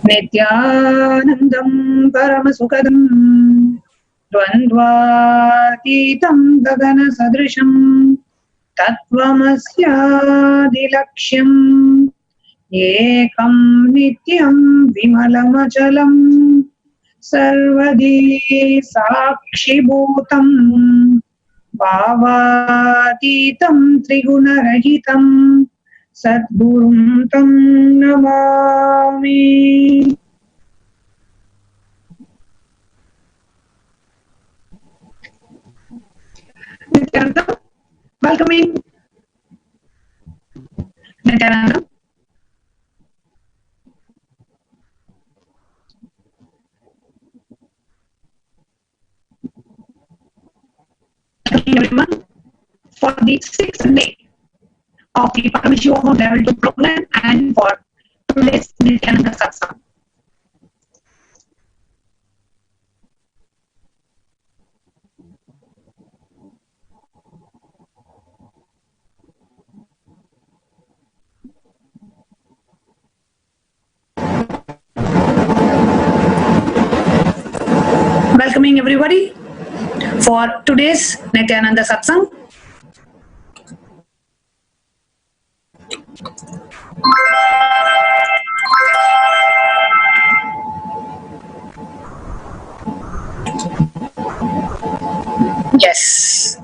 Nithyanandam Paramasukadam Dvandvatitam Gagana Sadrisham Tattvamasyaadilaksham Ekam Nityam Vimalamachalam Sarvadi Sakshibhutam Bhavatitam Trigunarahitam Sadgurum Tam Namami. Nithyananda, welcoming. Nithyananda. Everyone for the 6th day of the Paramashivoham Level 2 program and for today's Nithyananda Satsang. Welcoming everybody for today's Nithyananda Satsang. Yes.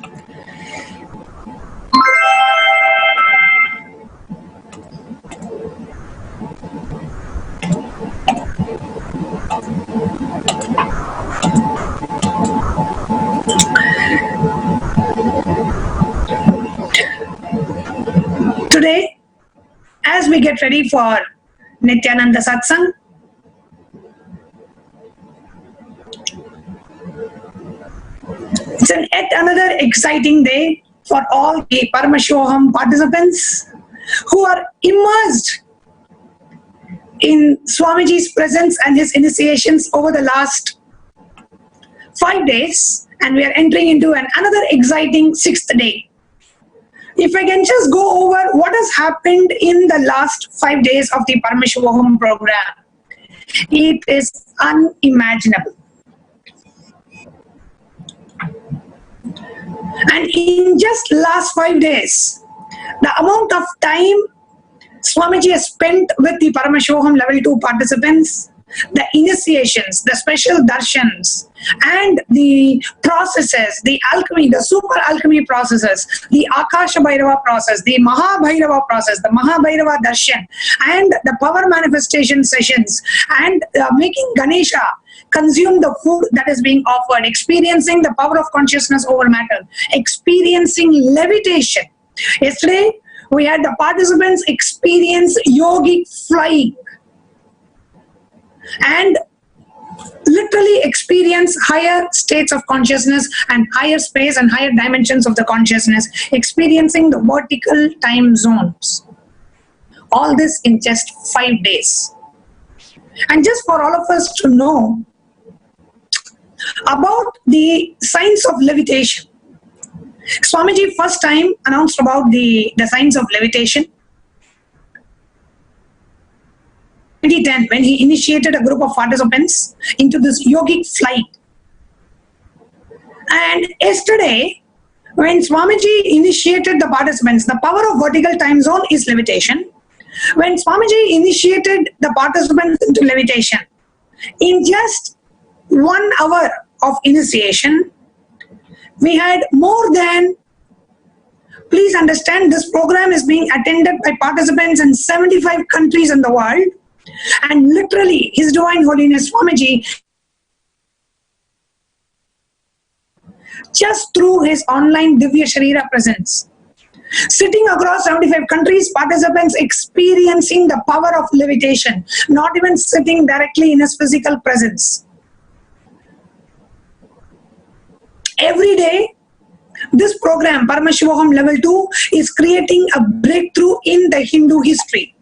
Today, as we get ready for Nithyananda Satsang, it's yet another exciting day for all the Paramashivoham participants who are immersed in Swamiji's presence and his initiations over the last 5 days, and we are entering into another exciting 6th day. If I can just go over what has happened in the last 5 days of the Paramashivoham program, it is unimaginable. And in just last 5 days, the amount of time Swamiji has spent with the Paramashivoham Level 2 participants, the initiations, the special darshans, and the processes, the alchemy, the super alchemy processes, the Akasha Bhairava process, the Mahabhairava process, the Mahabhairava darshan, and the power manifestation sessions, and making Ganesha consume the food that is being offered, experiencing the power of consciousness over matter, experiencing levitation. Yesterday, we had the participants experience yogic flying and literally experience higher states of consciousness and higher space and higher dimensions of the consciousness, experiencing the vertical time zones. All this in just 5 days. And just for all of us to know about the science of levitation, Swamiji first time announced about the science of levitation 2010, when he initiated a group of participants into this yogic flight. And yesterday, when Swamiji initiated the participants, the power of vertical time zone is levitation. When Swamiji initiated the participants into levitation, in just 1 hour of initiation, we had more than, please understand, this program is being attended by participants in 75 countries in the world. And literally, His Divine Holiness Swamiji, just through his online Divya Sharira presence, sitting across 75 countries, participants experiencing the power of levitation, not even sitting directly in his physical presence. Every day, this program, Paramashivoham Level 2, is creating a breakthrough in the Hindu history.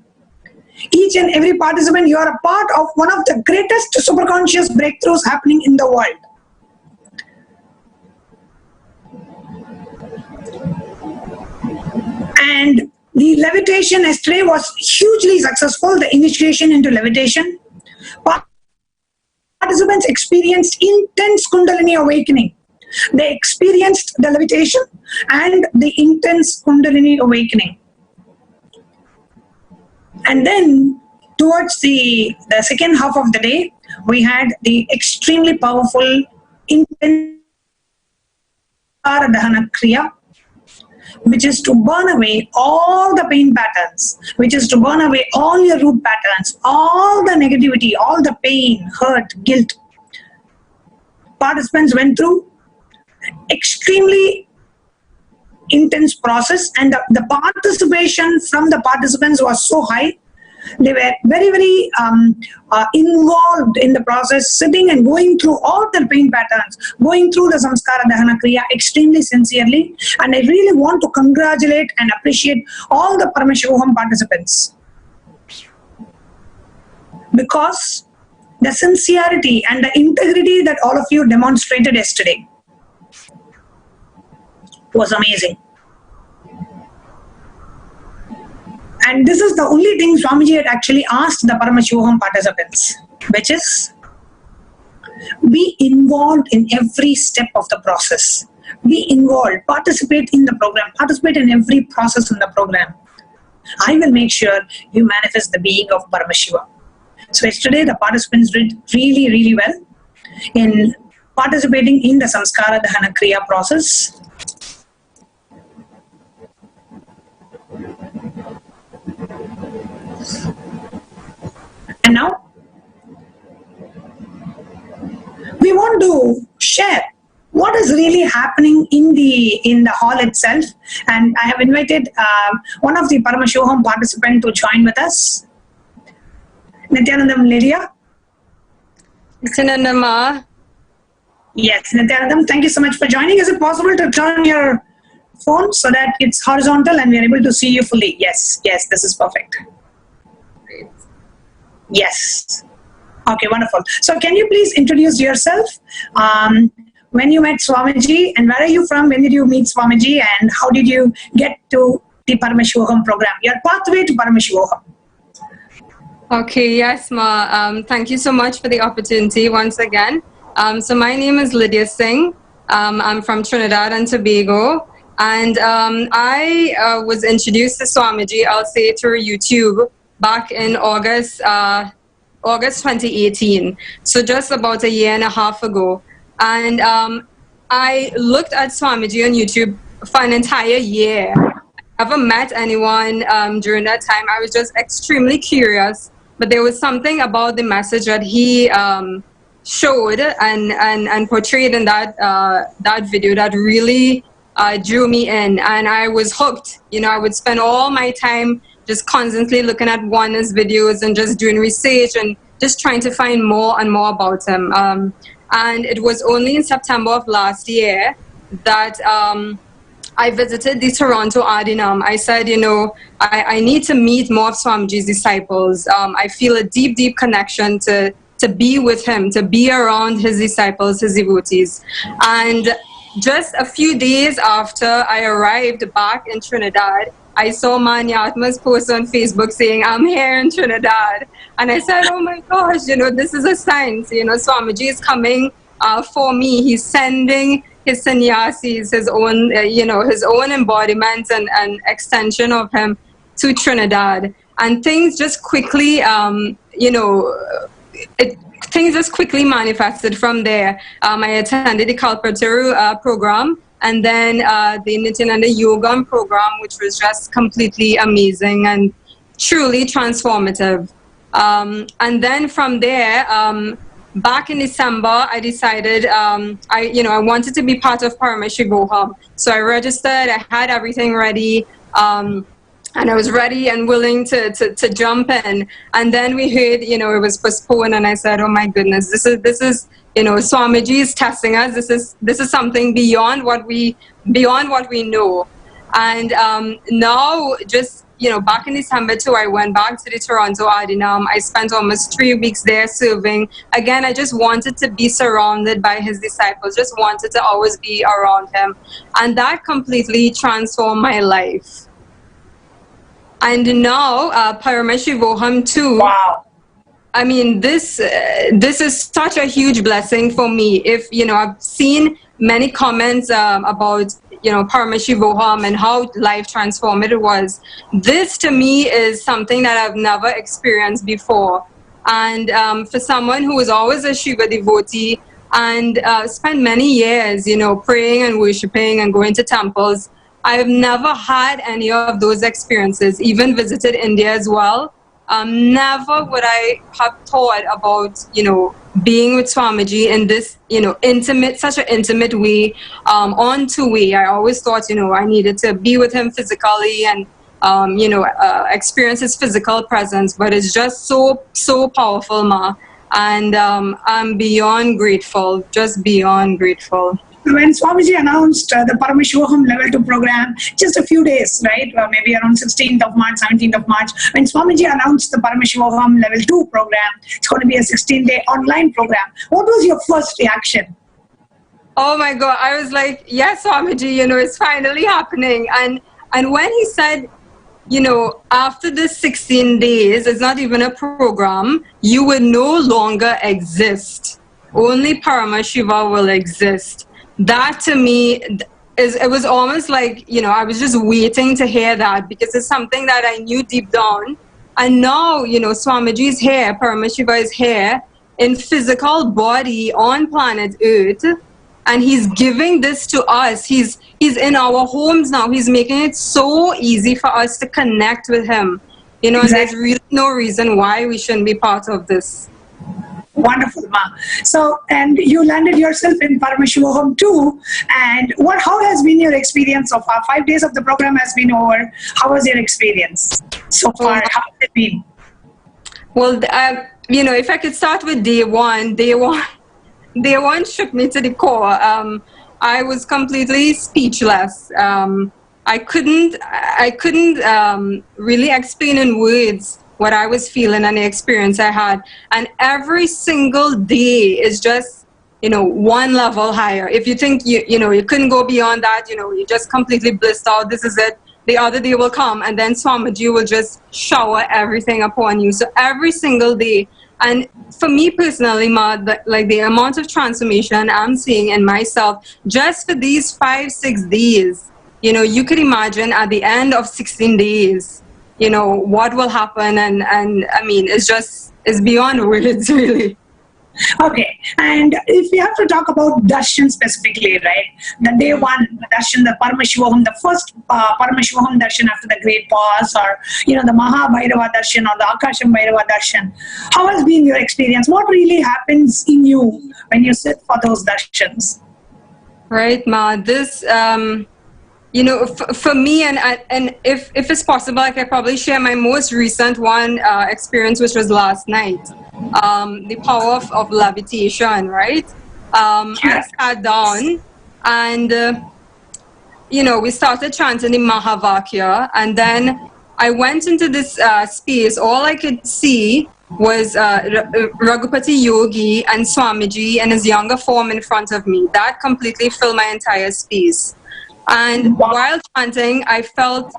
Each and every participant, you are a part of one of the greatest superconscious breakthroughs happening in the world. And the levitation yesterday was hugely successful, the initiation into levitation. participants experienced intense Kundalini awakening. They experienced the levitation and the intense Kundalini awakening. And then towards the second half of the day, we had the extremely powerful intense Dahana Kriya, which is to burn away all the pain patterns, which is to burn away all your root patterns, all the negativity, all the pain, hurt, guilt. Participants went through extremely intense process, and the participation from the participants was so high. They were very, very involved in the process, sitting and going through all their pain patterns, going through the Samskara Dahana Kriya extremely sincerely. And I really want to congratulate and appreciate all the Paramashivoham participants, because the sincerity and the integrity that all of you demonstrated yesterday was amazing. And this is the only thing Swamiji had actually asked the Paramashivoham participants, which is, be involved in every step of the process. Be involved, participate in the program, participate in every process in the program. I will make sure you manifest the being of Paramashiva. So yesterday the participants did really, really well in participating in the Samskara Dahana Kriya process. And now we want to share what is really happening in the hall itself, and I have invited one of the Paramashivoham participants to join with us. Nithyananda Nithya. Nithyananda. Yes, Nithyananda, thank you so much for joining. Is it possible to turn your phone so that it's horizontal and we are able to see you fully? Yes, yes, this is perfect. Great. Yes. Okay, wonderful. So can you please introduce yourself? When you met Swamiji, and where are you from? When did you meet Swamiji, and how did you get to the Paramashivoham program? Your pathway to Paramashivoham. Okay, yes, Ma. Thank you so much for the opportunity once again. So my name is Lydia Singh. I'm from Trinidad and Tobago. And I was introduced to Swamiji, I'll say, through YouTube back in August 2018. So just about a year and a half ago. And I looked at Swamiji on YouTube for an entire year. I never met anyone during that time. I was just extremely curious. But there was something about the message that he showed and portrayed in that video that really drew me in, and I was hooked. You know, I would spend all my time just constantly looking at Oneness videos and just doing research and just trying to find more and more about him. And it was only in September of last year that I visited the Toronto Adinam. I said, you know, I need to meet more of Swamiji's disciples. I feel a deep, deep connection to be with him, to be around his disciples, his devotees. And just a few days after I arrived back in Trinidad, I saw Manyatma's post on Facebook saying, I'm here in Trinidad. And I said, oh my gosh, you know, this is a sign. You know, Swamiji is coming for me. He's sending his sannyasis, his own, his own embodiment and extension of him to Trinidad. And things just quickly, things just quickly manifested from there. I attended the Kalpataru program, and then the Nithyananda Yogam program, which was just completely amazing and truly transformative. And then from there, back in December, I decided I wanted to be part of Paramashivoham. So I registered, I had everything ready, and I was ready and willing to jump in. And then we heard, it was postponed, and I said, oh my goodness, this is Swamiji is testing us. This is something beyond what we know. And now, just back in December too, I went back to the Toronto Adinam. I spent almost 3 weeks there serving. Again, I just wanted to be surrounded by his disciples, just wanted to always be around him. And that completely transformed my life. And now, Paramashivoham too. Wow. I mean, this is such a huge blessing for me. If, I've seen many comments about, Paramashivoham and how life transformative it was. This to me is something that I've never experienced before. And for someone who was always a Shiva devotee and spent many years, praying and worshiping and going to temples, I've never had any of those experiences, even visited India as well. Never would I have thought about, being with Swamiji in this, such an intimate way, on two-way. I always thought, I needed to be with him physically and, experience his physical presence. But it's just so, so powerful, Ma. And I'm beyond grateful, just beyond grateful. When Swamiji announced the Paramashivoham Level 2 program, just a few days, right? Maybe around 16th of March, 17th of March, when Swamiji announced the Paramashivoham Level 2 program, it's going to be a 16-day online program. What was your first reaction? Oh my God, I was like, yes, Swamiji, it's finally happening. And when he said, after this 16 days, it's not even a program, you will no longer exist. Only Paramashiva will exist. That to me it was almost like, I was just waiting to hear that, because it's something that I knew deep down. And now, Swamiji is here, Paramashiva is here in physical body on planet Earth, and he's giving this to us. He's in our homes now. He's making it so easy for us to connect with him. And there's really no reason why we shouldn't be part of this. Wonderful, Ma. So, and you landed yourself in Paramashivoham too. And how has been your experience so far? 5 days of the program has been over. How was your experience so far? How has it been? Well, if I could start with day one shook me to the core. I was completely speechless. I couldn't really explain in words what I was feeling and the experience I had. And every single day is just, one level higher. If you think you couldn't go beyond that, you just completely blissed out, this is it. The other day will come, and then Swamiji will just shower everything upon you. So every single day. And for me personally, Ma, the amount of transformation I'm seeing in myself just for these 5-6 days, you could imagine at the end of 16 days, what will happen. And I mean, it's beyond words, really. Okay, and if we have to talk about darshan specifically, right? The day one darshan, the Paramashivoham, the first Paramashivoham darshan after the great pause, or the Mahabhairava darshan or the Akasham Bhairava darshan. How has been your experience? What really happens in you when you sit for those darshans? Right, Ma. This, for me, and if it's possible, I could probably share my most recent one experience, which was last night. The power of levitation, right? I sat down and, we started chanting the Mahavakya, and then I went into this space. All I could see was Raghupati Yogi and Swamiji and his younger form in front of me. That completely filled my entire space. And while chanting, I felt,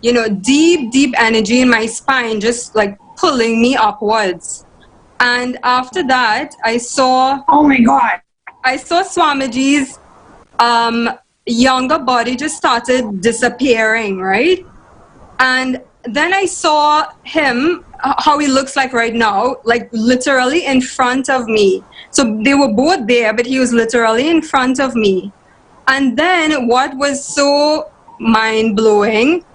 deep energy in my spine, just like pulling me upwards. And after that, I saw... Oh my God. I saw Swamiji's younger body just started disappearing, right? And then I saw him, how he looks like right now, like literally in front of me. So they were both there, but he was literally in front of me. And then what was so mind-blowing,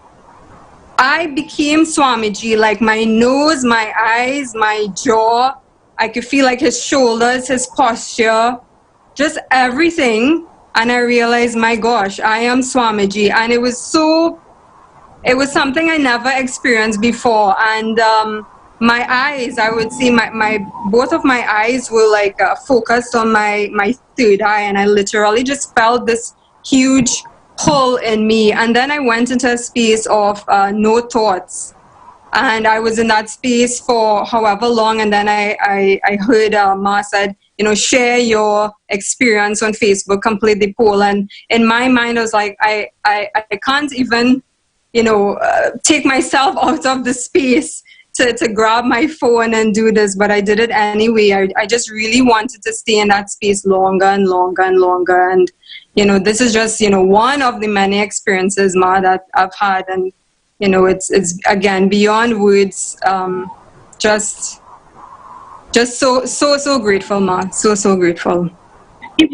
I became Swamiji, like my nose, my eyes, my jaw. I could feel like his shoulders, his posture, just everything. And I realized, my gosh, I am Swamiji. And it was something I never experienced before. And my eyes, I would see both of my eyes were like focused on my third eye. And I literally just felt this huge pull in me. And then I went into a space of no thoughts. And I was in that space for however long. And then I heard Ma said, share your experience on Facebook, complete the poll. And in my mind, I was like, I can't even, take myself out of the space to grab my phone and do this, but I did it anyway. I just really wanted to stay in that space longer and longer and longer. And, this is just, one of the many experiences, Ma, that I've had. And, it's again, beyond words, just so grateful, Ma. So grateful. If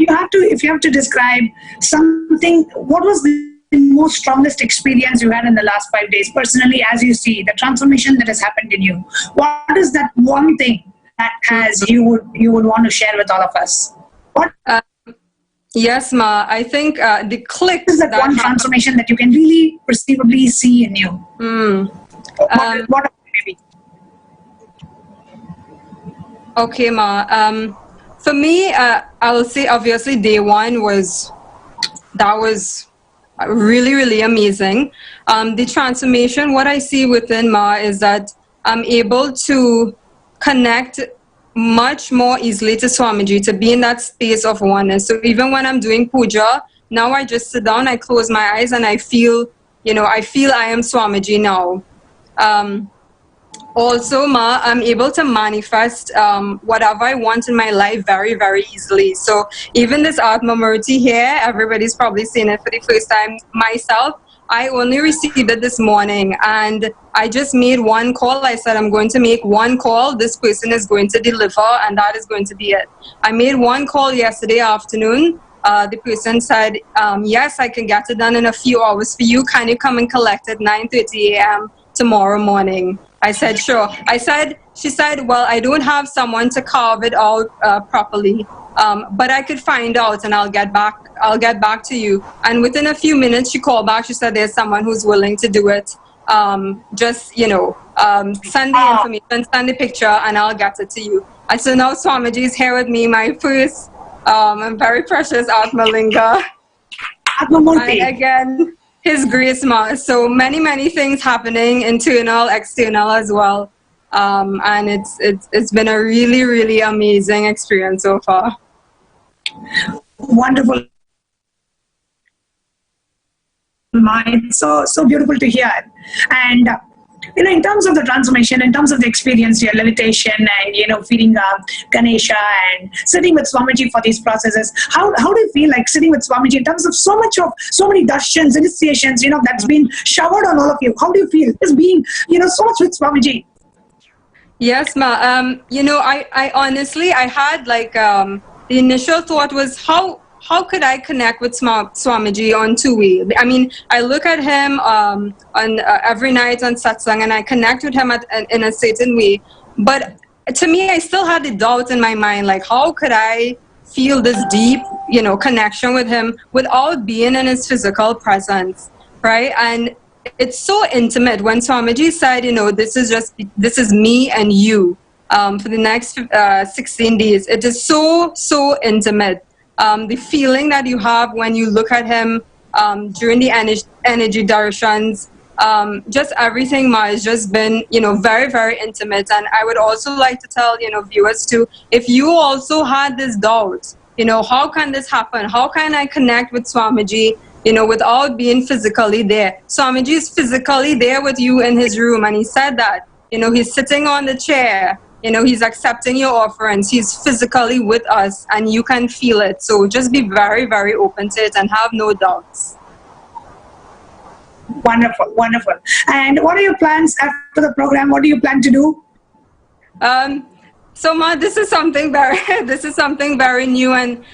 you have to describe something, what was the most strongest experience you had in the last 5 days personally, as you see the transformation that has happened in you? What is that one thing that you would want to share with all of us? What yes, Ma, I think the click is that one transformation that you can really perceivably see in you? What maybe? Okay, Ma. For me, I will say obviously day one was really, really amazing. The transformation, what I see within Ma is that I'm able to connect much more easily to Swamiji, to be in that space of oneness. So even when I'm doing puja, now I just sit down, I close my eyes, and I feel I am Swamiji now. Also, Ma, I'm able to manifest whatever I want in my life very, very easily. So even this Atma Murti here, everybody's probably seen it for the first time. Myself, I only received it this morning, and I just made one call. I said, I'm going to make one call. This person is going to deliver, and that is going to be it. I made one call yesterday afternoon. The person said, yes, I can get it done in a few hours for you. Can you come and collect it 9:30 a.m. tomorrow morning? I said, sure. She said, well, I don't have someone to carve it out properly, but I could find out and I'll get back to you. And within a few minutes, she called back. She said, there's someone who's willing to do it. Just, send the information, send the picture, and I'll get it to you. And so now Swamiji is here with me, my first and very precious Atmalinga. Atmamurti. And again, His grace, Ma. So many things happening, internal, external as well. And it's been a really, really amazing experience so far. Wonderful. It's so beautiful to hear. And in terms of the transformation, in terms of the experience, your levitation and feeding Ganesha and sitting with Swamiji for these processes, how do you feel like sitting with Swamiji in terms of so many darshans, initiations, that's been showered on all of you? How do you feel just being so much with Swamiji? Yes, Ma. I honestly, I had the initial thought was how could I connect with Swamiji on two-way? I mean, I look at him on every night on Satsang, and I connect with him in a certain way. But to me, I still had the doubt in my mind, like, how could I feel this deep, connection with him without being in his physical presence, right? And it's so intimate. When Swamiji said, this is me and you for the next 16 days, it is so intimate. The feeling that you have when you look at him during the energy darshans, just everything, Ma, has just been, very, very intimate. And I would also like to tell, viewers too, if you also had this doubt, how can this happen? How can I connect with Swamiji, without being physically there? Swamiji is physically there with you in his room. And he said that, he's sitting on the chair. He's accepting your offerings. He's physically with us, and you can feel it. So just be very, very open to it and have no doubts. Wonderful, wonderful. And what are your plans after the program? What do you plan to do? So, Ma, this is something very new, and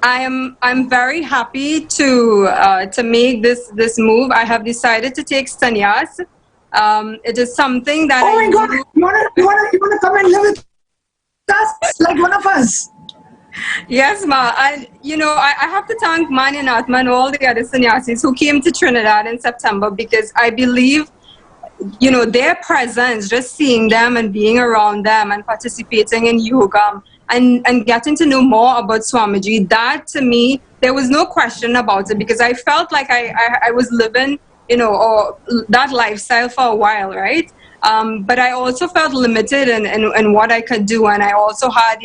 I'm very happy to make this move. I have decided to take sannyas. It is something that oh my God! You wanna come and live with us like one of us? Yes, Ma. I have to thank Mani and Atma and all the other sannyasis who came to Trinidad in September, because I believe, their presence, just seeing them and being around them and participating in yoga and getting to know more about Swamiji, that to me, there was no question about it, because I felt like I was living or that lifestyle for a while, right? But I also felt limited in what I could do. And I also had,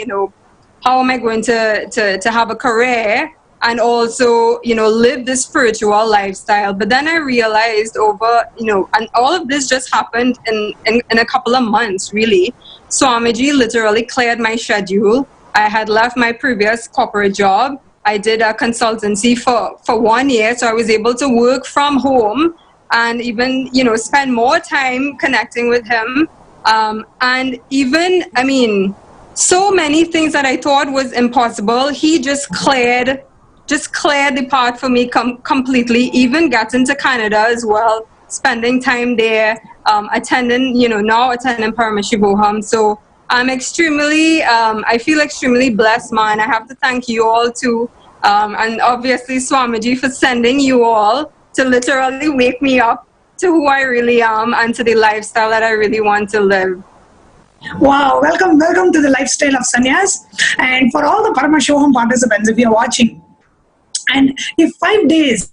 how am I going to have a career and also, live this spiritual lifestyle. But then I realized and all of this just happened in a couple of months, really. Swamiji literally cleared my schedule. I had left my previous corporate job. I did a consultancy for 1 year, so I was able to work from home and even, spend more time connecting with him. And even, so many things that I thought was impossible, he just cleared the path for me completely, even getting to Canada as well, spending time there, attending Paramashivoham. So I'm I feel extremely blessed, man. I have to thank you all too. And obviously Swamiji for sending you all to literally wake me up to who I really am and to the lifestyle that I really want to live. Wow, welcome to the lifestyle of sannyas. And for all the Paramashivoham participants, if you're watching, and if 5 days,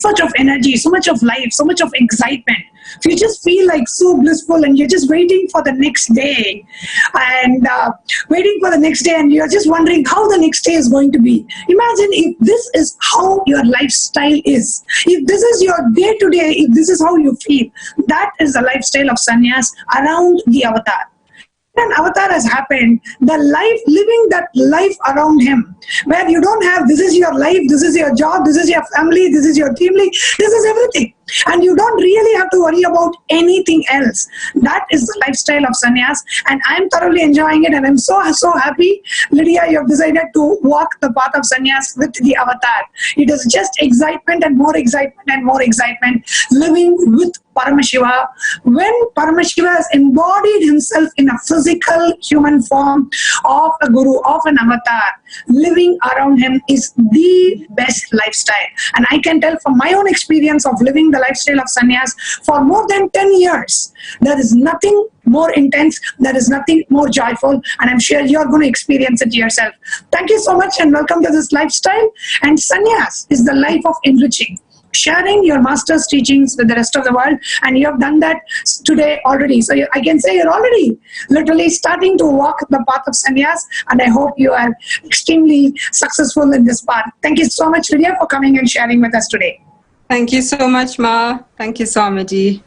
so much of energy, so much of life, so much of excitement, if you just feel like so blissful and you're just waiting for the next day and you're just wondering how the next day is going to be. Imagine if this is how your lifestyle is. If this is your day to day, if this is how you feel, that is the lifestyle of sannyas around the avatar. When avatar has happened, living that life around him, where you don't have, this is your life, this is your job, this is your family, this is your team, this is everything. And you don't really have to worry about anything else. That is the lifestyle of sannyas, and I'm thoroughly enjoying it, and I'm so happy, Lydia, you have decided to walk the path of sannyas with the avatar. It is just excitement and more excitement and more excitement, living with Paramashiva. When Paramashiva has embodied himself in a physical human form of a guru, of an avatar, living around him is the best lifestyle. And I can tell from my own experience of living the lifestyle of sannyas for more than 10 years, there is nothing more intense, there is nothing more joyful, and I'm sure you're going to experience it yourself. Thank you so much and welcome to this lifestyle. And sannyas is the life of enriching, sharing your master's teachings with the rest of the world, and you have done that today already. So I can say you're already literally starting to walk the path of sannyas, and I hope you are extremely successful in this path. Thank you so much, Lydia, for coming and sharing with us today. Thank you so much, Ma. Thank you, Swamiji.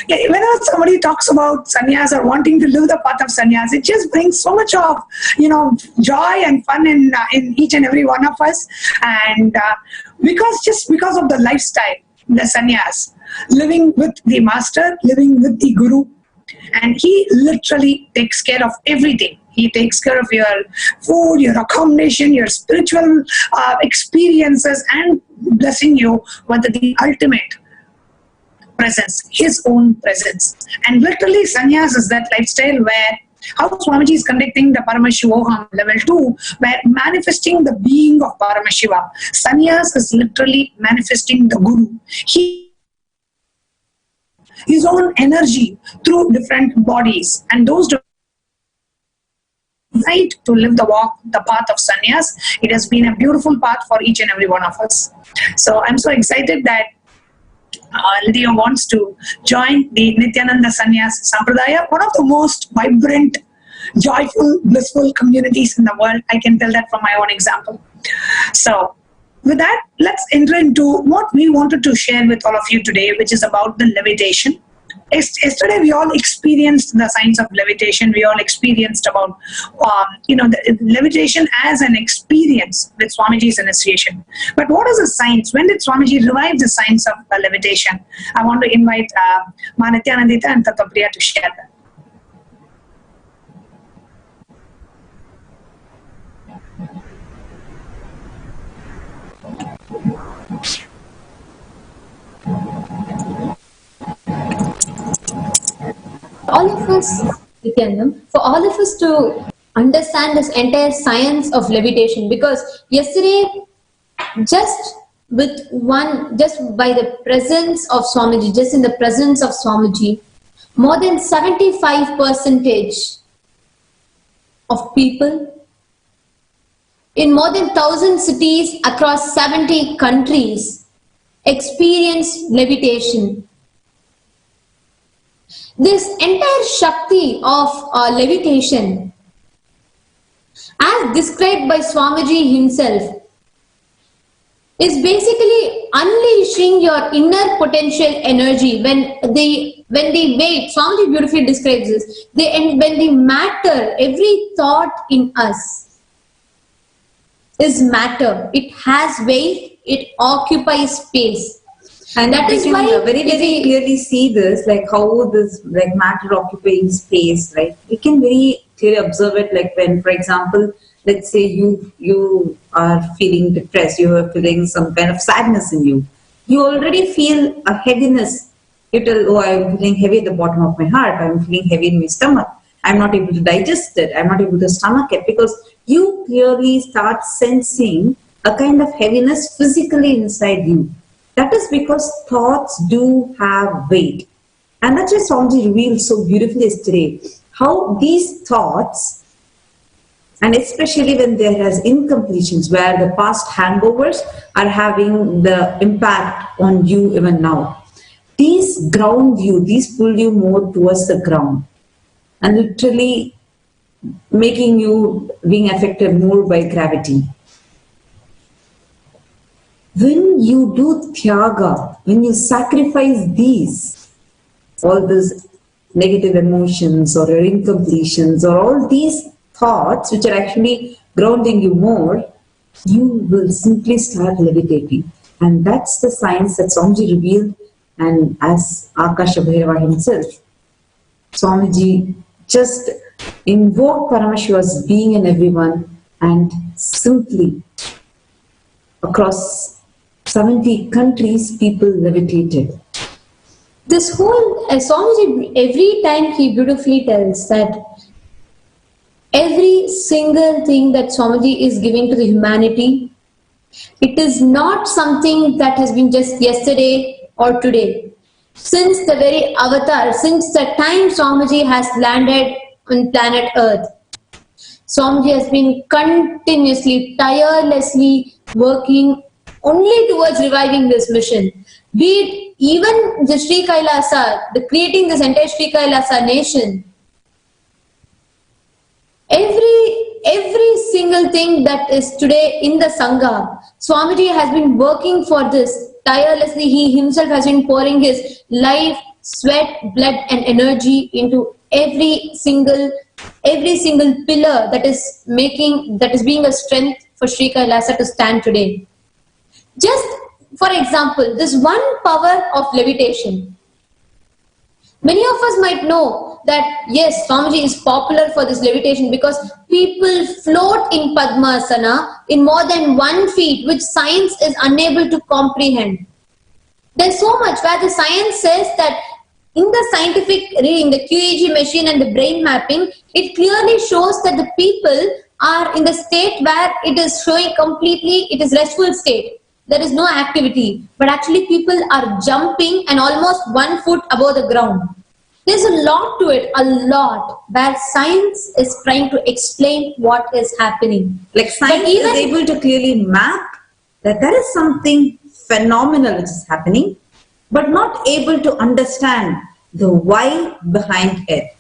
Whenever somebody talks about sannyas or wanting to live the path of sannyas, it just brings so much of joy and fun in each and every one of us. And because of the lifestyle, the sannyas, living with the master, living with the guru, and he literally takes care of everything. He takes care of your food, your accommodation, your spiritual experiences, and blessing you with the ultimate presence, his own presence. And literally sannyas is that lifestyle where how Swamiji is conducting the Paramashivoham Level 2, where manifesting the being of Paramashiva. Sannyas is literally manifesting the Guru. His own energy through different bodies, and those right to live the path of sannyas. It has been a beautiful path for each and every one of us. So I'm so excited that Lydia wants to join the Nithyananda Sannyas Sampradaya, one of the most vibrant, joyful, blissful communities in the world. I can tell that from my own example. So with that, let's enter into what we wanted to share with all of you today, which is about the levitation. Yesterday, we all experienced the science of levitation. We all experienced about, the levitation as an experience with Swamiji's initiation. But what is the science? When did Swamiji revive the science of levitation? I want to invite Nithyananda and Tattapriya to share that. All of us, for all of us to understand this entire science of levitation, because yesterday, just by the presence of Swamiji, just in the presence of Swamiji, more than 75% of people in more than 1,000 cities across 70 countries experience levitation. This entire Shakti of levitation, as described by Swamiji himself, is basically unleashing your inner potential energy. When the weight, Swamiji beautifully describes this, when the matter, every thought in us is matter. It has weight, it occupies space. And that is why very clearly see this, like how this like matter occupies space, right? We can very clearly observe it, like when, for example, let's say you are feeling depressed, you are feeling some kind of sadness in you. You already feel a heaviness. You tell, oh, I'm feeling heavy at the bottom of my heart. I'm feeling heavy in my stomach. I'm not able to digest it. I'm not able to stomach it, because you clearly start sensing a kind of heaviness physically inside you. That is because thoughts do have weight. And that's why Swamiji revealed so beautifully yesterday how these thoughts, and especially when there has incompletions, where the past hangovers are having the impact on you even now. These ground you, these pull you more towards the ground, and literally making you being affected more by gravity. When you do Tyaga, when you sacrifice all these negative emotions or your incompletions or all these thoughts which are actually grounding you more, you will simply start levitating. And that's the science that Swamiji revealed, and as Akasha Bhairava himself, Swamiji just invoked Paramashiva's being in everyone, and simply across 70 countries people levitated. This whole Swamiji, every time he beautifully tells that every single thing that Swamiji is giving to the humanity, it is not something that has been just yesterday or today. Since the very avatar, since the time Swamiji has landed on planet Earth, Swamiji has been continuously, tirelessly working only towards reviving this mission. Be it even the Sri Kailasa, creating this entire Sri Kailasa nation. Every single thing that is today in the Sangha, Swamiji has been working for this tirelessly. He himself has been pouring his life, sweat, blood and energy into every single pillar that is being a strength for Sri Kailasa to stand today. Just for example, this one power of levitation. Many of us might know that yes, Swamiji is popular for this levitation because people float in Padmasana in more than 1 feet, which science is unable to comprehend. There's so much where the science says that in the scientific reading, the QEEG machine and the brain mapping, it clearly shows that the people are in the state where it is showing completely, it is restful state. There is no activity, but actually people are jumping and almost 1 foot above the ground. There's a lot to it, a lot, where science is trying to explain what is happening. Like science is able to clearly map that there is something phenomenal which is happening, but not able to understand the why behind it.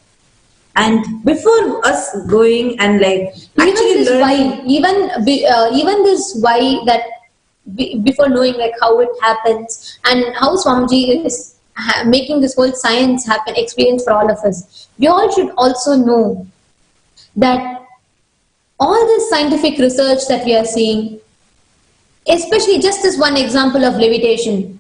And before us going and like actually learning, even this why that before knowing like how it happens and how Swamiji is making this whole science happen experience for all of us, we all should also know that all this scientific research that we are seeing, especially just as one example of levitation,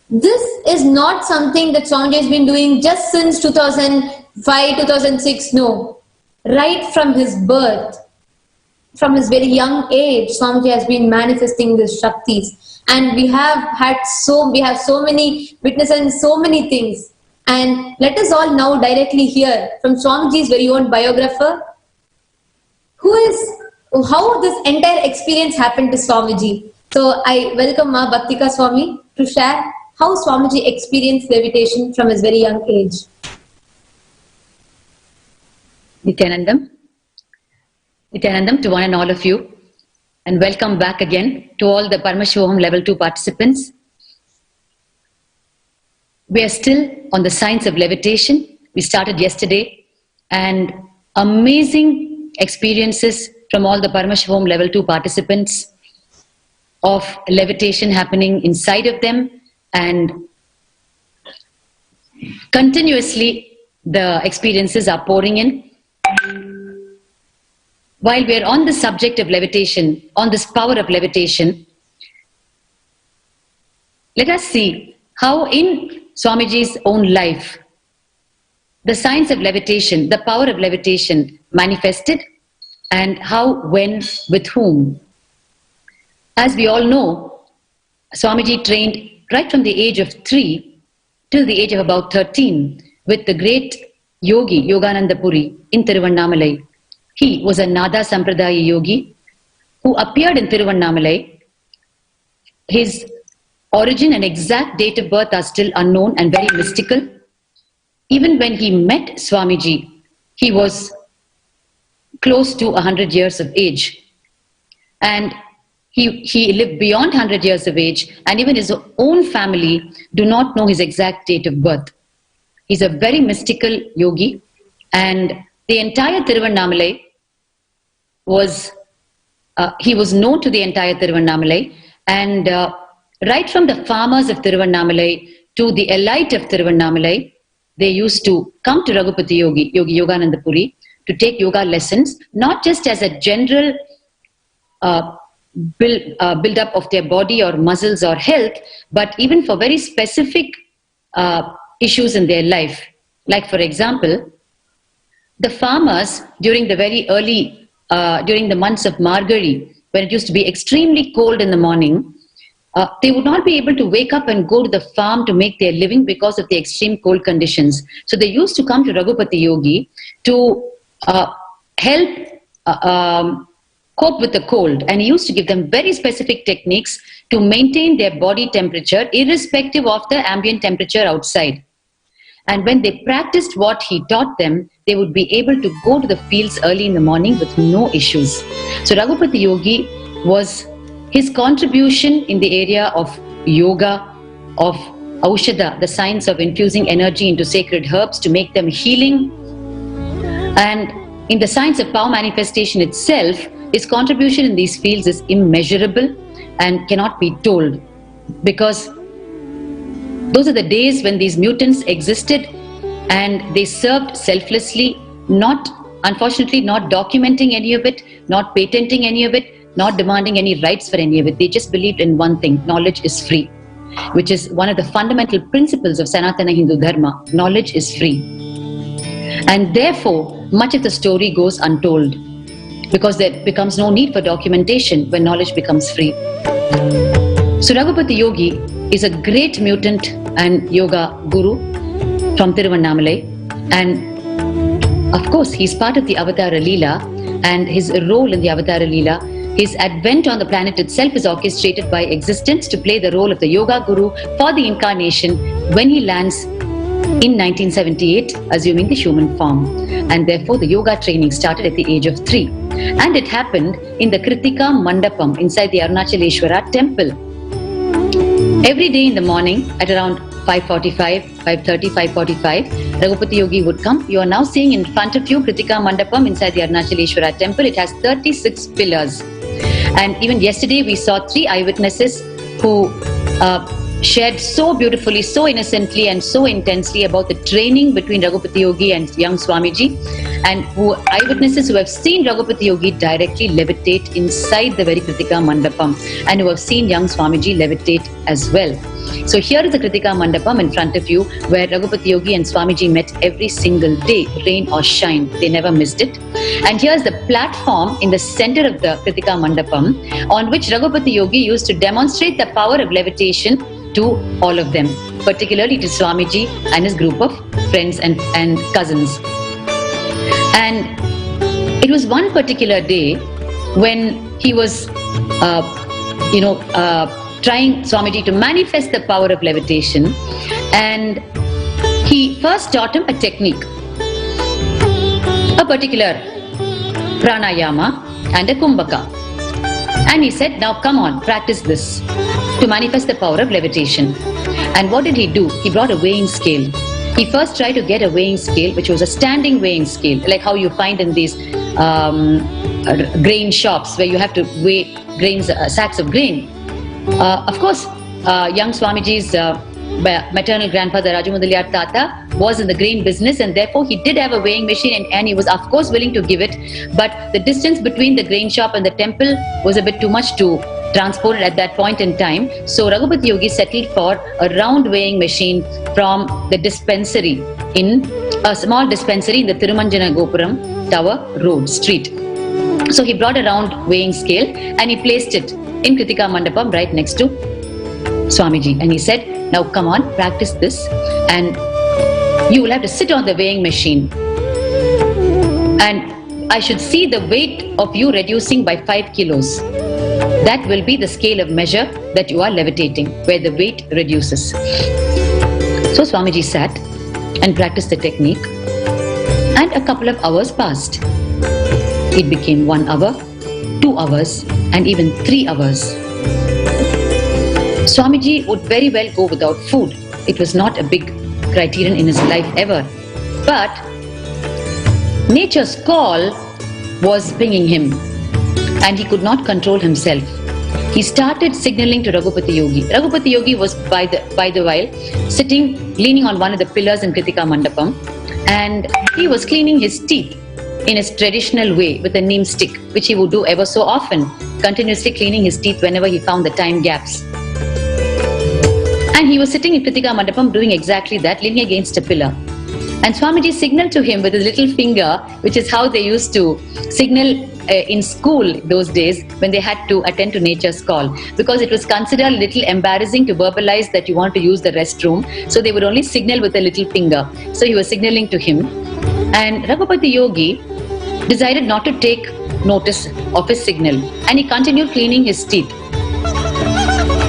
this is not something that Swamiji has been doing just since 2005, 2006, no. Right from his birth, from his very young age, Swamiji has been manifesting these Shaktis. And we have so many witnesses and so many things. And let us all now directly hear from Swamiji's very own biographer, how this entire experience happened to Swamiji. So I welcome Ma Bhaktika Swami to share how Swamiji experienced levitation from his very young age. Nithyanandam to one and all of you, and welcome back again to all the Paramashivoham Level 2 participants. We are still on the science of levitation. We started yesterday, and amazing experiences from all the Paramashivoham Level 2 participants of levitation happening inside of them, and continuously the experiences are pouring in. While we are on the subject of levitation, on this power of levitation, let us see how in Swamiji's own life, the science of levitation, the power of levitation manifested, and how, when, with whom. As we all know, Swamiji trained right from the age of 3 till the age of about 13 with the great yogi Yogananda Puri in Tiruvannamalai. He was a Nada Sampradaya yogi who appeared in Tiruvannamalai. His origin and exact date of birth are still unknown and very mystical. Even when he met Swamiji, he was close to 100 years of age. And he lived beyond 100 years of age, and even his own family do not know his exact date of birth. He's a very mystical yogi, and the entire Tiruvannamalai he was known to the entire Tiruvannamalai, and right from the farmers of Tiruvannamalai to the elite of Tiruvannamalai, they used to come to Raghupati Yogi Yogananda Puri, to take yoga lessons, not just as a general build up of their body or muscles or health, but even for very specific issues in their life. Like, for example, the farmers during the very early, during the months of Margari, when it used to be extremely cold in the morning, they would not be able to wake up and go to the farm to make their living because of the extreme cold conditions. So they used to come to Raghupati Yogi to help cope with the cold, and he used to give them very specific techniques to maintain their body temperature irrespective of the ambient temperature outside. And when they practiced what he taught them, they would be able to go to the fields early in the morning with no issues. So Raghupati Yogi was his contribution in the area of yoga, of Aushadha, the science of infusing energy into sacred herbs to make them healing, and in the science of power manifestation itself, his contribution in these fields is immeasurable and cannot be told, because those are the days when these mutants existed and they served selflessly, unfortunately not documenting any of it, not patenting any of it, not demanding any rights for any of it. They just believed in one thing: knowledge is free, which is one of the fundamental principles of Sanatana Hindu Dharma. Knowledge is free. And therefore, much of the story goes untold, because there becomes no need for documentation when knowledge becomes free. So Raghupati Yogi is a great mutant and yoga guru from Tiruvannamalai, and of course he's part of the Avatara Leela, and his role in the Avatara Leela, his advent on the planet itself, is orchestrated by existence to play the role of the yoga guru for the incarnation when he lands in 1978, assuming the human form. And therefore the yoga training started at the age of 3. And it happened in the Kritika Mandapam inside the Arunachaleshwara temple. Every day in the morning at around 5:45, 5:30, 5:45, Raghupati Yogi would come. You are now seeing in front of you Kritika Mandapam inside the Arunachaleshwara temple. It has 36 pillars. And even yesterday we saw 3 eyewitnesses who shared so beautifully, so innocently and so intensely about the training between Raghupati Yogi and young Swamiji, and eyewitnesses who have seen Raghupati Yogi directly levitate inside the very Kritika Mandapam, and who have seen young Swamiji levitate as well. So here is the Kritika Mandapam in front of you, where Raghupati Yogi and Swamiji met every single day, rain or shine. They never missed it. And here's the platform in the center of the Kritika Mandapam, on which Raghupati Yogi used to demonstrate the power of levitation to all of them, particularly to Swamiji and his group of friends and cousins. And it was one particular day when he was, trying Swamiji to manifest the power of levitation, and he first taught him a technique, a particular pranayama and a kumbhaka. And he said, now come on, practice this to manifest the power of levitation. And what did he do? He brought a weighing scale. He first tried to get a weighing scale, which was a standing weighing scale, like how you find in these grain shops where you have to weigh grains, sacks of grain. Of course, young Swamiji's maternal grandfather, Rajamudaliyar Tata, was in the grain business, and therefore he did have a weighing machine, and he was of course willing to give it. But the distance between the grain shop and the temple was a bit too much to transport at that point in time. So Raghupati Yogi settled for a round weighing machine from the dispensary, in a small dispensary in the Thirumanjana Gopuram Tower Road Street. So he brought a round weighing scale and he placed it in Kritika Mandapam right next to Swamiji, and he said, now come on, practice this, and you will have to sit on the weighing machine, and I should see the weight of you reducing by 5 kilos. That will be the scale of measure that you are levitating, where the weight reduces. So Swamiji sat and practiced the technique, and a couple of hours passed. It became 1 hour, 2 hours, and even 3 hours. Swamiji would very well go without food. It was not a big criterion in his life ever. But nature's call was pinging him, and he could not control himself. He started signaling to Raghupati Yogi. Raghupati Yogi was by the while sitting, leaning on one of the pillars in Kritika Mandapam, and he was cleaning his teeth in his traditional way with a neem stick, which he would do ever so often, continuously cleaning his teeth whenever he found the time gaps. And he was sitting in Kritika Mandapam doing exactly that, leaning against a pillar. And Swamiji signaled to him with his little finger, which is how they used to signal in school those days when they had to attend to nature's call, because it was considered a little embarrassing to verbalize that you want to use the restroom, so they would only signal with a little finger. So he was signaling to him, and Raghupati Yogi decided not to take notice of his signal, and he continued cleaning his teeth,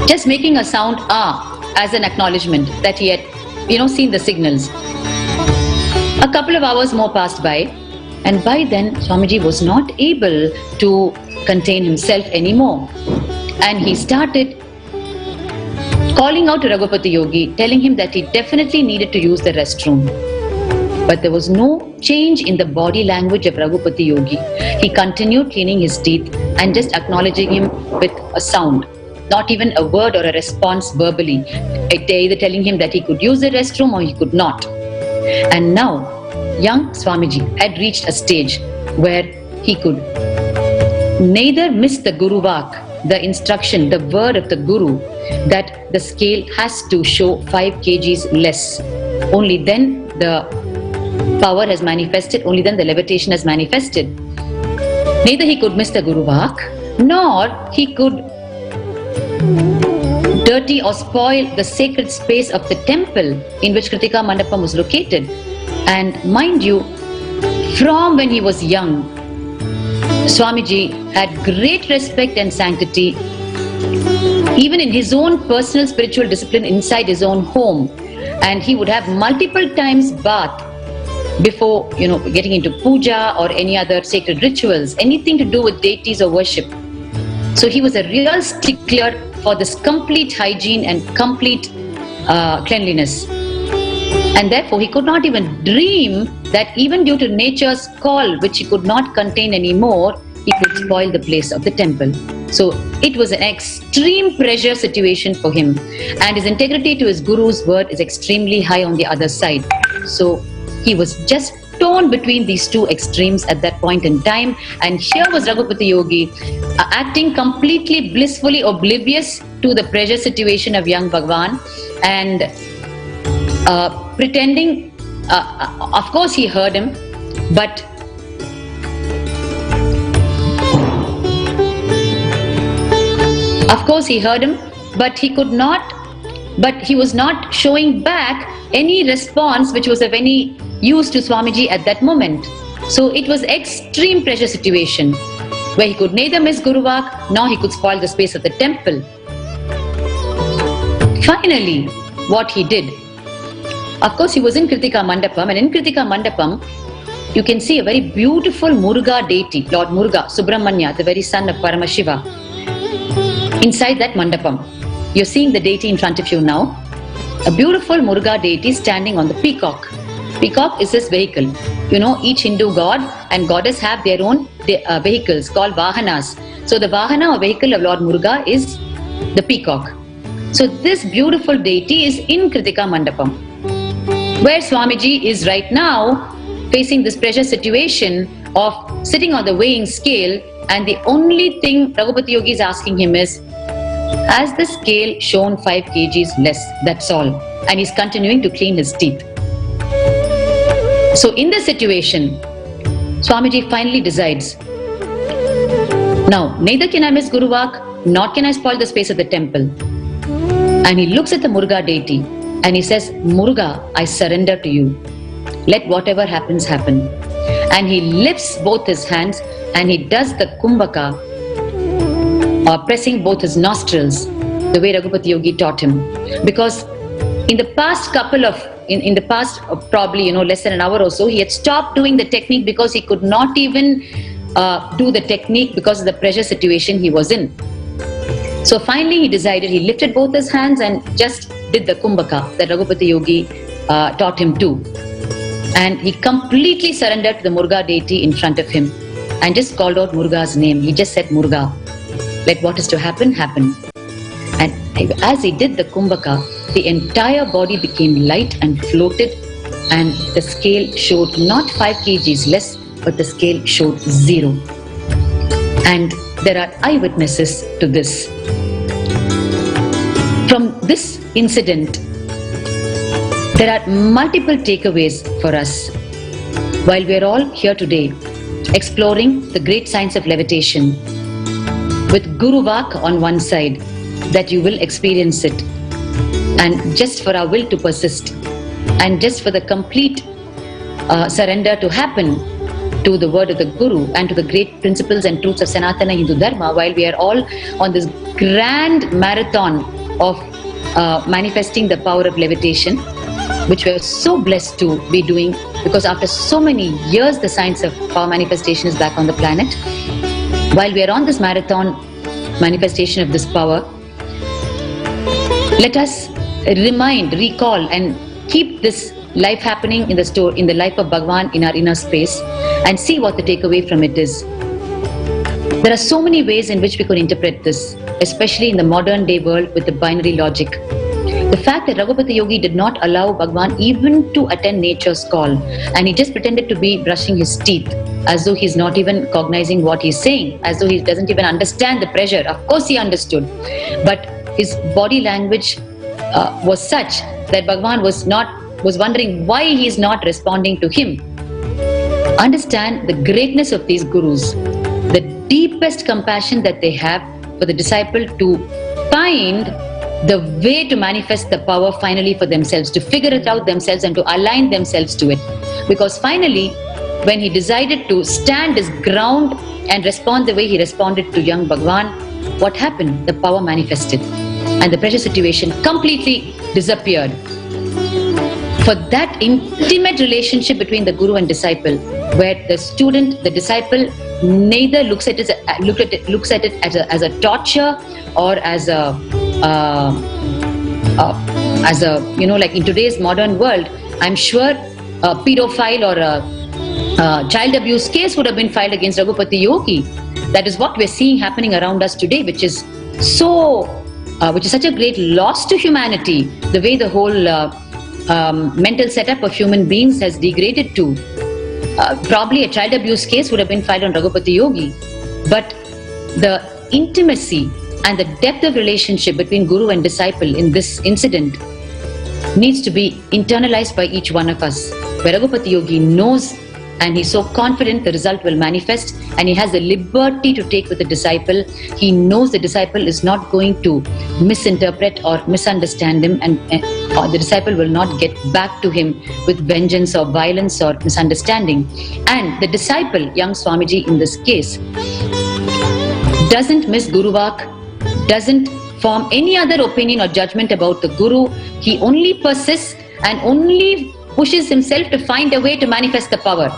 just making a sound ah as an acknowledgement that he had seen the signals. A couple of hours more passed by, and by then Swamiji was not able to contain himself anymore, and he started calling out to Raghupati Yogi, telling him that he definitely needed to use the restroom. But there was no change in the body language of Raghupati Yogi. He continued cleaning his teeth and just acknowledging him with a sound, not even a word or a response verbally, either telling him that he could use the restroom or he could not. And now, young Swamiji had reached a stage where he could neither miss the Guru Vak, the instruction, the word of the Guru, that the scale has to show 5 kgs less. Only then the power has manifested, only then the levitation has manifested. Neither he could miss the Guru Vak, nor he could dirty or spoil the sacred space of the temple in which Kritika Mandapam was located. And mind you, from when he was young, Swamiji had great respect and sanctity, even in his own personal spiritual discipline inside his own home. And he would have multiple times bath before, getting into puja or any other sacred rituals, anything to do with deities or worship. So he was a real stickler for this complete hygiene and complete cleanliness. And therefore, he could not even dream that even due to nature's call, which he could not contain anymore, he could spoil the place of the temple. So it was an extreme pressure situation for him. And his integrity to his Guru's word is extremely high on the other side. So he was just torn between these two extremes at that point in time. And here was Raghupati Yogi acting completely blissfully oblivious to the pressure situation of young Bhagwan, and pretending, of course he heard him, but he was not showing back any response which was of any use to Swamiji at that moment. So it was extreme pressure situation where he could neither miss Guru Vak nor he could spoil the space of the temple. Finally, what he did, of course he was in Kritika Mandapam, and in Kritika Mandapam you can see a very beautiful Muruga deity, Lord Muruga, Subramanya, the very son of Paramashiva. Inside that Mandapam, you're seeing the deity in front of you now. a beautiful Muruga deity standing on the peacock. Peacock is his vehicle. You know, each Hindu god and goddess have their own vehicles called Vahanas. So the Vahana or vehicle of Lord Muruga is the peacock. So this beautiful deity is in Kritika Mandapam, where Swamiji is right now facing this pressure situation of sitting on the weighing scale, and the only thing Raghupati Yogi is asking him is, has the scale shown 5 kgs less? That's all. And he's continuing to clean his teeth. So in this situation, Swamiji finally decides, now neither can I miss Guru Vak, nor can I spoil the space of the temple. And he looks at the Muruga deity and he says, Muruga, I surrender to you. Let whatever happens, happen. And he lifts both his hands and he does the kumbhaka, pressing both his nostrils, the way Raghupati Yogi taught him. Because in the past probably, less than an hour or so, he had stopped doing the technique because he could not even do the technique because of the pressure situation he was in. So finally he decided, he lifted both his hands and just did the kumbhaka that Raghupati Yogi taught him to. And he completely surrendered to the Muruga deity in front of him and just called out Muruga's name. He just said, Muruga, let what is to happen, happen. And as he did the kumbhaka, the entire body became light and floated, and the scale showed not 5 kgs less, but the scale showed 0. And there are eyewitnesses to this. From this incident, there are multiple takeaways for us. While we are all here today, exploring the great science of levitation, with Guru Vak on one side, that you will experience it, and just for our will to persist, and just for the complete surrender to happen to the word of the Guru and to the great principles and truths of Sanatana Hindu Dharma, while we are all on this grand marathon of manifesting the power of levitation, which we are so blessed to be doing, because after so many years the science of power manifestation is back on the planet. While we are on this marathon manifestation of this power, let us recall and keep this life happening in the life of Bhagavan in our inner space, and see what the takeaway from it is. There are so many ways in which we could interpret this, especially in the modern day world with the binary logic. The fact that Raghupati Yogi did not allow Bhagavan even to attend nature's call, and he just pretended to be brushing his teeth, as though he's not even cognizing what he's saying, as though he doesn't even understand the pressure. Of course he understood, but his body language was such that Bhagavan was wondering why he is not responding to him. Understand the greatness of these gurus, the deepest compassion that they have for the disciple to find the way to manifest the power finally for themselves, to figure it out themselves and to align themselves to it. Because finally, when he decided to stand his ground and respond the way he responded to young Bhagavan, what happened? The power manifested and the pressure situation completely disappeared. For that intimate relationship between the guru and disciple, where the student, the disciple, neither looks at it as a torture or as a like in today's modern world, I'm sure a pedophile or a child abuse case would have been filed against Raghupati Yogi. That is what we're seeing happening around us today, which is such a great loss to humanity, the way the whole mental setup of human beings has degraded to. Probably a child abuse case would have been filed on Raghupati Yogi, but the intimacy and the depth of relationship between guru and disciple in this incident needs to be internalized by each one of us, where Raghupati Yogi knows and he's so confident the result will manifest, and he has the liberty to take with the disciple. He knows the disciple is not going to misinterpret or misunderstand him, and the disciple will not get back to him with vengeance or violence or misunderstanding. And the disciple, young Swamiji in this case, doesn't miss Guru Vak, doesn't form any other opinion or judgment about the Guru. He only persists and only pushes himself to find a way to manifest the power.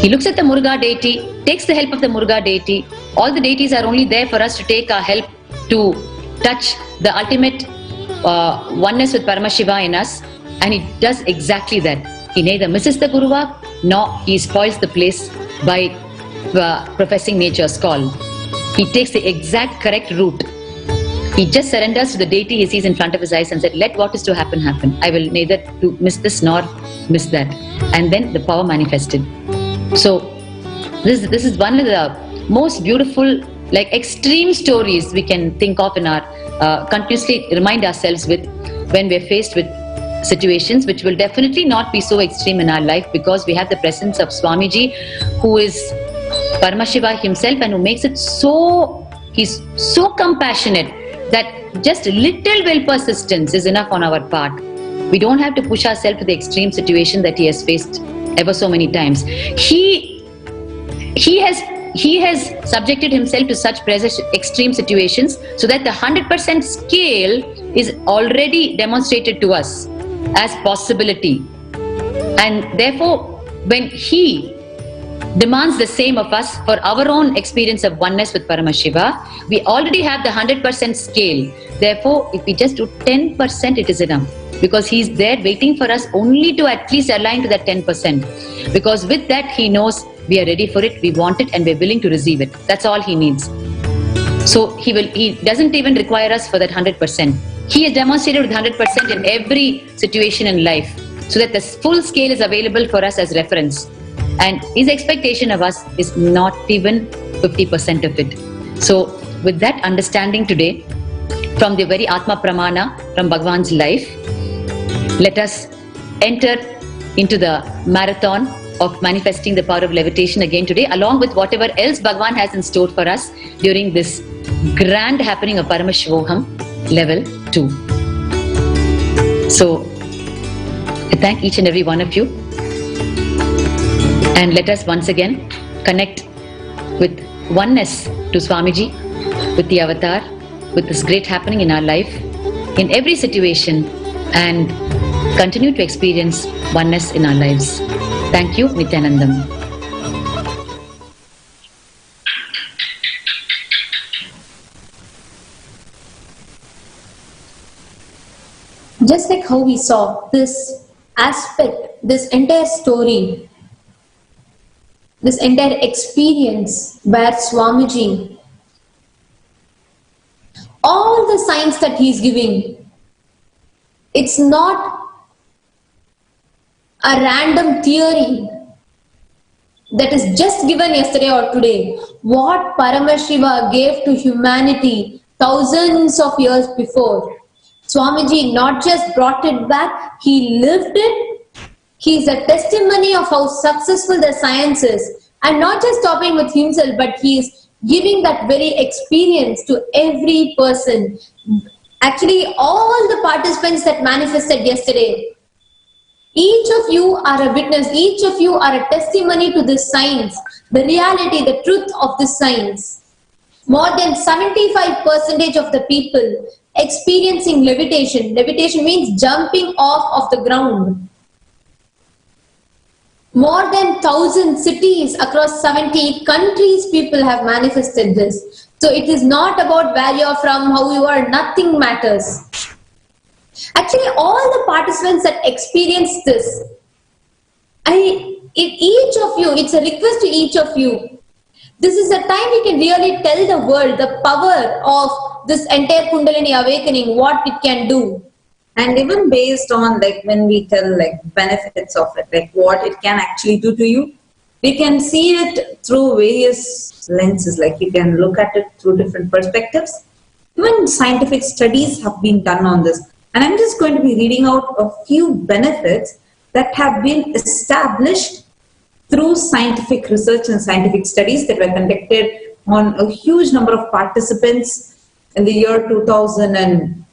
He looks at the Muruga deity, takes the help of the Muruga deity. All the deities are only there for us to take our help to touch the ultimate oneness with Paramashiva in us, and he does exactly that. He neither misses the Guruva nor he spoils the place by professing nature's call. He takes the exact correct route. He just surrenders to the deity he sees in front of his eyes and said, let what is to happen, happen. I will neither to miss this nor miss that. And then the power manifested. So this is one of the most beautiful, like extreme stories we can think of in our, continuously remind ourselves with when we're faced with situations which will definitely not be so extreme in our life, because we have the presence of Swamiji, who is Paramashiva himself and who makes it so, he's so compassionate that just little will persistence is enough on our part. We don't have to push ourselves to the extreme situation that he has faced ever so many times. He has subjected himself to such extreme situations so that the 100% scale is already demonstrated to us as possibility. And therefore, when he demands the same of us for our own experience of oneness with Paramashiva, we already have the 100% scale. Therefore, if we just do 10%, it is enough. Because he is there waiting for us only to at least align to that 10%. Because with that, he knows we are ready for it, we want it, and we're willing to receive it. That's all he needs. So he doesn't even require us for that 100%. He has demonstrated with 100% in every situation in life, so that the full scale is available for us as reference. And his expectation of us is not even 50% of it. So with that understanding today, from the very Atma Pramana, from Bhagavan's life, let us enter into the marathon of manifesting the power of levitation again today, along with whatever else Bhagavan has in store for us during this grand happening of Paramashivoham Level 2. So I thank each and every one of you. And let us once again connect with oneness to Swamiji, with the avatar, with this great happening in our life, in every situation, and continue to experience oneness in our lives. Thank you, Nithyanandam. Just like how we saw this aspect, this entire story, this entire experience where Swamiji, all the signs that he is giving, it's not a random theory that is just given yesterday or today. What Paramashiva gave to humanity thousands of years before, Swamiji not just brought it back, he lived it. He is a testimony of how successful the science is, and not just stopping with himself, but he is giving that very experience to every person. Actually, all the participants that manifested yesterday, each of you are a witness, each of you are a testimony to this science, the reality, the truth of this science. More than 75% of the people experiencing levitation. Levitation means jumping off of the ground. More than 1,000 cities across 70 countries, people have manifested this. So it is not about where you are from, how you are, nothing matters. Actually, all the participants that experienced this, each of you, it's a request to each of you. This is a time we can really tell the world the power of this entire Kundalini awakening, what it can do. And even based on like when we tell like benefits of it, like what it can actually do to you, we can see it through various lenses. Like you can look at it through different perspectives. Even scientific studies have been done on this. And I'm just going to be reading out a few benefits that have been established through scientific research and scientific studies that were conducted on a huge number of participants in the year 2011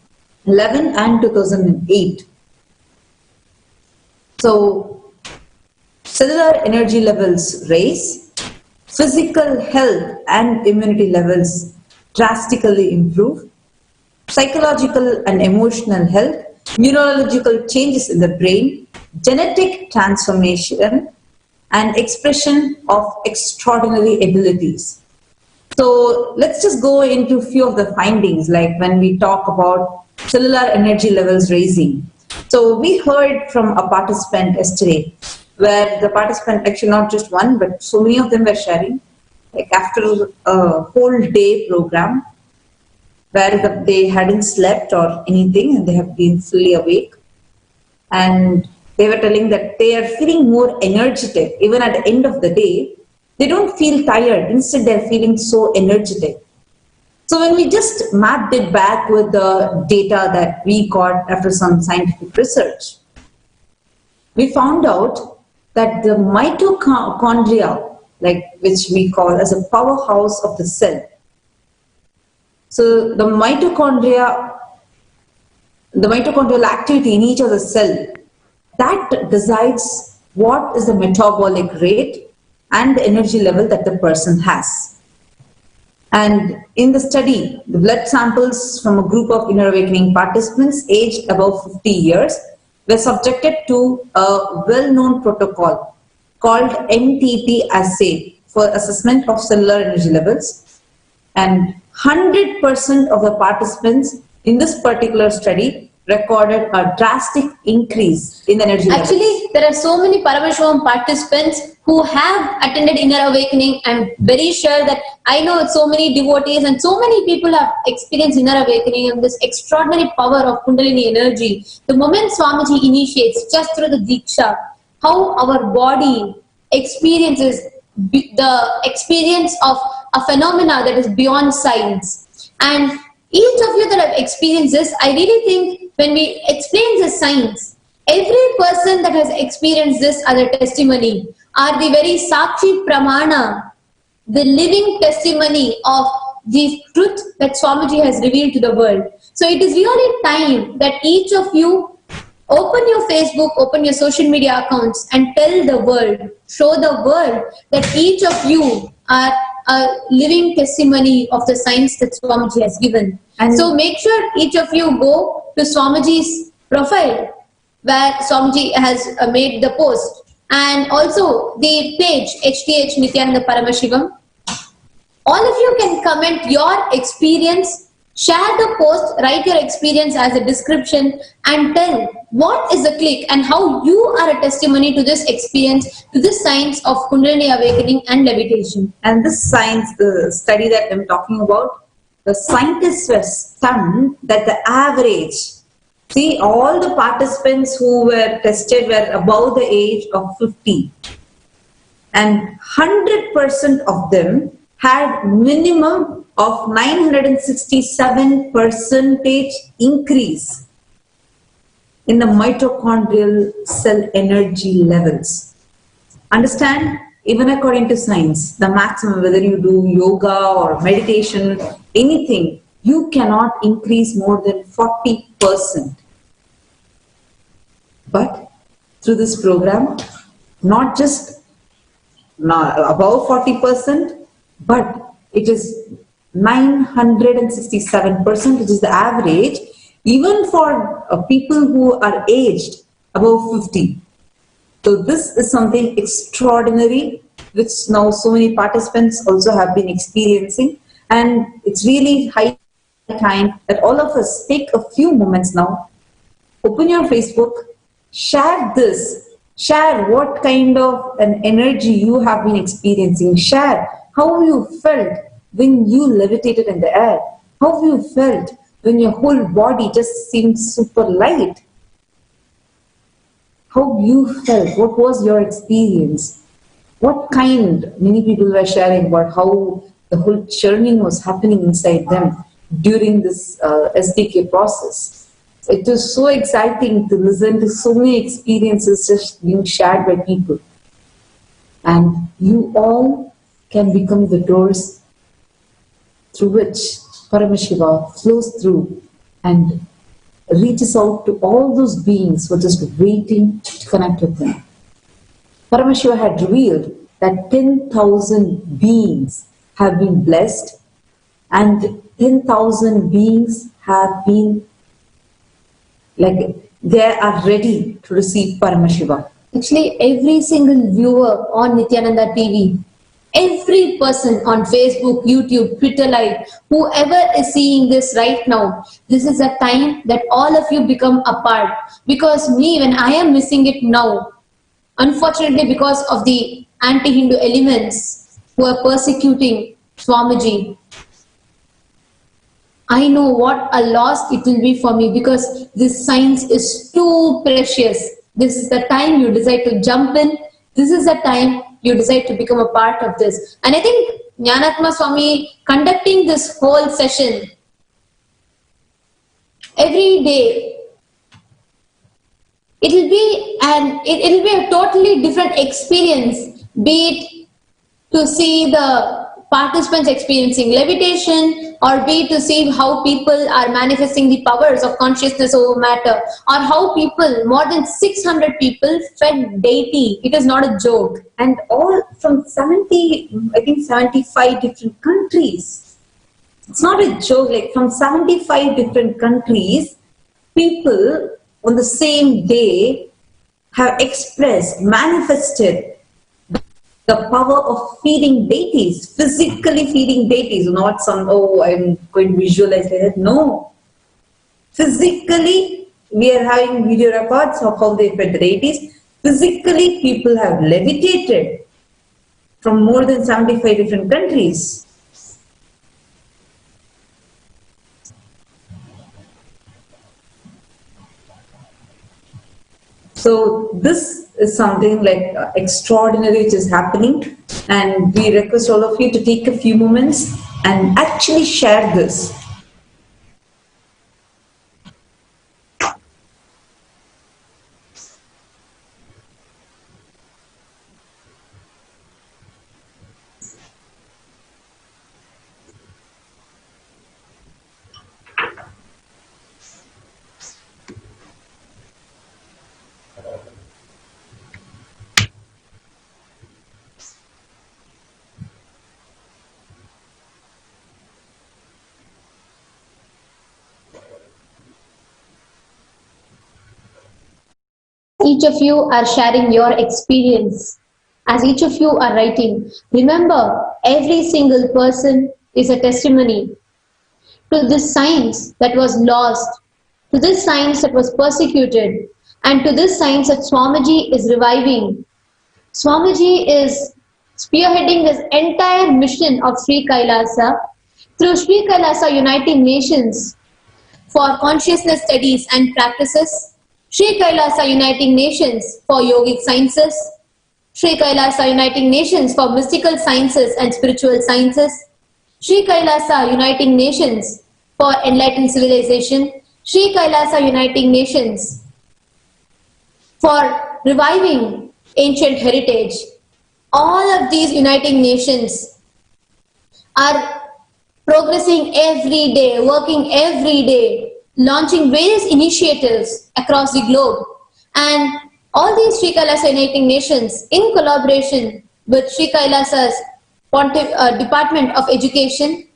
and 2008. So, cellular energy levels raise, physical health and immunity levels drastically improve, psychological and emotional health, neurological changes in the brain, genetic transformation, and expression of extraordinary abilities. So let's just go into a few of the findings, like when we talk about cellular energy levels raising. So we heard from a participant yesterday, where the participant, actually not just one, but so many of them were sharing, like after a whole day program, where they hadn't slept or anything and they have been fully awake. And they were telling that they are feeling more energetic. Even at the end of the day, they don't feel tired. Instead, they're feeling so energetic. So when we just mapped it back with the data that we got after some scientific research, we found out that the mitochondria, like which we call as a powerhouse of the cell. So the mitochondrial activity in each of the cell, that decides what is the metabolic rate and the energy level that the person has. And in the study, the blood samples from a group of inner awakening participants aged above 50 years were subjected to a well-known protocol called MTP assay for assessment of cellular energy levels. And 100% of the participants in this particular study recorded a drastic increase in energy levels. Actually, there are so many Paramashivam participants who have attended Inner Awakening. I'm very sure that I know so many devotees and so many people have experienced Inner Awakening and this extraordinary power of Kundalini energy. The moment Swamiji initiates just through the Diksha, how our body experiences the experience of a phenomena that is beyond science. And each of you that have experienced this, I really think when we explain the science, every person that has experienced this as a testimony are the very Sakshi Pramana, the living testimony of the truth that Swamiji has revealed to the world. So it is really time that each of you open your Facebook, open your social media accounts and tell the world, show the world that each of you are a living testimony of the science that Swamiji has given. And so make sure each of you go to Swamiji's profile where Swamiji has made the post, and also the page HTH Nithyananda Paramashivam. All of you can comment your experience, share the post, write your experience as a description and tell what is the click and how you are a testimony to this experience, to this science of Kundalini awakening and levitation. And this science, the study that I'm talking about, the scientists were stunned that the average, see, all the participants who were tested were above the age of 50. And 100% of them had minimum of 967% increase in the mitochondrial cell energy levels. Understand? Even according to science, the maximum, whether you do yoga or meditation, anything, you cannot increase more than 40%. But through this program, not just above 40%, but it is 967%, which is the average, even for people who are aged above 50. So this is something extraordinary, which now so many participants also have been experiencing. And it's really high time that all of us take a few moments now, open your Facebook, share this, share what kind of an energy you have been experiencing, share how you felt when you levitated in the air, how you felt when your whole body just seemed super light, how you felt, what was your experience, what kind, many people were sharing about how the whole churning was happening inside them during this SDK process. It was so exciting to listen to so many experiences just being shared by people. And you all can become the doors through which Paramashiva flows through and reaches out to all those beings who are just waiting to connect with him. Paramashiva had revealed that 10,000 beings have been blessed and 10,000 beings have been they are ready to receive Paramashiva. Actually, every single viewer on Nithyananda TV Every person on Facebook, YouTube, Twitter Live, whoever is seeing this right now, this is a time that all of you become a part. Because me, when I am missing it now, unfortunately because of the anti-Hindu elements who are persecuting Swamiji, I know what a loss it will be for me, because this science is too precious. This is the time you decide to jump in. This is the time you decide to become a part of this. And I think Jnanatma Swami conducting this whole session every day, it'll be a totally different experience, be it to see the participants experiencing levitation, or be it to see how people are manifesting the powers of consciousness over matter, or how people, more than 600 people, fed deity. It is not a joke. And all from 75 different countries. It's not a joke, like from 75 different countries, people on the same day have expressed, manifested the power of feeding deities, physically feeding deities, not some, oh, I'm going to visualize it. No. Physically, we are having video records of how they fed the deities. Physically, people have levitated from more than 75 different countries. So this is something like extraordinary which is happening, and we request all of you to take a few moments and actually share this. Each of you are sharing your experience. As each of you are writing, remember, every single person is a testimony to this science that was lost, to this science that was persecuted, and to this science that Swamiji is reviving. Swamiji is spearheading this entire mission of Sri Kailasa through Sri Kailasa Uniting Nations for consciousness studies and practices, Sri Kailasa Uniting Nations for yogic sciences, Sri Kailasa Uniting Nations for mystical sciences and spiritual sciences, Sri Kailasa Uniting Nations for enlightened civilization, Sri Kailasa Uniting Nations for reviving ancient heritage. All of these uniting nations are progressing every day, working every day, launching various initiatives across the globe. And all these Sri Kailasa Uniting Nations, in collaboration with Sri Kailasa's Pontiff, Department of Education,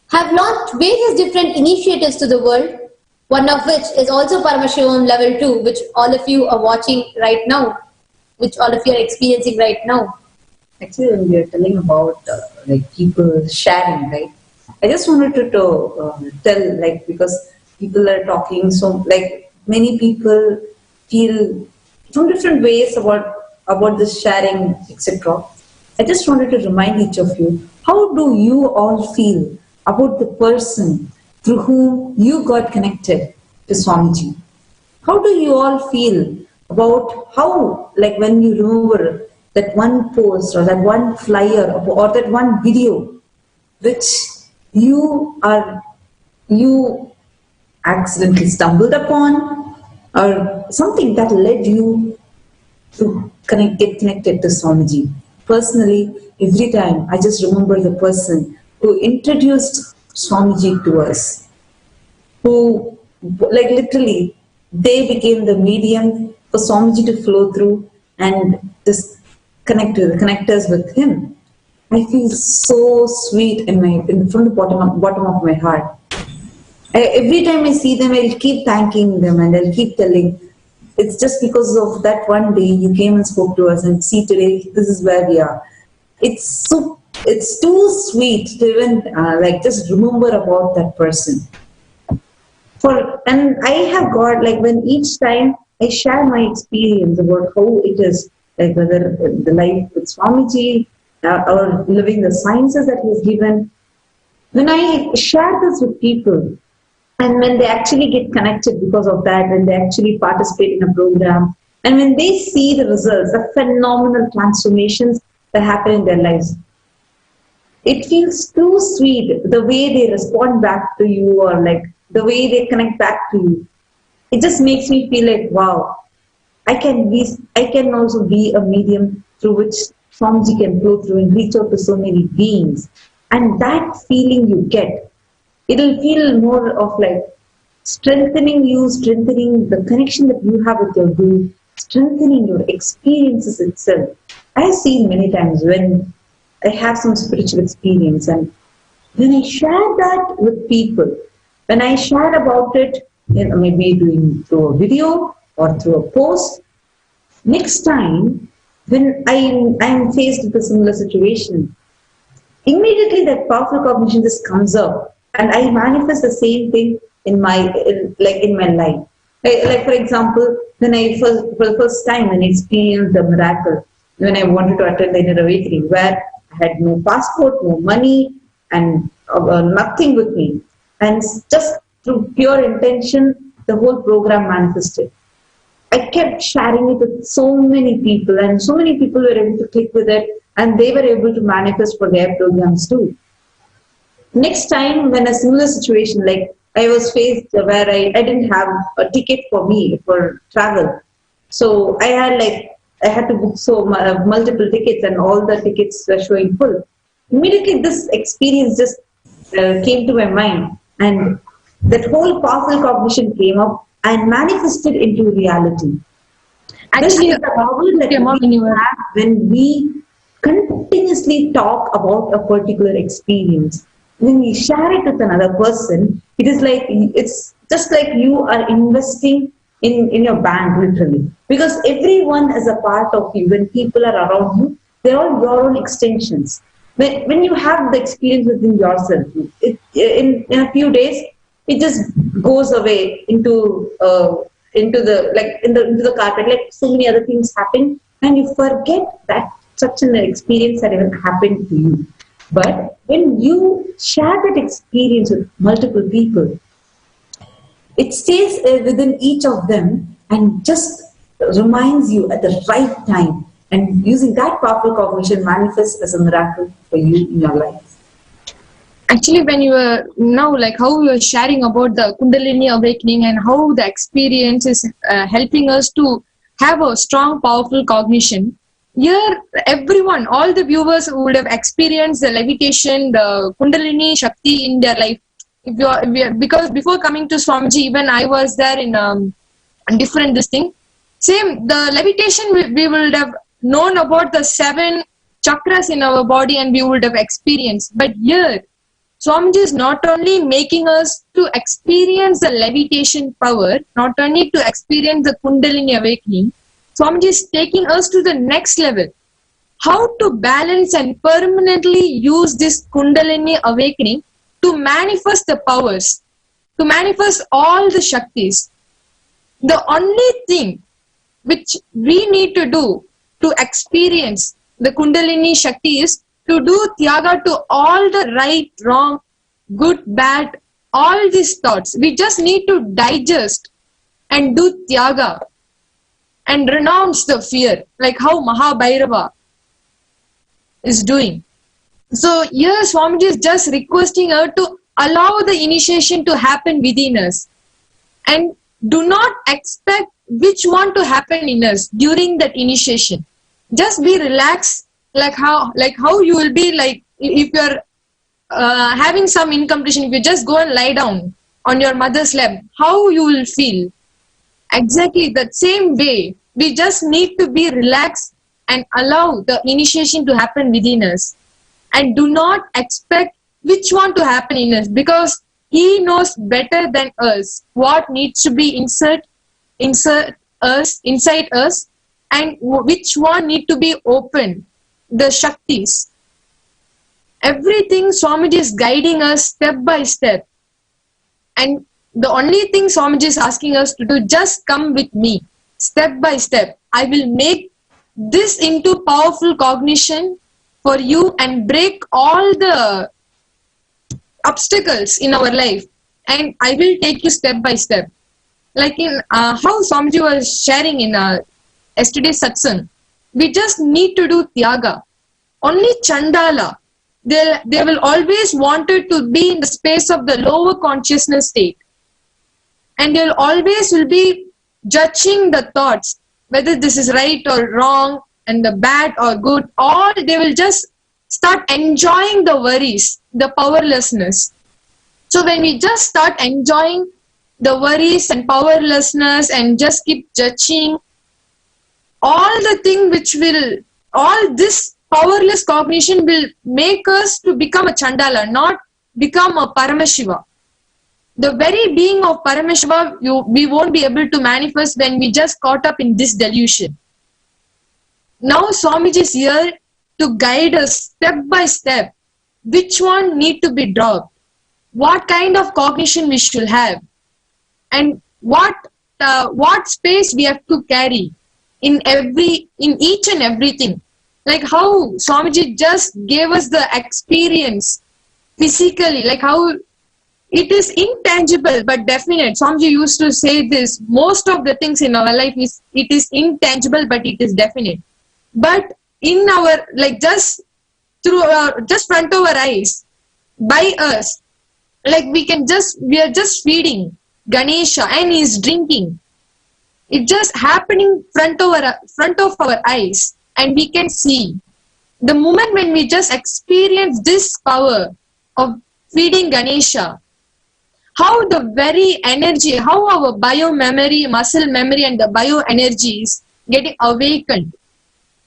have launched various different initiatives to the world, one of which is also Paramashivoham Level 2, which all of you are watching right now, which all of you are experiencing right now. Actually, when we are telling about like people sharing, right? I just wanted to tell, like, because people are talking, so like many people feel from different ways about this sharing, etc. I just wanted to remind each of you, how do you all feel about the person through whom you got connected to Swamiji? How do you all feel about how, like, when you remember that one post or that one flyer or that one video which you accidentally stumbled upon, or something that led you to get connected to Swamiji? Personally, every time I just remember the person who introduced Swamiji to us, who, like, literally, they became the medium for Swamiji to flow through and just connect us with him. I feel so sweet from the bottom of my heart. Every time I see them, I'll keep thanking them and I'll keep telling, it's just because of that one day you came and spoke to us, and see, today this is where we are. it's too sweet to even like just remember about that person. And I have got like when each time I share my experience about how it is, like whether the life with Swamiji or living the sciences that he's given, when I share this with people, and when they actually get connected because of that, when they actually participate in a program, and when they see the results, the phenomenal transformations that happen in their lives, it feels too sweet the way they respond back to you, or like the way they connect back to you. It just makes me feel like, wow, I can also be a medium through which Swamiji can flow through and reach out to so many beings. And that feeling you get, it'll feel more of like strengthening you, strengthening the connection that you have with your Guru, strengthening your experiences itself. I've seen many times when I have some spiritual experience, and when I share that with people, when I share about it, maybe doing through a video or through a post, next time when I'm faced with a similar situation, immediately that powerful cognition just comes up, and I manifest the same thing in my life. Like for example, when I for the first time when I experienced the miracle, when I wanted to attend the inner awakening, where I had no passport, no money, and nothing with me, and just through pure intention, the whole program manifested. I kept sharing it with so many people, and so many people were able to click with it, and they were able to manifest for their programs too. Next time, when a similar situation, like I was faced where I didn't have a ticket for me for travel, so I had to book multiple tickets, and all the tickets were showing full. Immediately, this experience just came to my mind, and that whole powerful cognition came up and manifested into reality. Actually, the power that we have when we continuously talk about a particular experience, when we share it with another person, it's just like you are investing in your bank, literally. Because everyone is a part of you. When people are around you, they're all your own extensions. When you have the experience within yourself, in a few days, it just goes away into the carpet. Like so many other things happen, and you forget that such an experience that even happened to you. But when you share that experience with multiple people, it stays within each of them and just reminds you at the right time. And using that powerful cognition manifests as a miracle for you in your life. Actually, when you were how you were sharing about the Kundalini awakening and how the experience is helping us to have a strong, powerful cognition, here everyone, all the viewers would have experienced the levitation, the Kundalini Shakti in their life. Because before coming to Swamiji, even I was there in different this thing. Same, the levitation we would have known about the 7 chakras in our body and we would have experienced. But here, Swamiji is not only making us to experience the levitation power, not only to experience the Kundalini awakening, Swamiji is taking us to the next level. How to balance and permanently use this Kundalini awakening to manifest the powers, to manifest all the Shaktis. The only thing which we need to do to experience the Kundalini Shakti is to do Tyaga to all the right, wrong, good, bad, all these thoughts. We just need to digest and do Tyaga and renounce the fear, like how Mahabhairava is doing. So here Swamiji is just requesting her to allow the initiation to happen within us. And do not expect which one to happen in us during that initiation. Just be relaxed, like how you will be like if you're having some incompletion. If you just go and lie down on your mother's lap, how you will feel. Exactly that same way, we just need to be relaxed and allow the initiation to happen within us. And do not expect which one to happen in us, because he knows better than us what needs to be inside us, and which one need to be open the Shaktis. Everything Swamiji is guiding us step by step. And the only thing Swamiji is asking us to do, just come with me, step by step. I will make this into powerful cognition for you and break all the obstacles in our life. And I will take you step by step. Like in how Swamiji was sharing in yesterday's satsang, we just need to do Tyaga. Only Chandala, they will always wanted to be in the space of the lower consciousness state. And they'll always will be judging the thoughts, whether this is right or wrong, and the bad or good, or they will just start enjoying the worries, the powerlessness. So when we just start enjoying the worries and powerlessness and just keep judging, all the thing which will, all this powerless cognition will make us to become a Chandala, not become a Paramashiva. The very being of Paramashiva, we won't be able to manifest when we just caught up in this delusion. Now Swamiji is here to guide us step by step. Which one need to be dropped? What kind of cognition we should have? And what space we have to carry in each and everything. Like how Swamiji just gave us the experience physically, like how it is intangible but definite. Swamiji used to say this, most of the things in our life it is intangible but it is definite. But in our, like just through just front of our eyes, by us, like we are just feeding Ganesha and he's drinking. It's just happening front of our eyes, and we can see. The moment when we just experience this power of feeding Ganesha, how the very energy, how our bio memory, muscle memory and the bio energy is getting awakened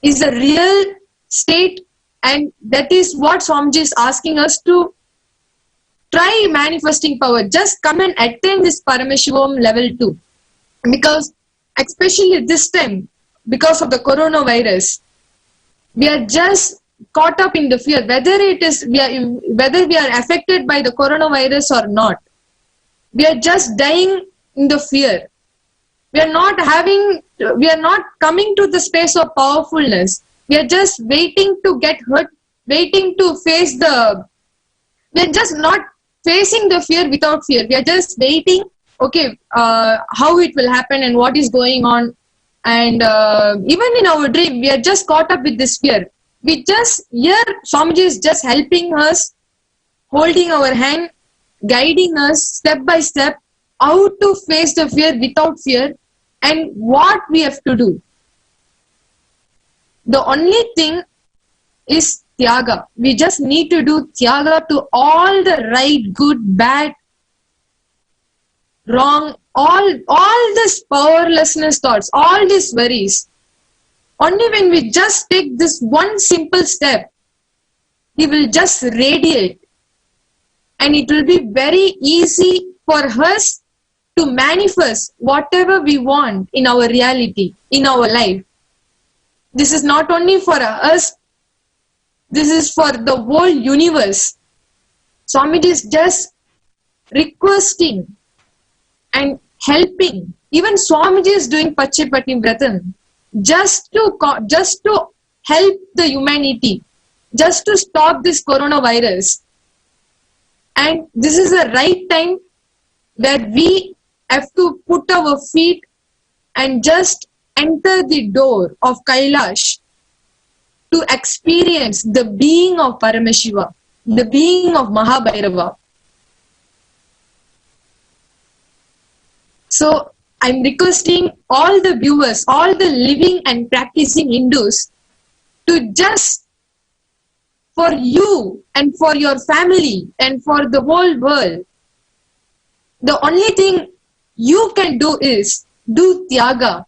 is a real state, and that is what Swamiji is asking us to try manifesting power. Just come and attain this Paramashivoham level 2. Because especially this time, because of the coronavirus, we are just caught up in the fear, whether we are affected by the coronavirus or not. We are just dying in the fear. We are not coming to the space of powerfulness. We are just waiting to get hurt, waiting to face we are just not facing the fear without fear. We are just waiting, okay, how it will happen and what is going on. And even in our dream, we are just caught up with this fear. Swamiji is just helping us, holding our hand, guiding us step by step how to face the fear without fear and what we have to do. The only thing is Tyaga. We just need to do Tyaga to all the right, good, bad, wrong, all this powerlessness thoughts, all these worries. Only when we just take this one simple step, he will just radiate. And it will be very easy for us to manifest whatever we want in our reality, in our life. This is not only for us, this is for the whole universe. Swamiji is just requesting and helping. Even Swamiji is doing Pachipati Vratam just to help the humanity, just to stop this coronavirus. And this is the right time that we have to put our feet and just enter the door of Kailash to experience the being of Paramashiva, the being of Mahabhairava. So I'm requesting all the viewers, all the living and practicing Hindus to just, for you and for your family and for the whole world, the only thing you can do is do Tyaga.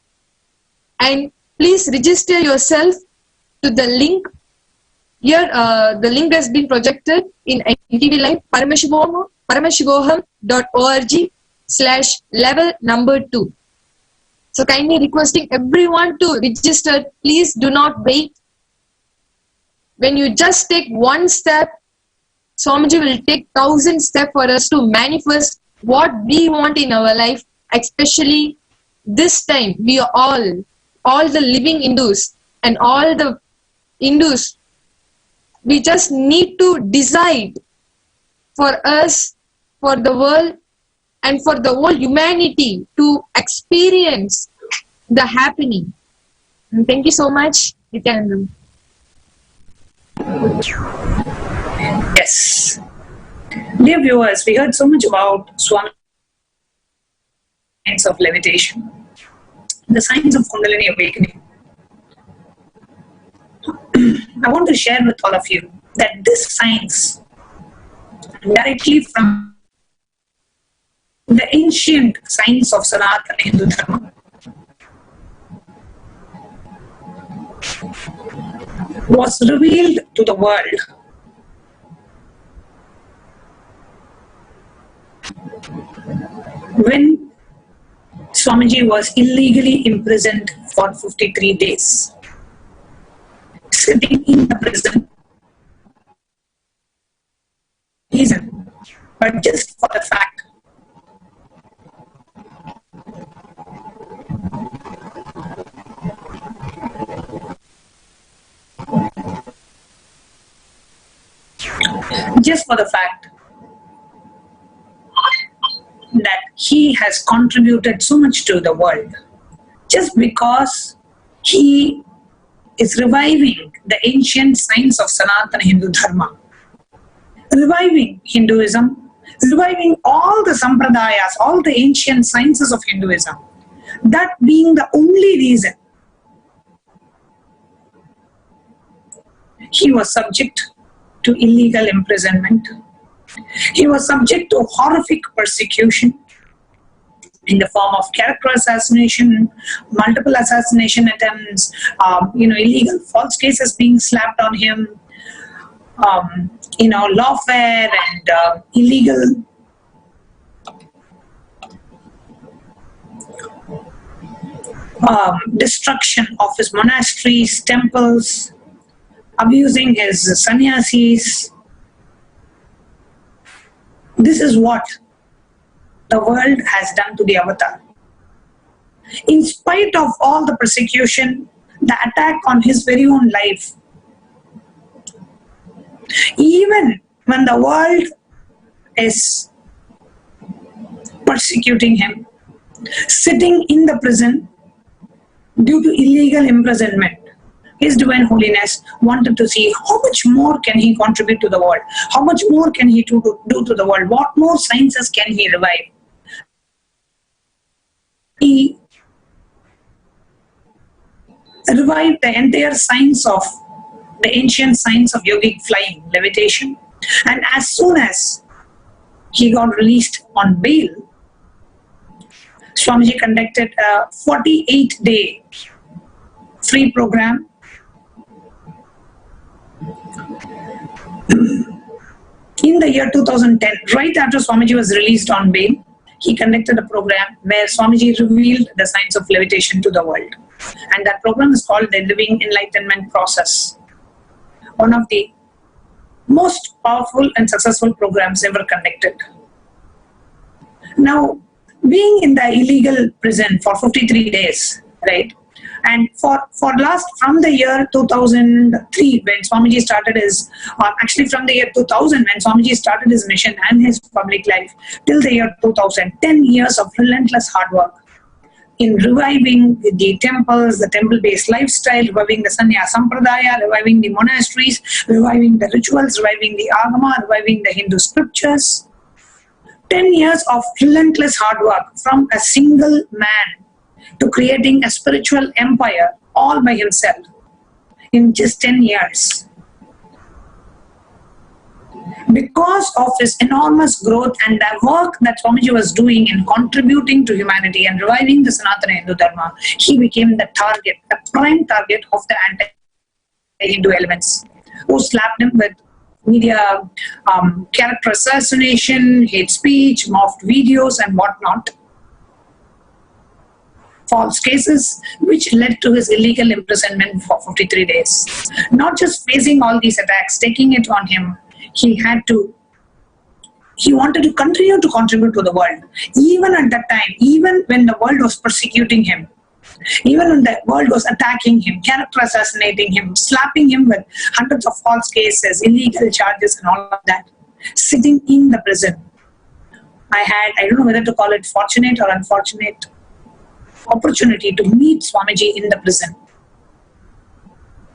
And please register yourself to the link. Here the link has been projected in NTV Live, Paramashivoham.org/level 2. So kindly requesting everyone to register. Please do not wait. when you just take one step, Swamiji will take 1,000 steps for us to manifest what we want in our life. Especially this time, we are all the living Hindus and all the Hindus, we just need to decide for us, for the world, and for the whole humanity to experience the happening. And thank you so much, Nithyananda. Yes. Dear viewers, we heard so much about Swami science of levitation, the science of Kundalini awakening. I want to share with all of you that this science, directly from the ancient science of Sanatana Hindu Dharma, was revealed to the world when Swamiji was illegally imprisoned for 53 days, sitting in the prison, but just for the fact that he has contributed so much to the world, just because he is reviving the ancient science of Sanatana Hindu Dharma, reviving Hinduism, reviving all the sampradayas, all the ancient sciences of Hinduism, that being the only reason he was subject to illegal imprisonment. He was subject to horrific persecution in the form of character assassination, multiple assassination attempts, illegal false cases being slapped on him, lawfare and illegal destruction of his monasteries, temples, abusing his sannyasis. This is what the world has done to the avatar. In spite of all the persecution, the attack on his very own life, even when the world is persecuting him, sitting in the prison due to illegal imprisonment, His Divine Holiness wanted to see how much more can he contribute to the world, how much more can he do to the world, what more sciences can he revive. He revived the entire science of the ancient science of yogic flying, levitation, and as soon as he got released on bail, Swamiji conducted a 48-day free program in the year 2010. Right after Swamiji was released on bail, he conducted a program where Swamiji revealed the science of levitation to the world. And that program is called the Living Enlightenment Process. One of the most powerful and successful programs ever conducted. Now, being in the illegal prison for 53 days, right? And from the year 2003, when Swamiji started his, actually from the year 2000, when Swamiji started his mission and his public life, till the year 2000, 10 years of relentless hard work in reviving the temples, the temple-based lifestyle, reviving the Sanya Sampradaya, reviving the monasteries, reviving the rituals, reviving the Agama, reviving the Hindu scriptures. 10 years of relentless hard work from a single man to creating a spiritual empire all by himself in just 10 years. Because of his enormous growth and the work that Swamiji was doing in contributing to humanity and reviving the Sanatana Hindu Dharma, he became the target, the prime target of the anti-Hindu elements who slapped him with media, character assassination, hate speech, morphed videos and whatnot. false cases, which led to his illegal imprisonment for 53 days. Not just facing all these attacks, taking it on him, he wanted to continue to contribute to the world. Even at that time, even when the world was persecuting him, even when the world was attacking him, character assassinating him, slapping him with hundreds of false cases, illegal charges and all of that, sitting in the prison, I don't know whether to call it fortunate or unfortunate, opportunity to meet Swamiji in the prison.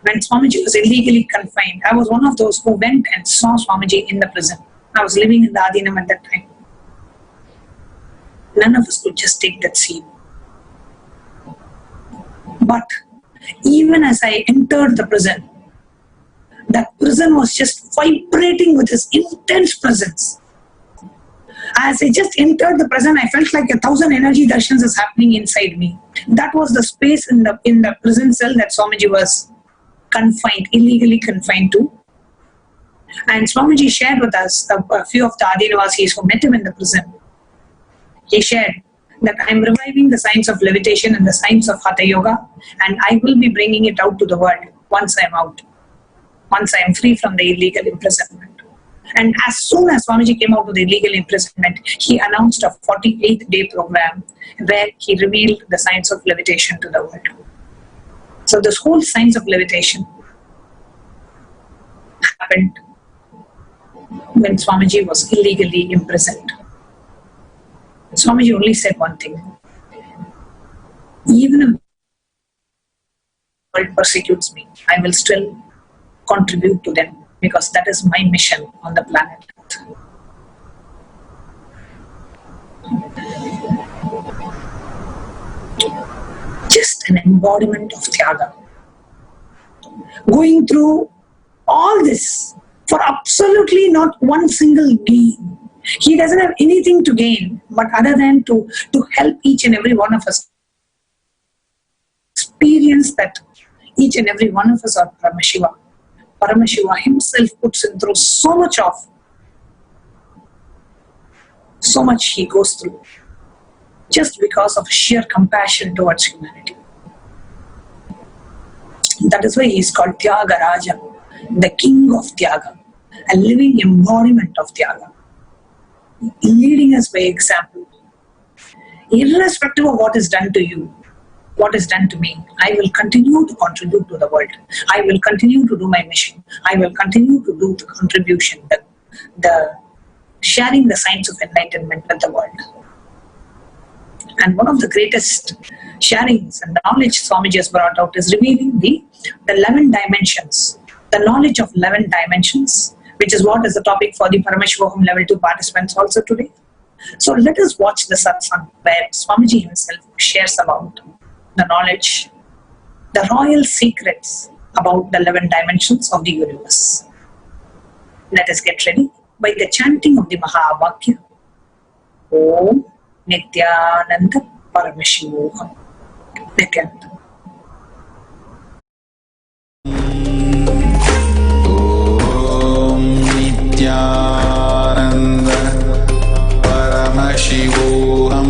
When Swamiji was illegally confined, I was one of those who went and saw Swamiji in the prison. I was living in the Adinam at that time. None of us could just take that scene. But even as I entered the prison, that prison was just vibrating with his intense presence. As I just entered the prison, I felt like 1,000 energy darshans is happening inside me. That was the space in the prison cell that Swamiji was confined, illegally confined to. And Swamiji shared with us a few of the Adinavasis who met him in the prison. He shared that I am reviving the science of levitation and the science of Hatha Yoga, and I will be bringing it out to the world once I am out, once I am free from the illegal imprisonment. And as soon as Swamiji came out of the illegal imprisonment, he announced a 48-day program where he revealed the science of levitation to the world. So this whole science of levitation happened when Swamiji was illegally imprisoned. Swamiji only said one thing: even if the world persecutes me, I will still contribute to them, because that is my mission on the planet Earth. Just an embodiment of Tyaga. Going through all this for absolutely not one single gain. He doesn't have anything to gain, but other than to help each and every one of us experience that each and every one of us are Paramashiva. Paramashiva himself puts him through so much he goes through, just because of sheer compassion towards humanity. That is why he is called Tyaga Raja, the king of Tyaga, a living embodiment of Tyaga, leading us by example. Irrespective of what is done to you, what is done to me, I will continue to contribute to the world. I will continue to do my mission. I will continue to do the contribution, the sharing the science of enlightenment with the world. And one of the greatest sharings and knowledge Swamiji has brought out is revealing the 11 dimensions, the knowledge of 11 dimensions, which is what is the topic for the Paramashivoham Level 2 participants also today. So let us watch the Satsang where Swamiji himself shares about the knowledge, the royal secrets about the 11 dimensions of the universe. Let us get ready by the chanting of the Mahavakya. Om Nithyananda Paramashivoham. Nithyananda. Om Nithyananda Paramashivoham.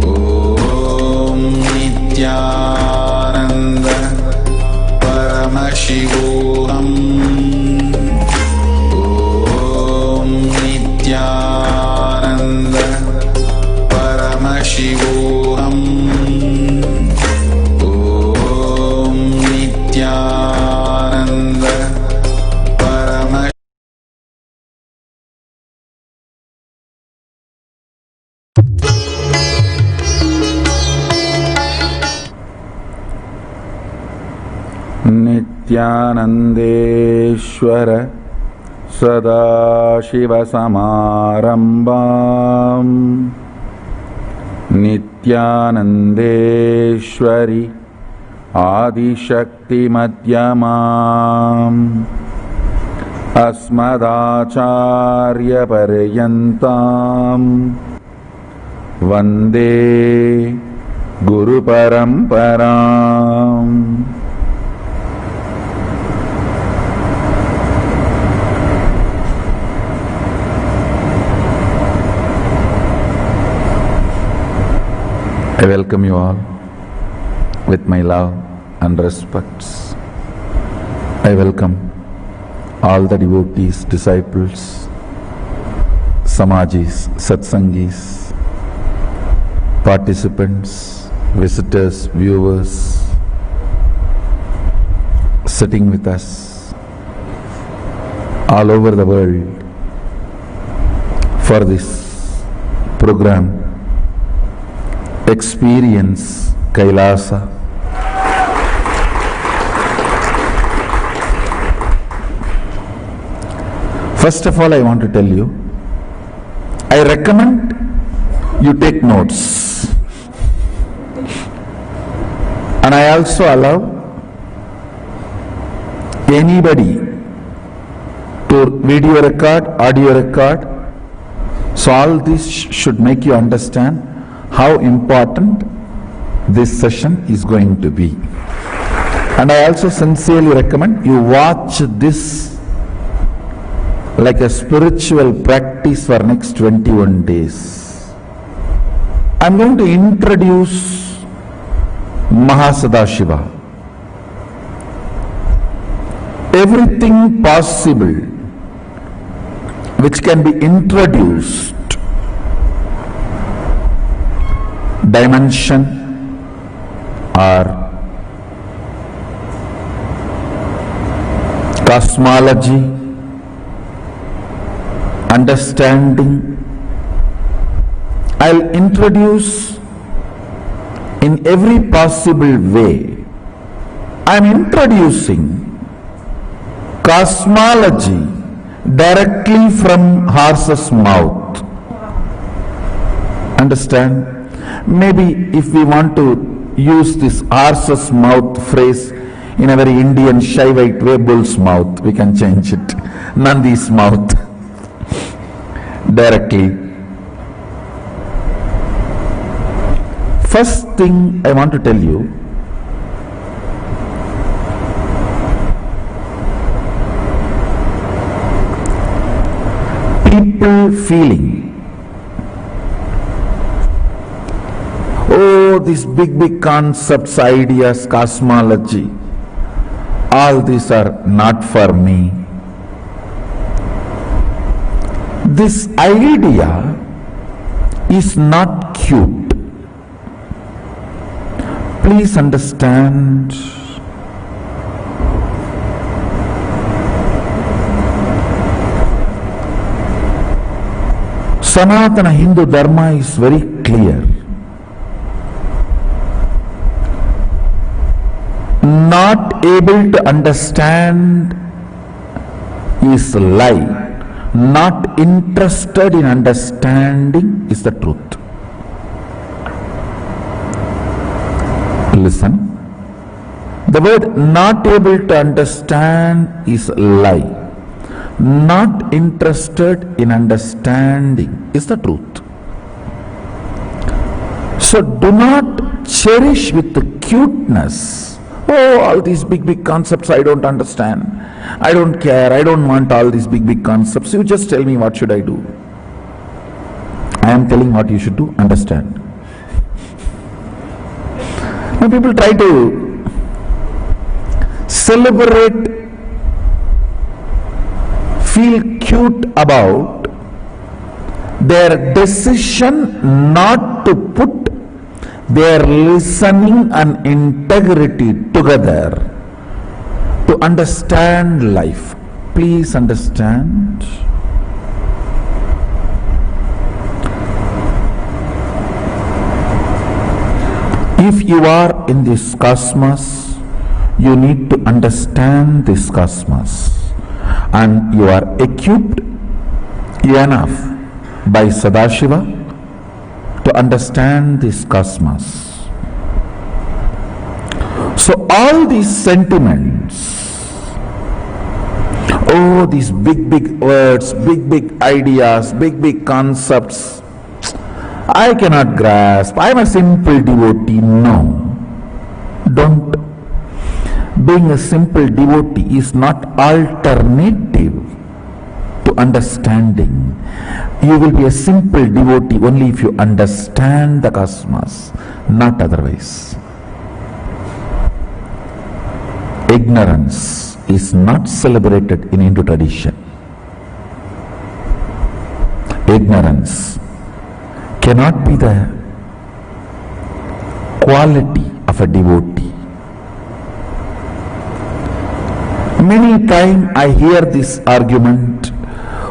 Om Nithyananda Paramashivoham. Om Nithyananda Paramashivoham. Om Nithyananda Paramashivoham. Nithyanandeshwara Sadashiva Samarambam Nithyanandeshwari Adishakti Madhyamam Asmadacharya Paryantam Vande Guru Paramparam. I welcome you all with my love and respects. I welcome all the devotees, disciples, Samajis, Satsangis, participants, visitors, viewers, sitting with us all over the world for this program, Experience Kailasa. First of all, I want to tell you, I recommend you take notes. And I also allow anybody to video record, audio record. So all this should make you understand how important this session is going to be. And I also sincerely recommend you watch this like a spiritual practice for next 21 days. I'm going to introduce Mahasadashiva. Everything possible which can be introduced, dimension or cosmology, understanding, I'll introduce in every possible way. I'm introducing cosmology directly from horse's mouth. Understand? Maybe if we want to use this horse's mouth phrase in a very Indian Shaivite way, bull's mouth, we can change it. Nandi's mouth. Directly. First thing I want to tell you, people feeling, oh, these big concepts, ideas, cosmology, all these are not for me. This idea is not cute. Please understand. Sanatana Hindu Dharma is very clear. Not able to understand is a lie. Not interested in understanding is the truth. Listen. The word not able to understand is a lie. Not interested in understanding is the truth. So do not cherish with the cuteness. Oh, all these big concepts I don't understand. I don't care. I don't want all these big concepts. You just tell me what should I do. I am telling what you should do. Understand. Now people try to celebrate, feel cute about their decision not to put their listening and integrity together to understand life. Please understand. If you are in this cosmos, you need to understand this cosmos, and you are equipped enough by Sadashiva to understand this cosmos. So all these sentiments, oh, these big words, big ideas, big concepts, I cannot grasp. I am a simple devotee. No, don't. Being a simple devotee is not alternative to understanding. You will be a simple devotee only if you understand the cosmos, not otherwise. Ignorance is not celebrated in Hindu tradition. Ignorance cannot be the quality of a devotee. Many times I hear this argument,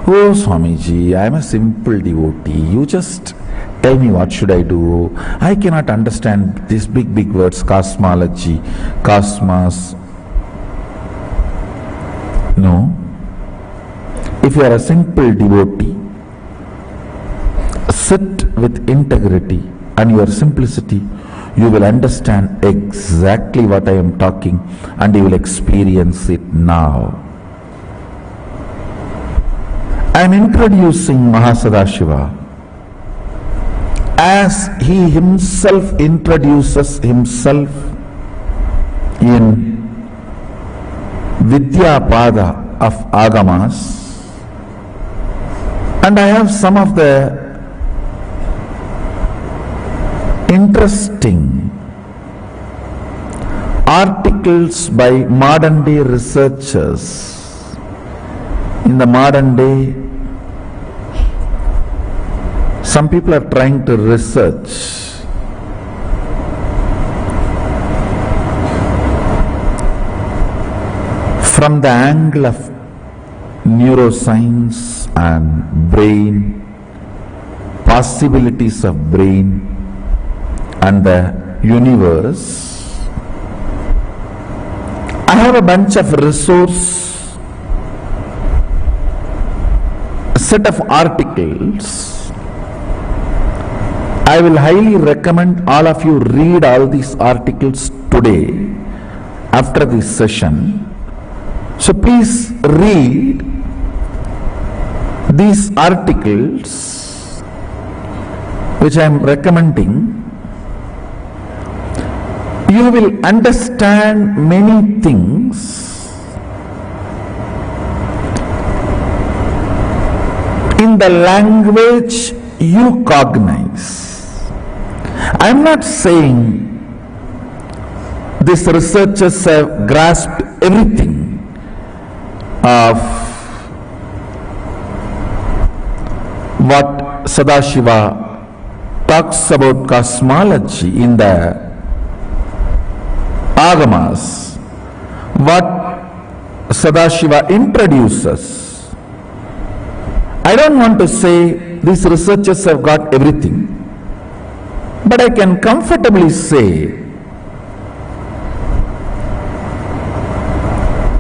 "Oh Swamiji, I am a simple devotee. You just tell me what should I do. I cannot understand these big words, cosmology, cosmos." No. If you are a simple devotee, sit with integrity and your simplicity, you will understand exactly what I am talking and you will experience it now. I am introducing Mahasadashiva as he himself introduces himself in Vidya Pada of Agamas, and I have some of the interesting articles by modern day researchers. In the modern day, some people are trying to research from the angle of neuroscience and brain, possibilities of brain and the universe. I have a bunch of resource, a set of articles. I will highly recommend all of you read all these articles today after this session. So please read these articles which I am recommending. You will understand many things in the language you cognize. I am not saying these researchers have grasped everything of what Sadashiva talks about cosmology in the Agamas, what Sadashiva introduces. I don't want to say these researchers have got everything, but I can comfortably say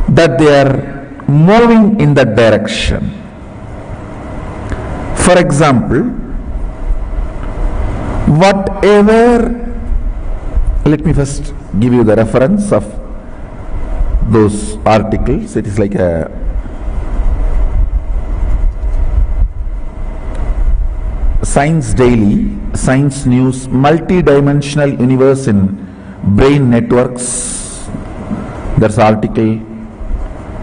that they are moving in that direction. For example, whatever, let me first give you the reference of those articles. It is like a Science Daily, Science News, Multi-Dimensional Universe in Brain Networks. That's article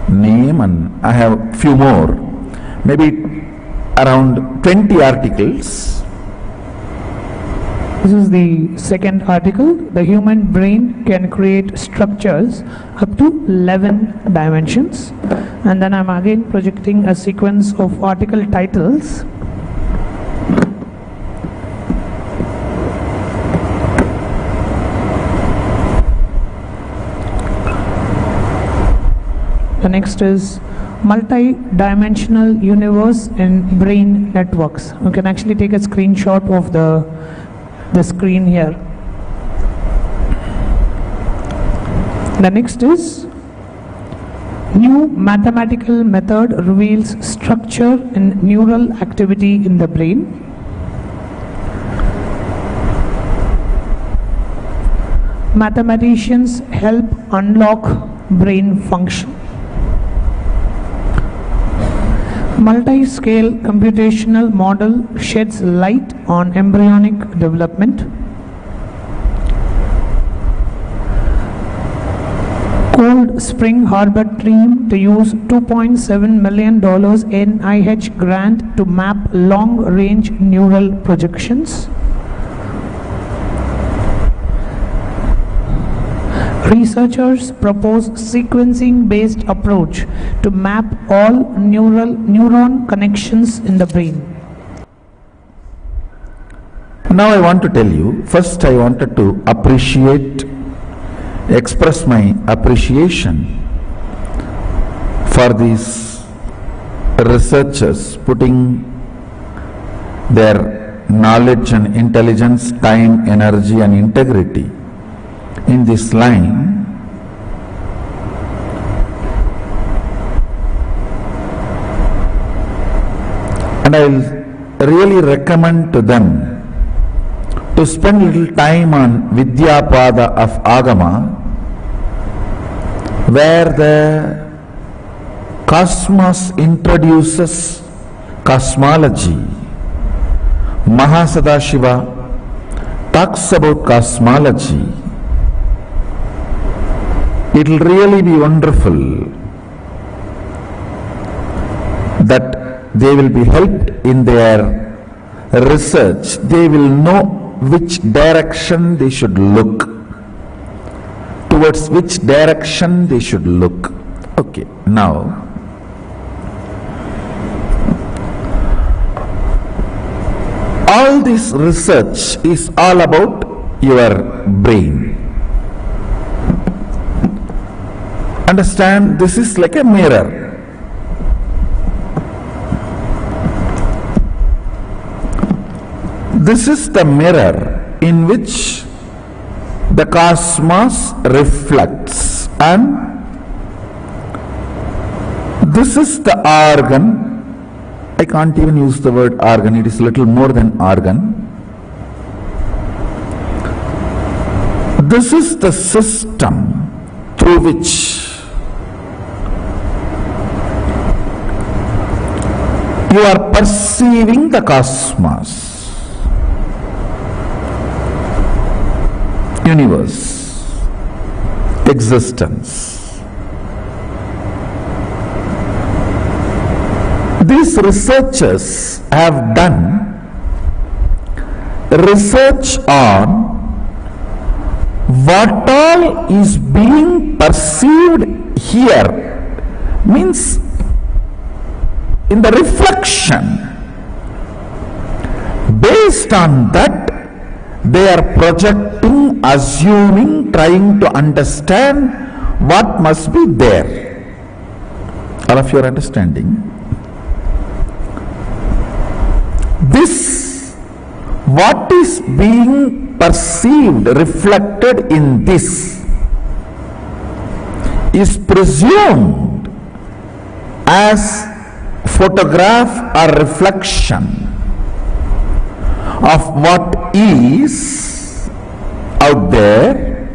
name, and I have few more, maybe around 20 articles. This is the second article. The human brain can create structures up to 11 dimensions. And then I'm again projecting a sequence of article titles. The next is multi-dimensional universe in brain networks. You can actually take a screenshot of the screen here. The next is new mathematical method reveals structure and neural activity in the brain. Mathematicians help unlock brain function. Multi-scale computational model sheds light on embryonic development. Cold Spring Harbor team to use $2.7 million NIH grant to map long-range neural projections. Researchers propose sequencing-based approach to map all neuron connections in the brain. Now I want to tell you, first I wanted to express my appreciation for these researchers putting their knowledge and intelligence, time, energy and integrity in this line. And I will really recommend to them to spend little time on Vidyapada of Agama, where the cosmos introduces cosmology. Mahasadashiva talks about cosmology. It will really be wonderful that they will be helped in their research. They will know which direction they should look, towards which direction they should look. Okay, now all this research is all about your brain. Understand, this is like a mirror. This is the mirror in which the cosmos reflects, and this is the organ. I can't even use the word organ, it is little more than organ. This is the system through which you are perceiving the cosmos, universe, existence. These researchers have done research on what all is being perceived here, means in the reflection. Based on that, they are projecting, assuming, trying to understand what must be there. All of you are understanding? This, what is being perceived, reflected in this, is presumed as photograph or reflection of what is out there.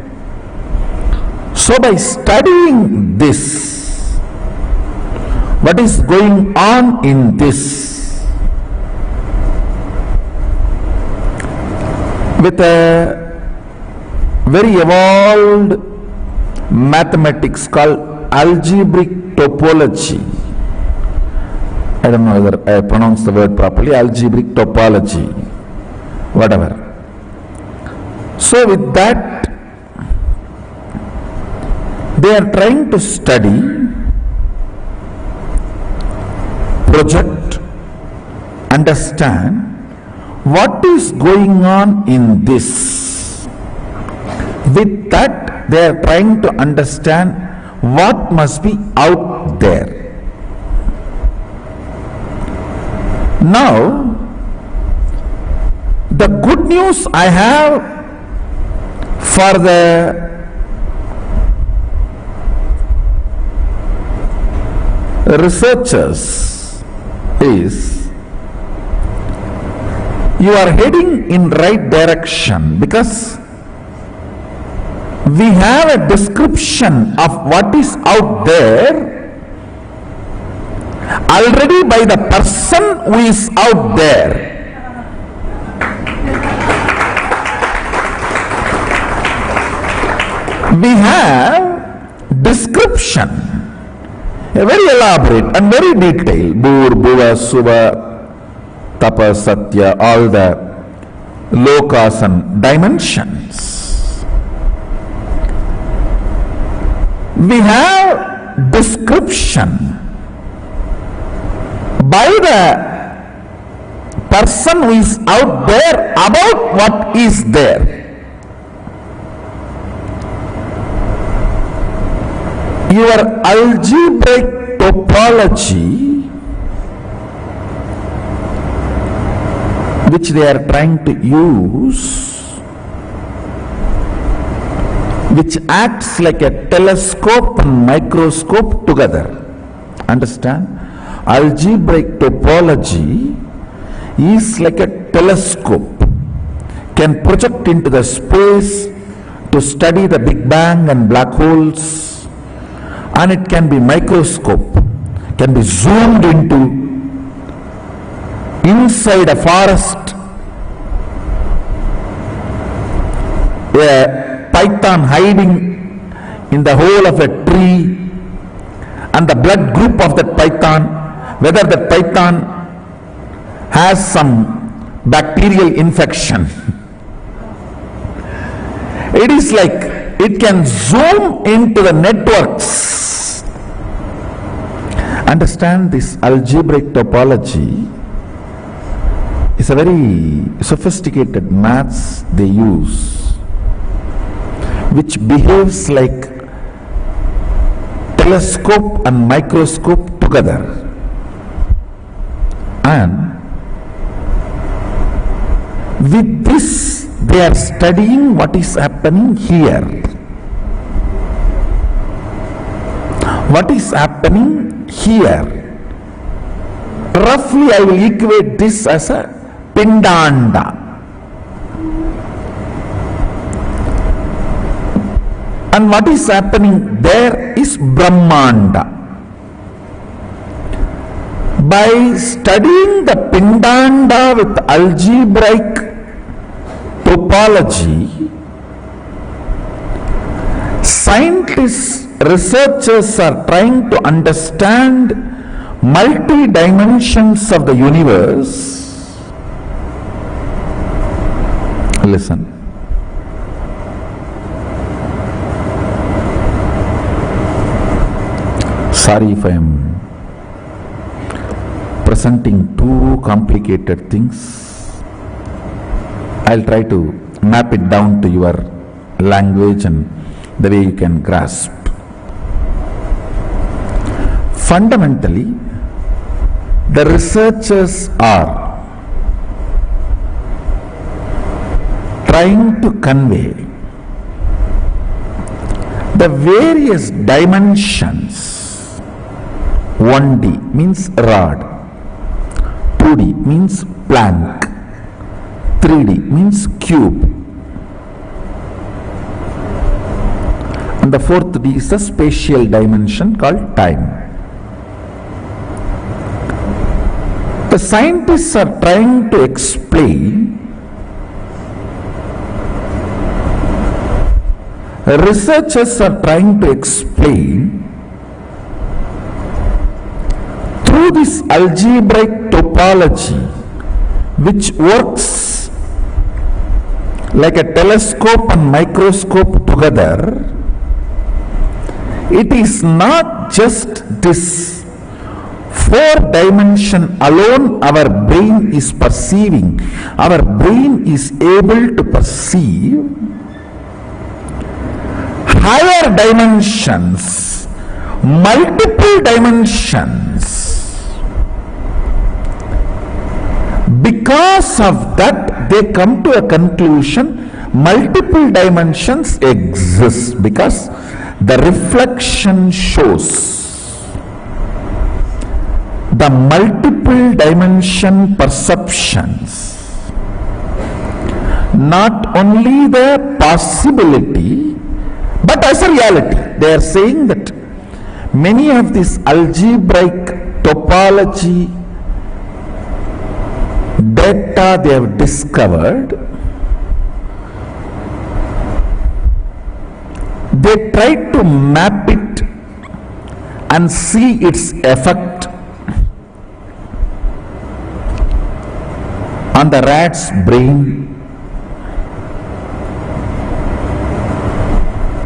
So by studying this, what is going on in this, with a very evolved mathematics called algebraic topology. I don't know whether I pronounce the word properly, algebraic topology, whatever. So with that, they are trying to study, project, understand what is going on in this. With that, they are trying to understand what must be out there. Now, the good news I have for the researchers is, you are heading in right direction, because we have a description of what is out there already by the person who is out there. We have description, a very elaborate and very detailed, Bhur, Bhuva, Suva, Tapa, Satya, all the lokas and dimensions. We have description by the person who is out there about what is there. Your algebraic topology, which they are trying to use, which acts like a telescope and microscope together. Understand? Algebraic topology is like a telescope, can project into the space to study the Big Bang and black holes, and it can be microscope, can be zoomed into inside a forest, a python hiding in the hole of a tree, and the blood group of that python, whether that python has some bacterial infection. It is like it can zoom into the networks. Understand, this algebraic topology is a very sophisticated maths they use, which behaves like telescope and microscope together. And with this, they are studying what is happening here. What is happening here? Roughly, I will equate this as a pindanda. And what is happening there is Brahmanda. By studying the pindanda with algebraic topology, scientists, researchers are trying to understand multi-dimensions of the universe. Listen. Sorry if I am presenting too complicated things. I'll try to map it down to your language and the way you can grasp. Fundamentally, the researchers are trying to convey the various dimensions. 1D means rod, 2D means plank, 3D means cube, and the fourth D is a spatial dimension called time. The scientists are trying to explain, researchers are trying to explain through this algebraic topology, which works like a telescope and microscope together. It is not just this 4-dimension alone our brain is perceiving. Our brain is able to perceive higher dimensions, multiple dimensions. Because of that, they come to a conclusion, multiple dimensions exist, because the reflection shows the multiple dimension perceptions, not only the possibility but as a reality. They are saying that many of these algebraic topology data they have discovered, they try to map it and see its effect on the rat's brain,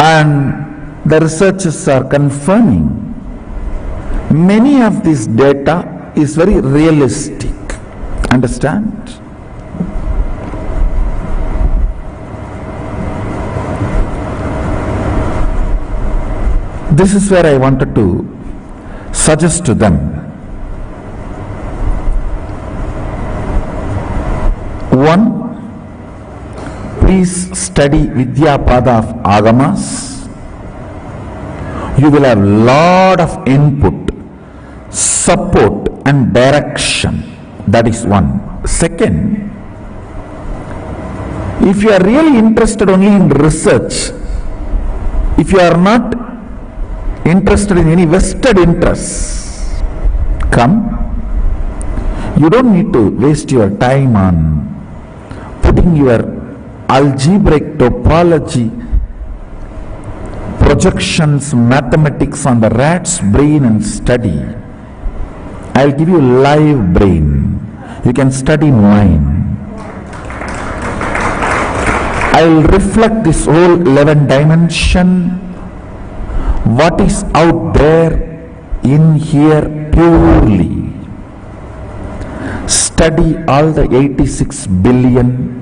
and the researchers are confirming many of this data is very realistic. Understand? This is where I wanted to suggest to them. One, please study Vidya Pada of Agamas. You will have lot of input, support and direction. That is one. Second, if you are really interested only in research, if you are not interested in any vested interests, come. You don't need to waste your time on putting your algebraic topology, projections, mathematics on the rat's brain and study. I'll give you live brain. You can study mine. I'll reflect this whole 11 dimension, what is out there in here purely. Study all the 86 billion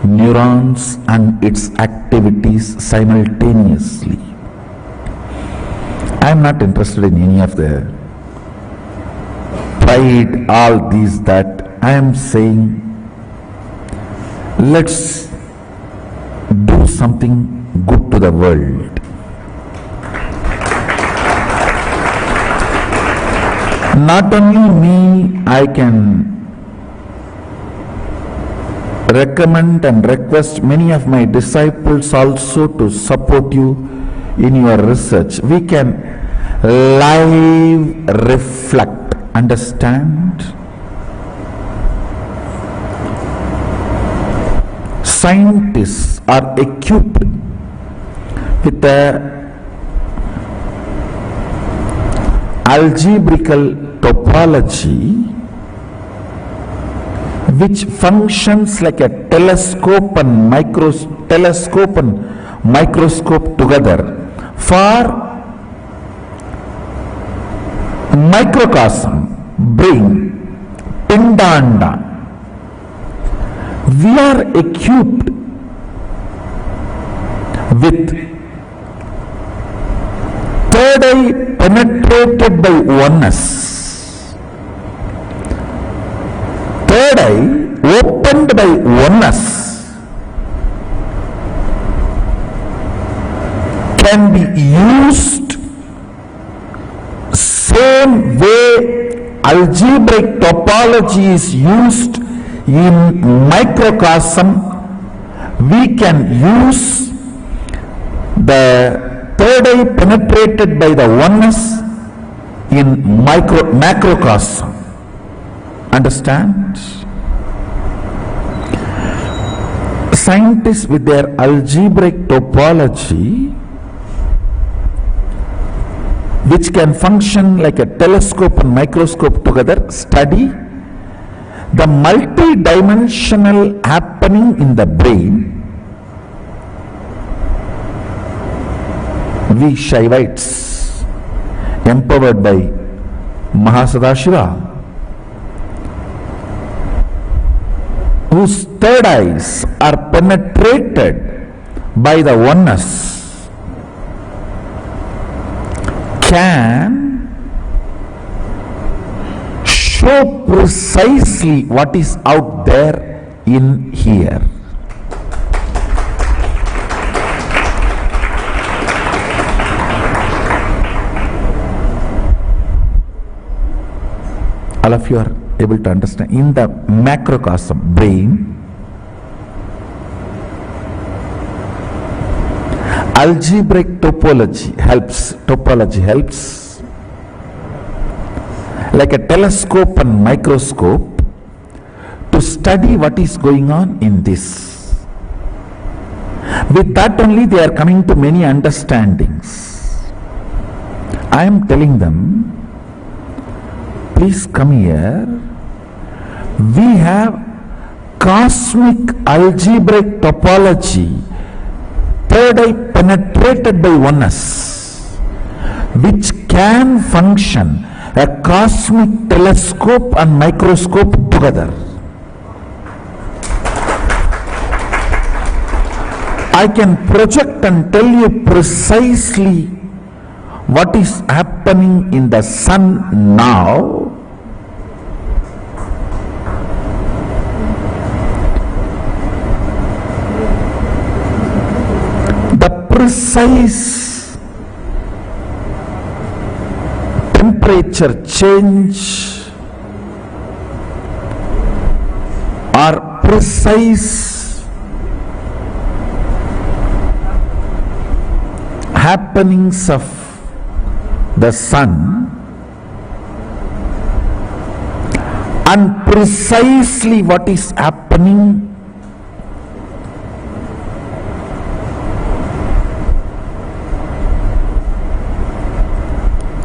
neurons and its activities simultaneously. I am not interested in any of the pride, all these that. I am saying, let's do something good to the world. Not only me, I can recommend and request many of my disciples also to support you in your research. We can live reflect. Understand? Scientists are equipped with a algebraical topology which functions like a telescope and microscope together for microcosm, brain, pindanda. We are equipped with third eye penetrated by oneness, third eye opened by oneness, can be used same way algebraic topology is used in microcosm. We can use the third eye penetrated by the oneness in macrocosm. Understand? Scientists with their algebraic topology, which can function like a telescope and microscope together, study the multi-dimensional happening in the brain. We Shaivites, empowered by Mahasadashiva, whose third eyes are penetrated by the oneness, can show precisely what is out there in here. All of you are able to understand. In the macrocosm, brain, algebraic topology helps like a telescope and microscope to study what is going on in this. With that only they are coming to many understandings. I am telling them, please come here. We have cosmic algebraic topology, third eye penetrated by oneness, which can function a cosmic telescope and microscope together. I can project and tell you precisely what is happening in the sun now. The precise temperature change or precise happenings of the sun and precisely what is happening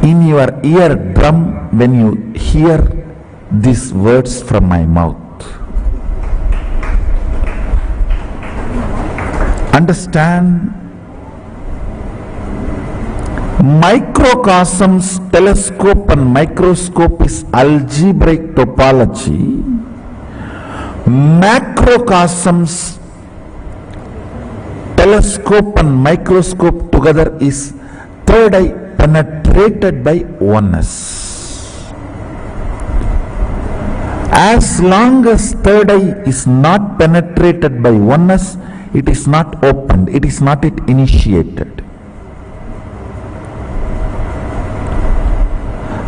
in your eardrum when you hear these words from my mouth. Understand? Microcosms, telescope and microscope is algebraic topology. Macrocosms, telescope and microscope together is third eye penetrated by oneness. As long as third eye is not penetrated by oneness, it is not opened, it is not yet initiated.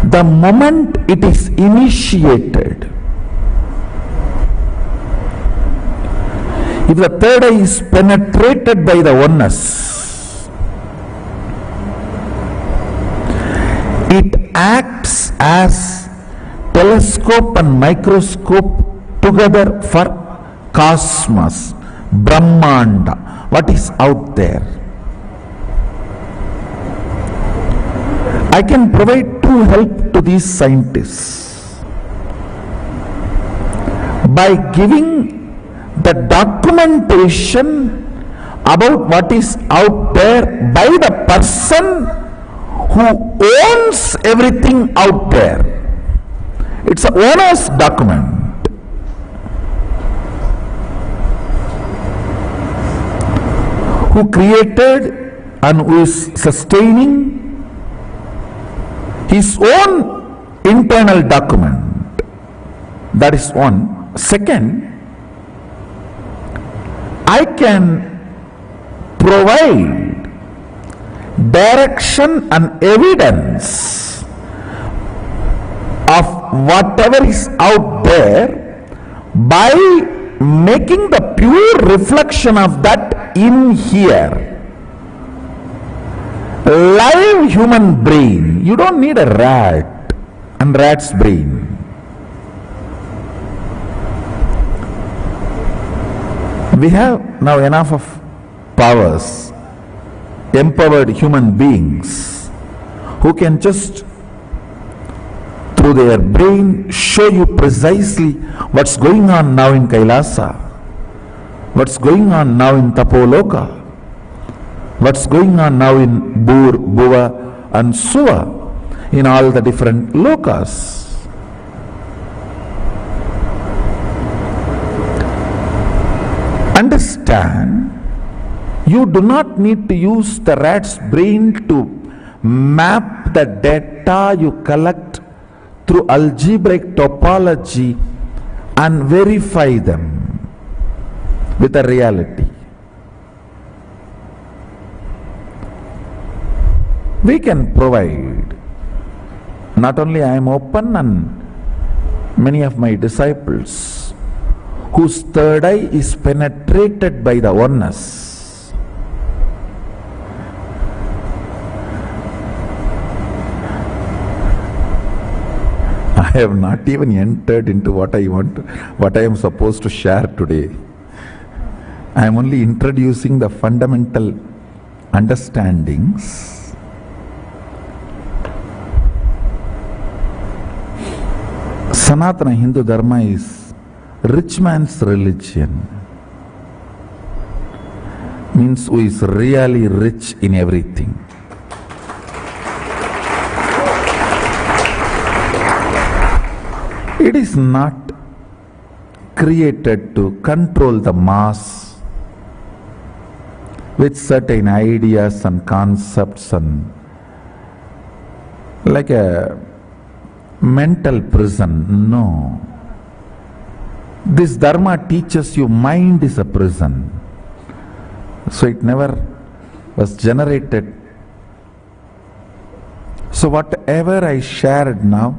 The moment it is initiated, if the third eye is penetrated by the oneness, it acts as telescope and microscope together for cosmos, Brahmanda, what is out there. I can provide true help to these scientists by giving the documentation about what is out there by the person who owns everything out there. It's an owner's document. Who created and who is sustaining his own internal document. That is one. Second, I can provide direction and evidence of whatever is out there by making the pure reflection of that in here. Live human brain. You don't need a rat and rat's brain. We have now enough of powers, empowered human beings who can just through their brain show you precisely what's going on now in Kailasa, what's going on now in Tapoloka, what's going on now in Bur, Bhuva and Suva, in all the different lokas. Understand, you do not need to use the rat's brain to map the data you collect through algebraic topology and verify them with a reality. We can provide. Not only I am open, and many of my disciples whose third eye is penetrated by the oneness. I have not even entered into what I am supposed to share today. I am only introducing the fundamental understandings Sanatana Hindu Dharma is rich man's religion. Means who is really rich in everything. It is not created to control the mass with certain ideas and concepts and like a mental prison. No. This Dharma teaches you mind is a prison. So it never was generated. So whatever I shared now,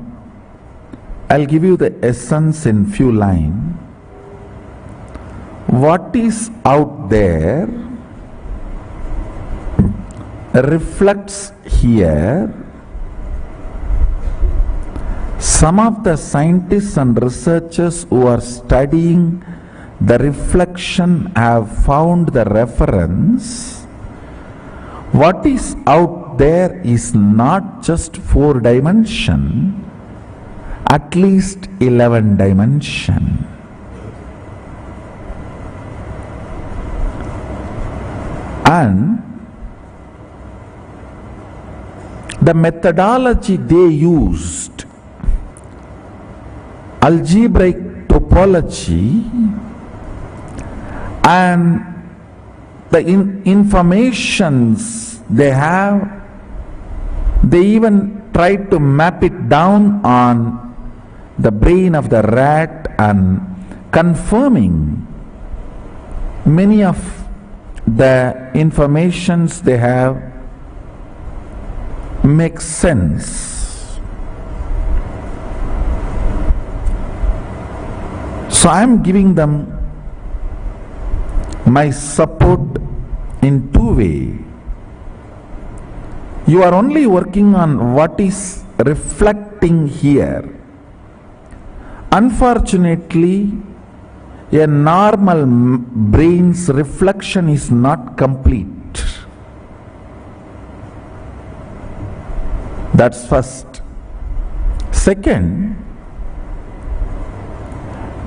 I'll give you the essence in few lines. What is out there reflects here. Some of the scientists and researchers who are studying the reflection have found the reference. What is out there is not just 4 dimension, at least 11 dimension. And the methodology they used, algebraic topology, and the informations they have, they even try to map it down on the brain of the rat and confirming many of the informations they have make sense. So I am giving them my support in 2 ways. You are only working on what is reflecting here. Unfortunately, a normal brain's reflection is not complete. That's first. Second,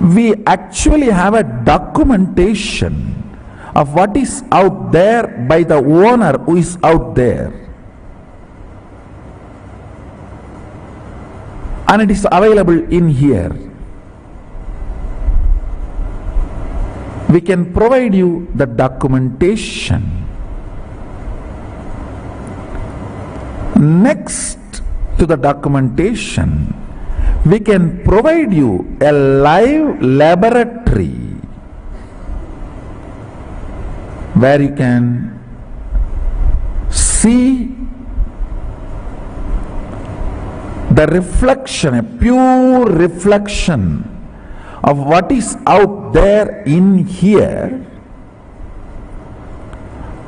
we actually have a documentation of what is out there by the owner who is out there. And it is available in here. We can provide you the documentation. Next to the documentation, we can provide you a live laboratory where you can see the reflection, a pure reflection of what is out there in here,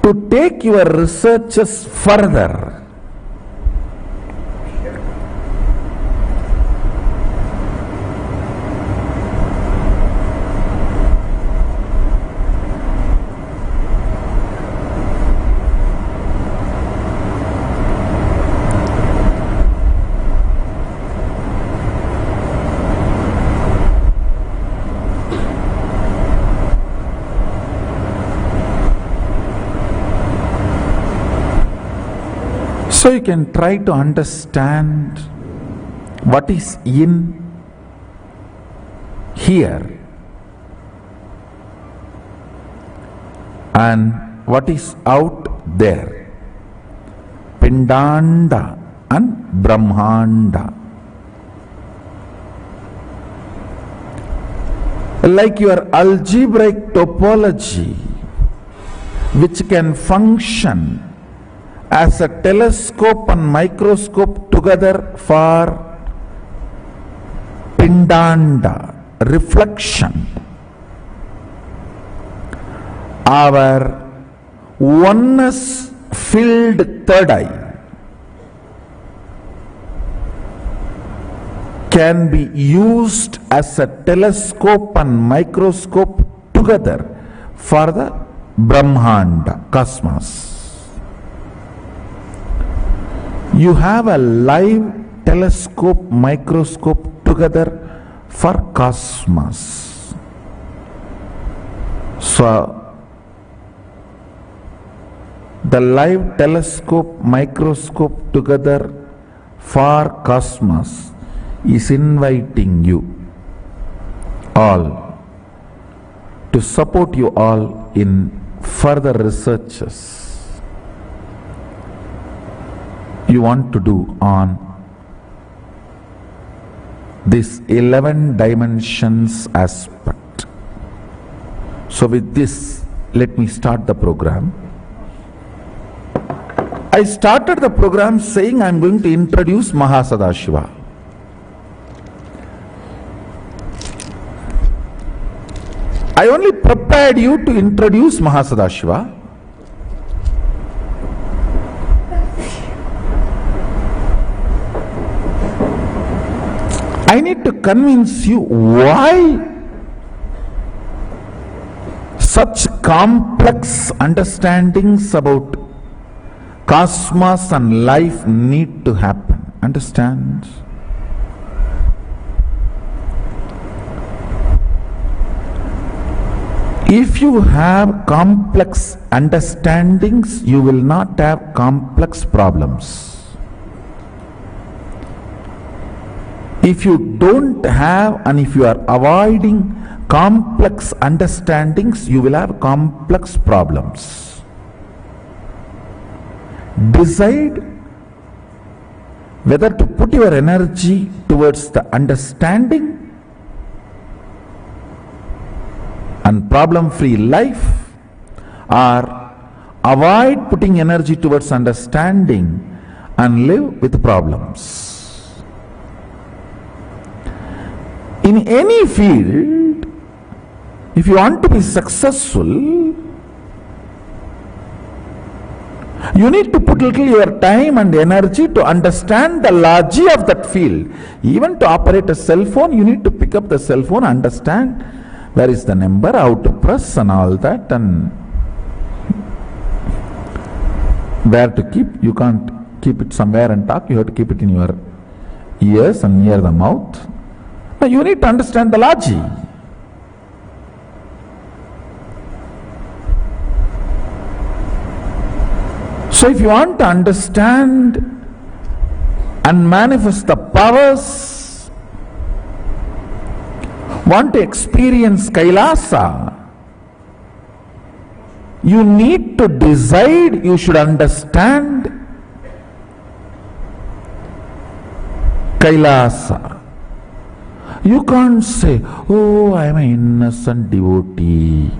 to take your researches further. So you can try to understand what is in here and what is out there. Pindanda and Brahmanda. Like your algebraic topology, which can function as a telescope and microscope together for Pindanda, reflection. Our oneness filled third eye can be used as a telescope and microscope together for the Brahmanda, cosmos. You have a live telescope, microscope together for cosmos. So, the live telescope, microscope together for cosmos is inviting you all to support you all in further researches you want to do on this 11 dimensions aspect. So with this, let me start the program. I started the program saying I am going to introduce Mahasadashiva. I only prepared you to introduce Mahasadashiva. I need to convince you why such complex understandings about cosmos and life need to happen. Understand? If you have complex understandings, you will not have complex problems. If you don't have, and if you are avoiding complex understandings, you will have complex problems. Decide whether to put your energy towards the understanding and problem-free life, or avoid putting energy towards understanding and live with problems. In any field, if you want to be successful, you need to put little your time and energy to understand the logic of that field. Even to operate a cell phone, you need to pick up the cell phone, understand where is the number, how to press and all that, and where to keep. You can't keep it somewhere and talk, you have to keep it in your ears and near the mouth. Now you need to understand the logic. So if you want to understand and manifest the powers, want to experience Kailasa, you need to decide, you should understand Kailasa. You can't say, oh, I am an innocent devotee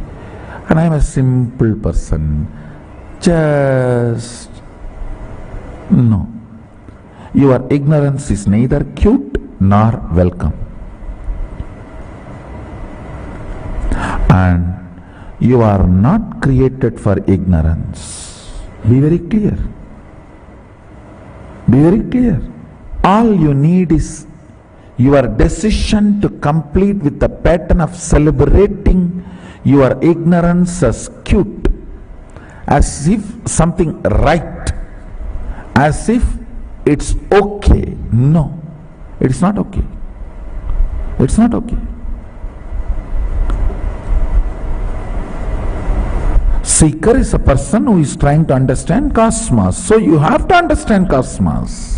and I am a simple person. Just no. Your ignorance is neither cute nor welcome. And you are not created for ignorance. Be very clear. Be very clear. All you need is your decision to complete with the pattern of celebrating your ignorance as cute, as if something right, as if it's okay. No, it's not okay. It's not okay. Seeker is a person who is trying to understand cosmos. So you have to understand cosmos.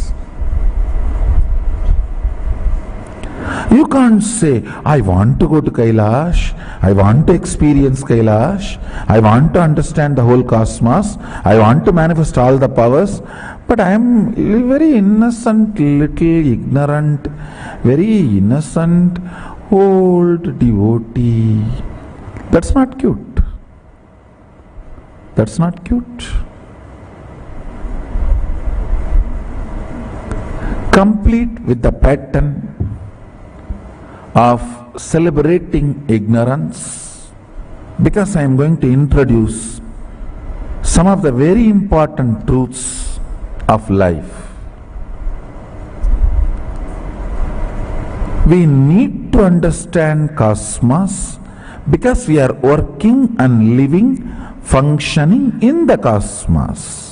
You can't say, I want to go to Kailash, I want to experience Kailash, I want to understand the whole cosmos, I want to manifest all the powers, but I am very innocent, little ignorant, very innocent, old devotee. That's not cute. That's not cute. Complete with the pattern of celebrating ignorance, because I am going to introduce some of the very important truths of life. We need to understand cosmos because we are working and living, functioning in the cosmos.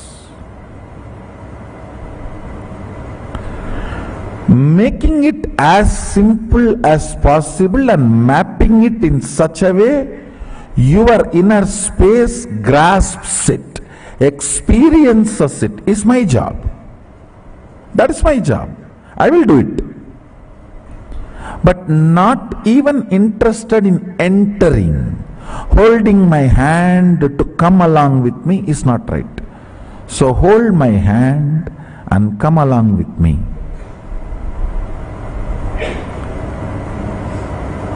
making it as simple as possible and mapping it in such a way your inner space grasps it, experiences it, is my job. That is my job. I will do it. But not even interested in entering, holding my hand to come along with me is not right. So hold my hand and come along with me.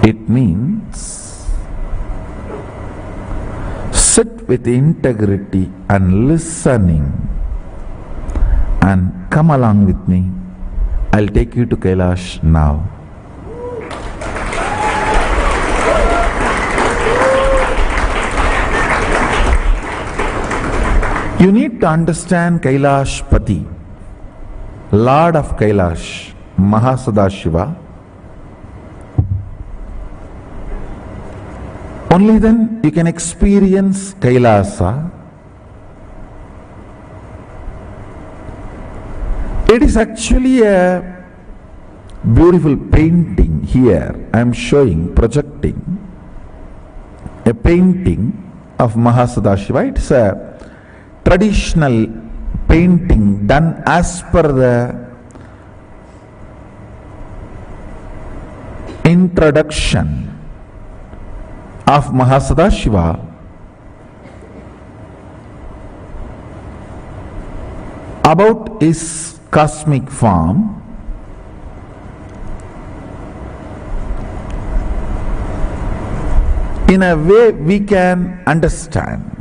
It means sit with integrity and listening and come along with me. I'll take you to Kailash now. You need to understand Kailash Pati, Lord of Kailash, Mahasadashiva. Only then you can experience Kailasa. It is actually a beautiful painting here. I am showing, projecting a painting of Mahasadashiva. It's a traditional painting done as per the introduction of Mahasadashiva about his cosmic form. In a way we can understand.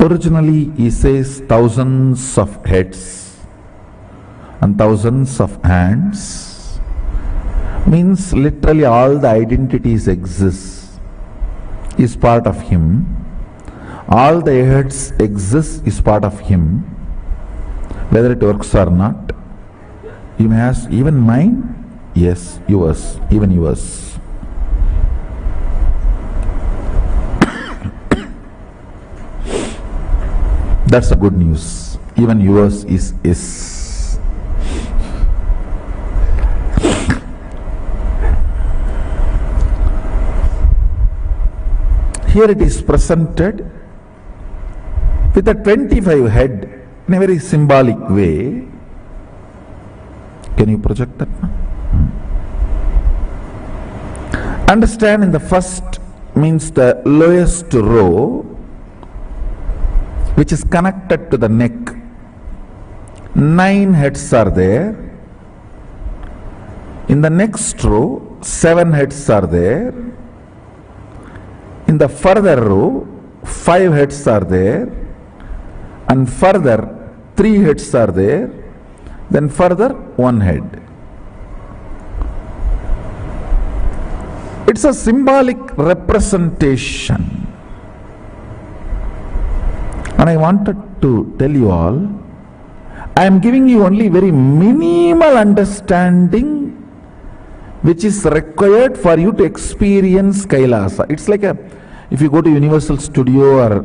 Originally he says thousands of heads and thousands of hands, means literally all the identities exist, is part of him. All the heads exist, is part of him, whether it works or not. You may ask, even mine? Yes, yours, even yours. That's the good news. Even yours is. Here it is presented with a 25 head in a very symbolic way. Can you project that now? Understand, in the first means the lowest row, which is connected to the neck. 9 heads are there. In the next row, 7 heads are there. In the further row, 5 heads are there. And further, 3 heads are there. Then further, 1 head. It's a symbolic representation. And I wanted to tell you all, I am giving you only very minimal understanding which is required for you to experience Kailasa. It's like if you go to Universal Studio or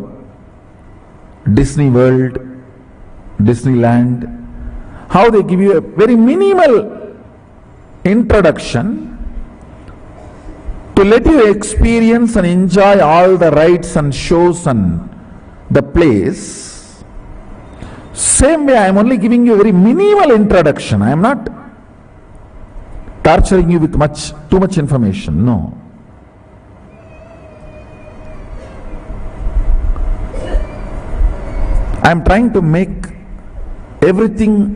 Disney World, Disneyland, how they give you a very minimal introduction to let you experience and enjoy all the rides and shows and the place. Same way I am only giving you a very minimal introduction. I am not torturing you with too much information. No. I am trying to make everything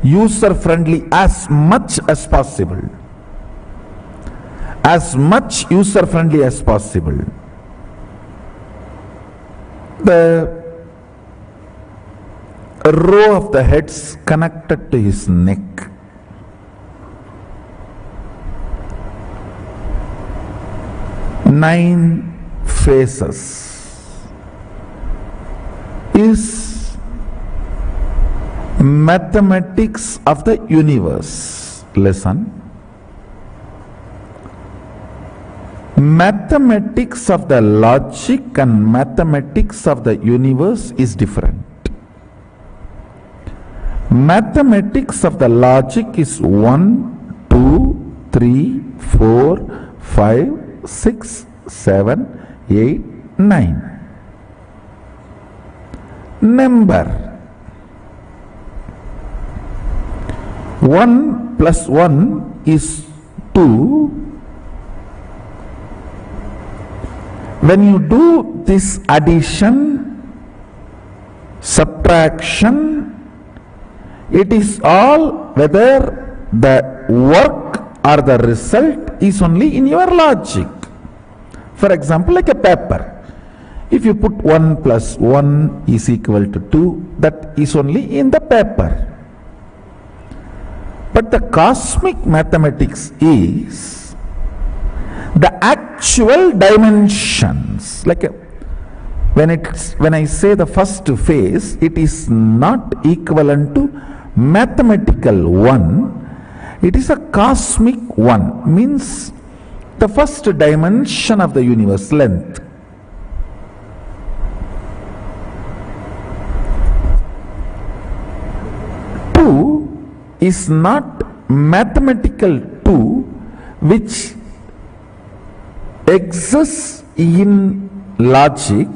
user friendly as much as possible. As much user friendly as possible. The row of the heads connected to his neck. Nine faces is mathematics of the universe. Listen. Mathematics of the logic and mathematics of the universe is different. Mathematics of the logic is 1, 2, 3, 4, 5, 6, 7, 8, 9. Number. 1 plus 1 is 2. When you do this addition, subtraction, it is all whether the work or the result is only in your logic. For example, like a paper. If you put 1 plus 1 is equal to 2, that is only in the paper. But the cosmic mathematics is the actual dimensions. Like when I say the first phase, it is not equivalent to mathematical 1. It is a cosmic 1, means the first dimension of the universe, length. Is not mathematical 2 which exists in logic.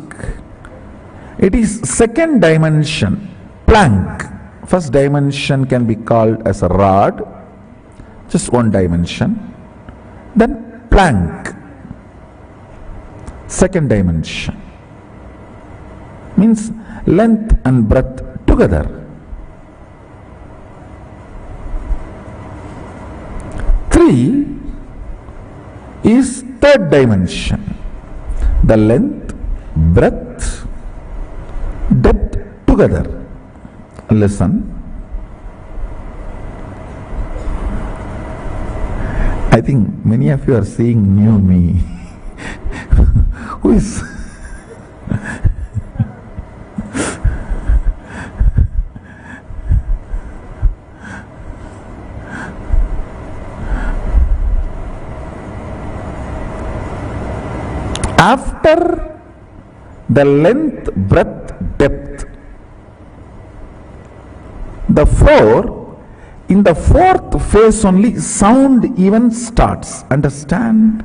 It is second dimension, plank. First dimension can be called as a rod, just one dimension. Then plank, second dimension, means length and breadth together. 3 is third dimension, the length, breadth, depth together. Listen. I think many of you are seeing new me. Who is after the length, breadth, depth, the 4, in the fourth phase only sound even starts. Understand?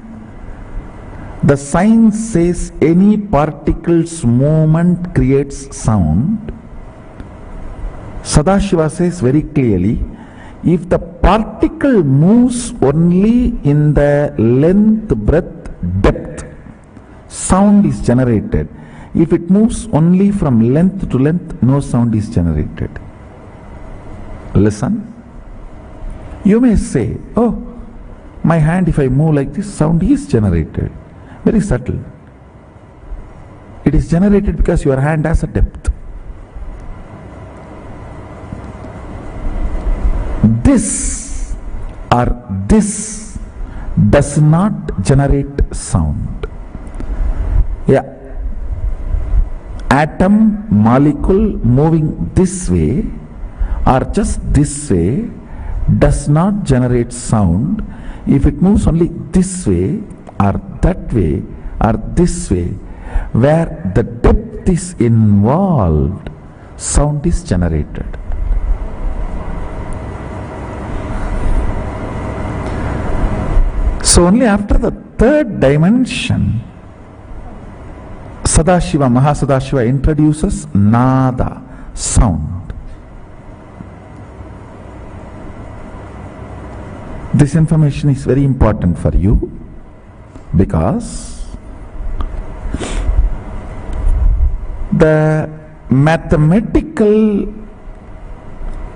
The science says any particle's movement creates sound. Sadashiva says very clearly, if the particle moves only in the length, breadth, depth, sound is generated. If it moves only from length to length, no sound is generated. Listen. You may say, oh, my hand, if I move like this, sound is generated. Very subtle. It is generated because your hand has a depth. This or this does not generate sound. Yeah, atom, molecule moving this way or just this way does not generate sound. If it moves only this way or that way or this way, where the depth is involved, sound is generated. So only after the third dimension, Sadashiva, Mahasadashiva introduces nada, sound. This information is very important for you because the mathematical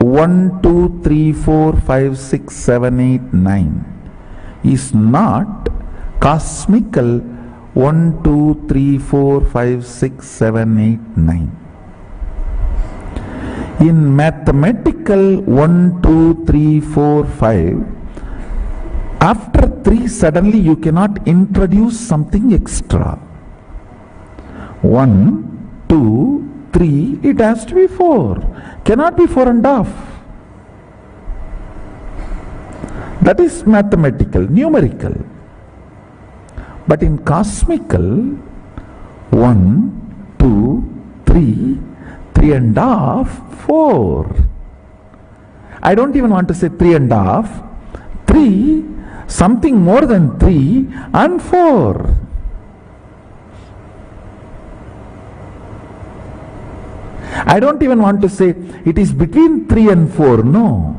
1, 2, 3, 4, 5, 6, 7, 8, 9 is not cosmical 1, 2, 3, 4, 5, 6, 7, 8, 9. In mathematical 1, 2, 3, 4, 5, after 3 suddenly you cannot introduce something extra. 1, 2, 3, it has to be 4. Cannot be 4 and a half. That is mathematical, numerical. But in cosmical, 1, 2, 3, 3 and a half, 4. I don't even want to say 3.5, 3, something more than 3, and 4. I don't even want to say it is between 3 and 4, no.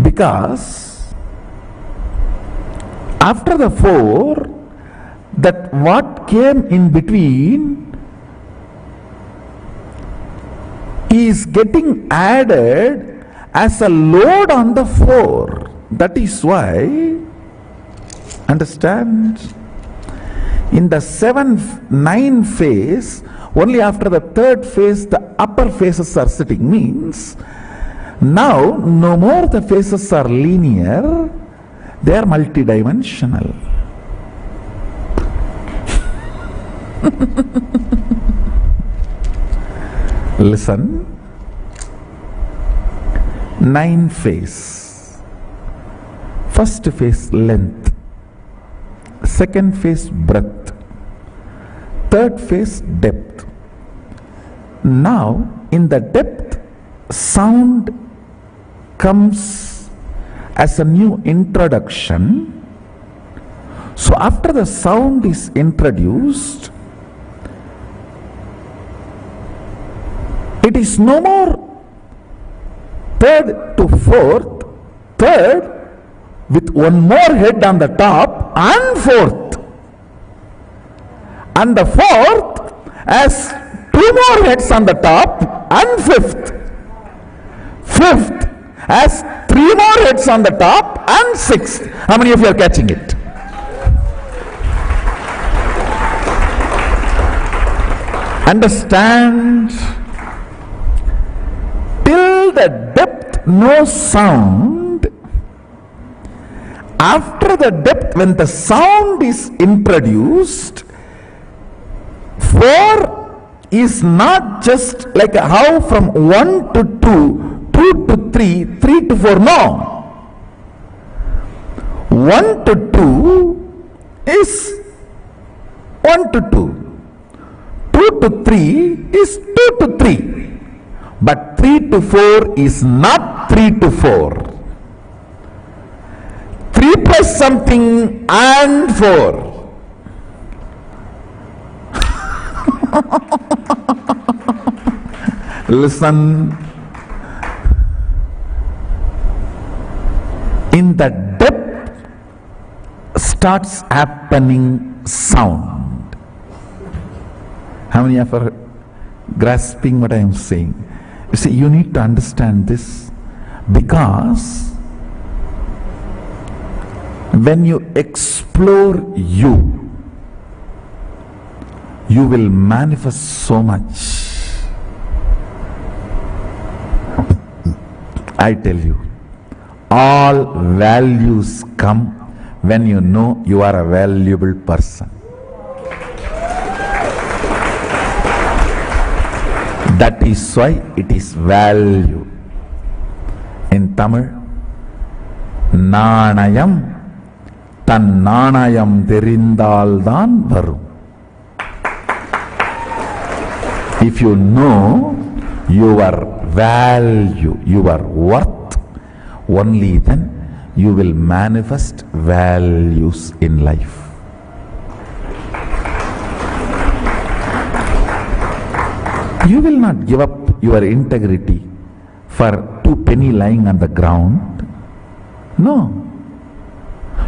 Because after the 4, that what came in between is getting added as a load on the 4. That is why, understand, in the 7-9 phase, only after the 3rd phase the upper phases are sitting, means now no more the phases are linear, they are multidimensional. Listen. 9 phase. First phase length, second phase breadth, third phase depth. Now in the depth, sound comes as a new introduction. So after the sound is introduced, it is no more 3rd to 4th, 3rd with one more head on the top, and 4th, and the 4th has 2 more heads on the top, and 5th, 5th has 3 more heads on the top, and 6th. How many of you are catching it? Understand? Till the depth no sound. After the depth, when the sound is introduced, 4 is not just like how from 1 to 2, 2 to 3, 3 to 4, no. 1 to 2 is 1 to 2. 2 to 3 is 2 to 3. But 3 to 4 is not 3 to 4. 3 plus something and 4. Listen. In the depth starts happening sound. How many of you are grasping what I am saying? You see, you need to understand this, because when you explore you will manifest so much. I tell you, all values come when you know you are a valuable person. That is why it is value. In Tamil, Nanayam tan nanayam therindaldan varum. If you know your value, your worth, only then you will manifest values in life. You will not give up your integrity for 2 pennies lying on the ground. No.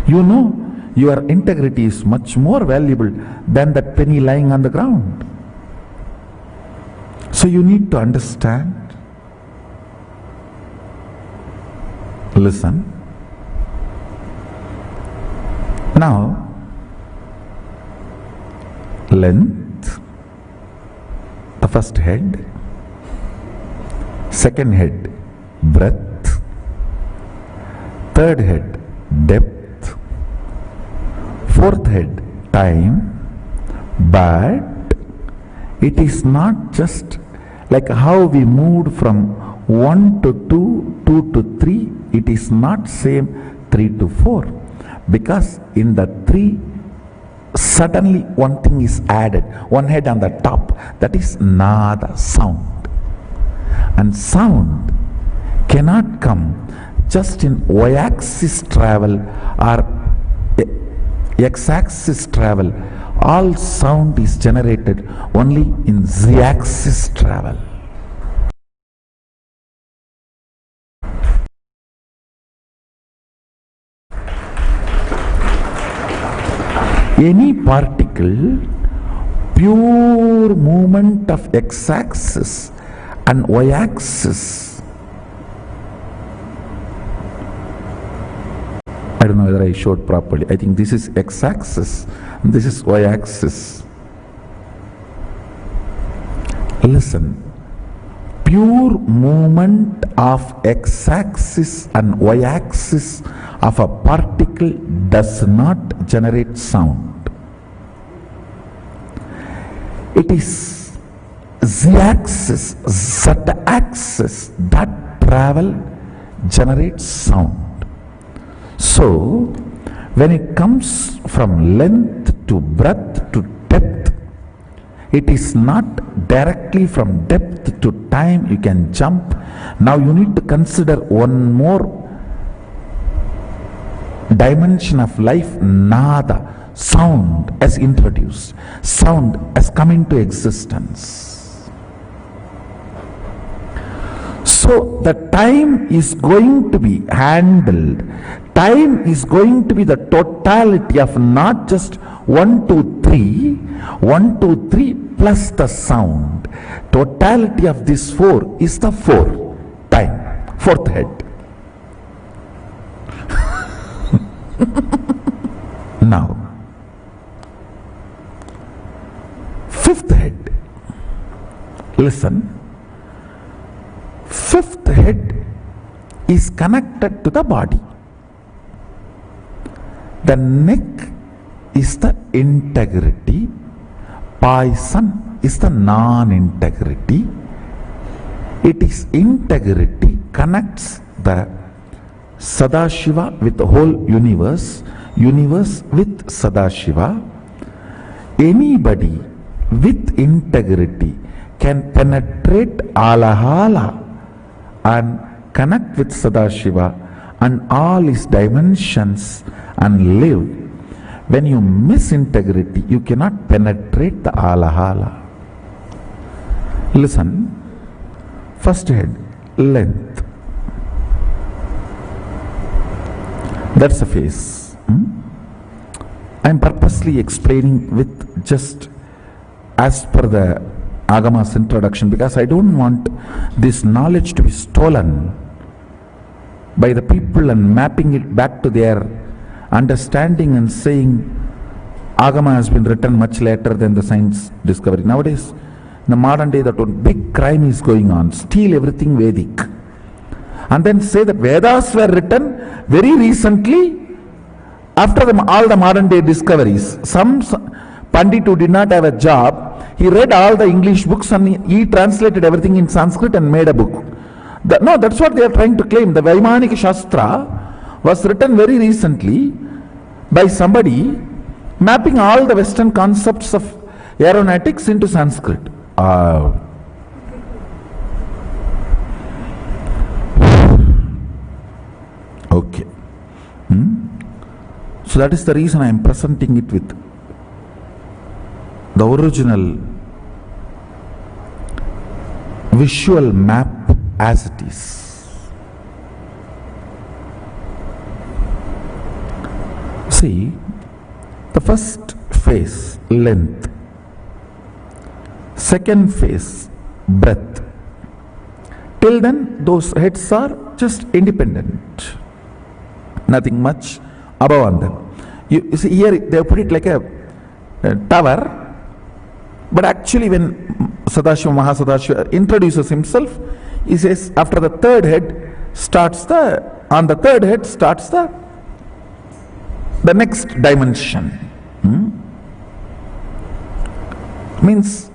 You know your integrity is much more valuable than that penny lying on the ground. So you need to understand. Listen. Now, length, the first head, second head, breadth, third head, depth, fourth head, time. But it is not just like how we moved from 1 to 2, 2 to 3. It is not same 3 to 4, because in the 3 suddenly one thing is added, one head on the top, that is nada, sound. And sound cannot come just in y-axis travel or x-axis travel. All sound is generated only in z-axis travel. Any particle, pure movement of x-axis and y-axis. I don't know whether I showed properly. I think this is x-axis and this is y-axis. Listen, pure movement of x-axis and y-axis of a particle does not generate sound. It is z-axis, z-axis that travel generates sound. So, when it comes from length to breadth to depth, it is not directly from depth to time you can jump. Now you need to consider one more dimension of life, nada. Sound as introduced, sound has come into existence. So the time is going to be handled. Time is going to be the totality of not just 1, 2, 3, 1, 2, 3 plus the sound. Totality of this 4 is the 4 time, fourth head. Now, fifth head. Listen. Fifth head is connected to the body. The neck is the integrity. Poison is the non-integrity. It is integrity connects the Sadashiva with the whole universe, universe with Sadashiva. Anybody with integrity can penetrate Alahala and connect with Sadashiva and all his dimensions and live. When you miss integrity, you cannot penetrate the Alahala. Listen, first head, length. That's a face. I am purposely explaining with just as per the Agama's introduction, because I don't want this knowledge to be stolen by the people and mapping it back to their understanding and saying Agama has been written much later than the science discovery. Nowadays, in the modern day, that one big crime is going on. Steal everything Vedic. And then say that Vedas were written very recently after all the modern day discoveries. Some Pandit who did not have a job, he read all the English books and he translated everything in Sanskrit and made a book. No, that's what they are trying to claim. The Vaimanika Shastra was written very recently by somebody mapping all the Western concepts of aeronautics into Sanskrit. Okay. So that is the reason I am presenting it with the original visual map as it is. See, the first phase, length. Second phase, breadth. Till then, those heads are just independent. Nothing much above on them. You see, here they have put it like a tower. But actually, when Sadashiva Mahasadashiva introduces himself, he says after the third head starts on the third head starts the next dimension. Means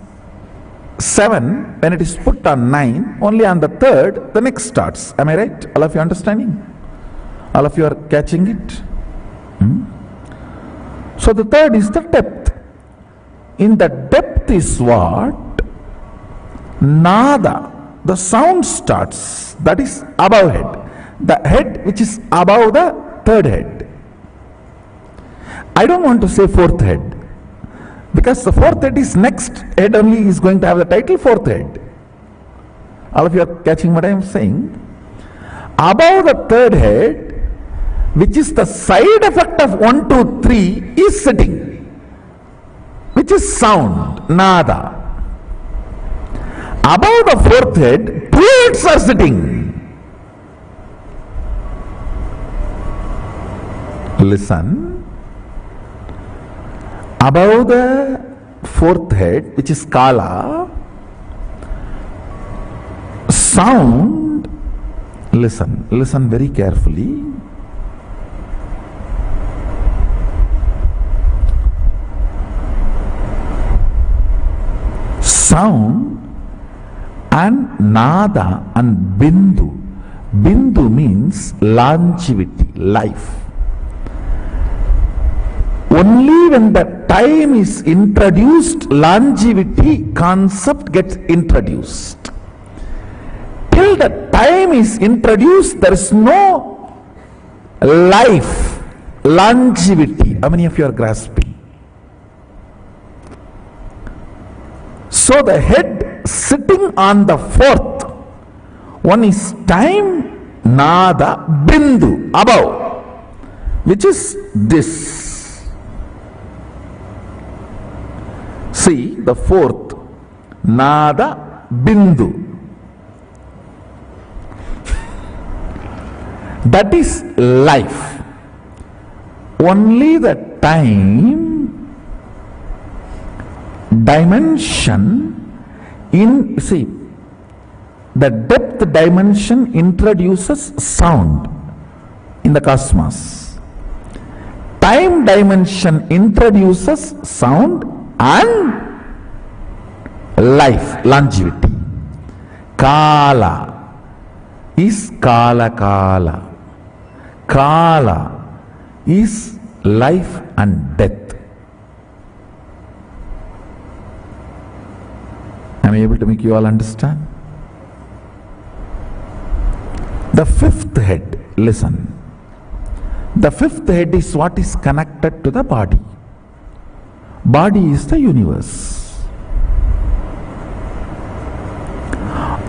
7, when it is put on 9, only on the third, the next starts. Am I right? All of you understanding? All of you are catching it? So the third is the depth. In the depth is what? Nada. the sound starts, that is above head. The head which is above the third head. I don't want to say fourth head, because the fourth head is next head only is going to have the title fourth head. All of you are catching what I am saying? Above the third head, which is the side effect of 1, 2, 3, is sitting, which is sound, nada. Above the fourth head, fluids are sitting. Listen. Above the fourth head, which is Kala, sound, listen very carefully. Sound and Nada and Bindu. Bindu means longevity, life. Only when the time is introduced, longevity concept gets introduced. Till the time is introduced, there is no life, longevity. How many of you are grasping? So the head sitting on the fourth one is time, Nada, Bindu, above, which is this. See, the fourth, Nada, Bindu. That is life. Only the time dimension in, see, the depth dimension introduces sound in the cosmos. Time dimension introduces sound and life, longevity. Kala is Kala Kala. Kala is life and death. Am I able to make you all understand? The fifth head, listen. The fifth head is what is connected to the body. Body is the universe.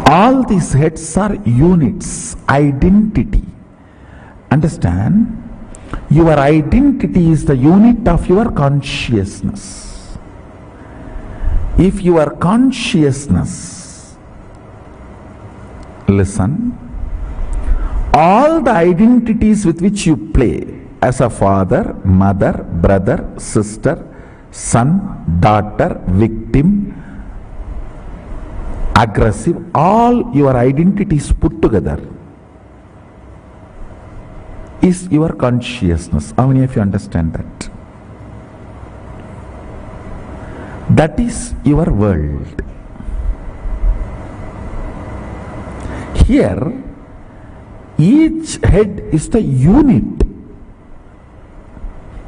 All these heads are units, identity. Understand? Your identity is the unit of your consciousness. If your consciousness, listen, all the identities with which you play as a father, mother, brother, sister, son, daughter, victim, aggressive, all your identities put together is your consciousness. How many of you understand that? That is your world. Here, each head is the unit.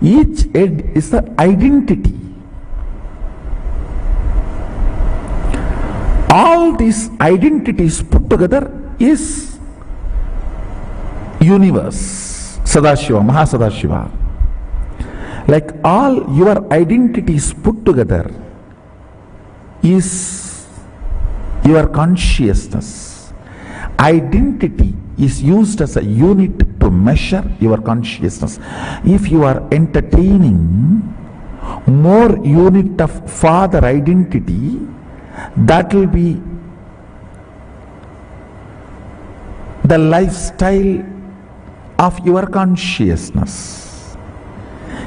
Each head is the identity. All these identities put together is universe, Sadashiva, Mahasadashiva. Like all your identities put together is your consciousness. Identity is used as a unit to measure your consciousness. If you are entertaining more unit of father identity, that will be the lifestyle of your consciousness.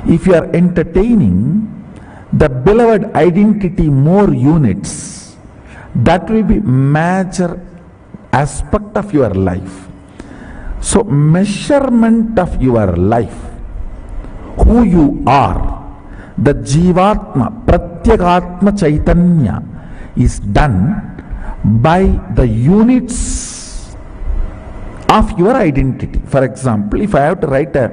If you are entertaining the beloved identity more units, that will be major aspect of your life. So measurement of your life, who you are, the Jivatma, Pratyagatma Chaitanya is done by the units of your identity. For example, if I have to write a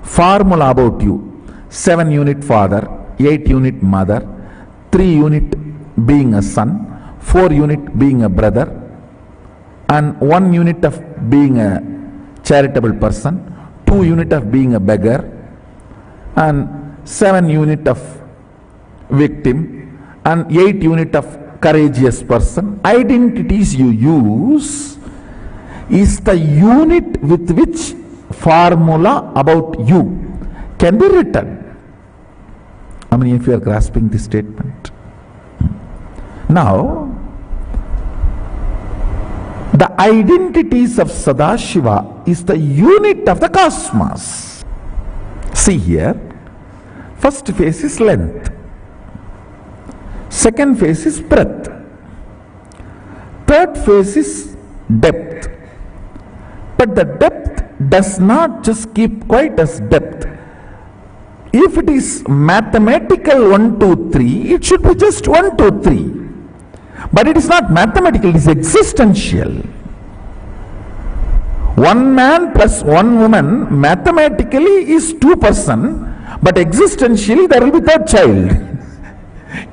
formula about you, 7 unit father, 8 unit mother, 3 unit being a son, 4 unit being a brother, and 1 unit of being a charitable person, 2 unit of being a beggar, and 7 unit of victim, and 8 unit of courageous person. Identities you use is the unit with which formula about you can be written. How many of you are grasping this statement? Now, the identities of Sadashiva is the unit of the cosmos. See here, first phase is length, second phase is breadth, third phase is depth. But the depth does not just keep quite as depth. If it is mathematical 1, 2, 3, it should be just 1, 2, 3. But it is not mathematical, it is existential. 1 man plus 1 woman mathematically is 2 persons, but existentially there will be 3rd child.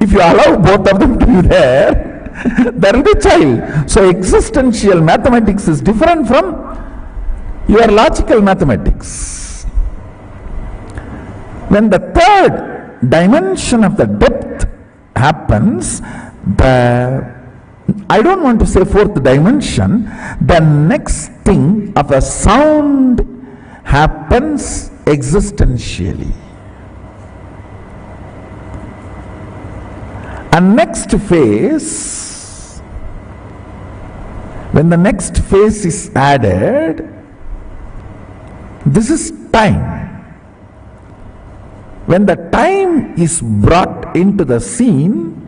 If you allow both of them to be there, there will be a child. So existential mathematics is different from your logical mathematics. When the 3rd dimension of the depth happens, I don't want to say 4th dimension, the next thing of a sound happens existentially. And next phase, when the next phase is added, this is time. When the time is brought into the scene,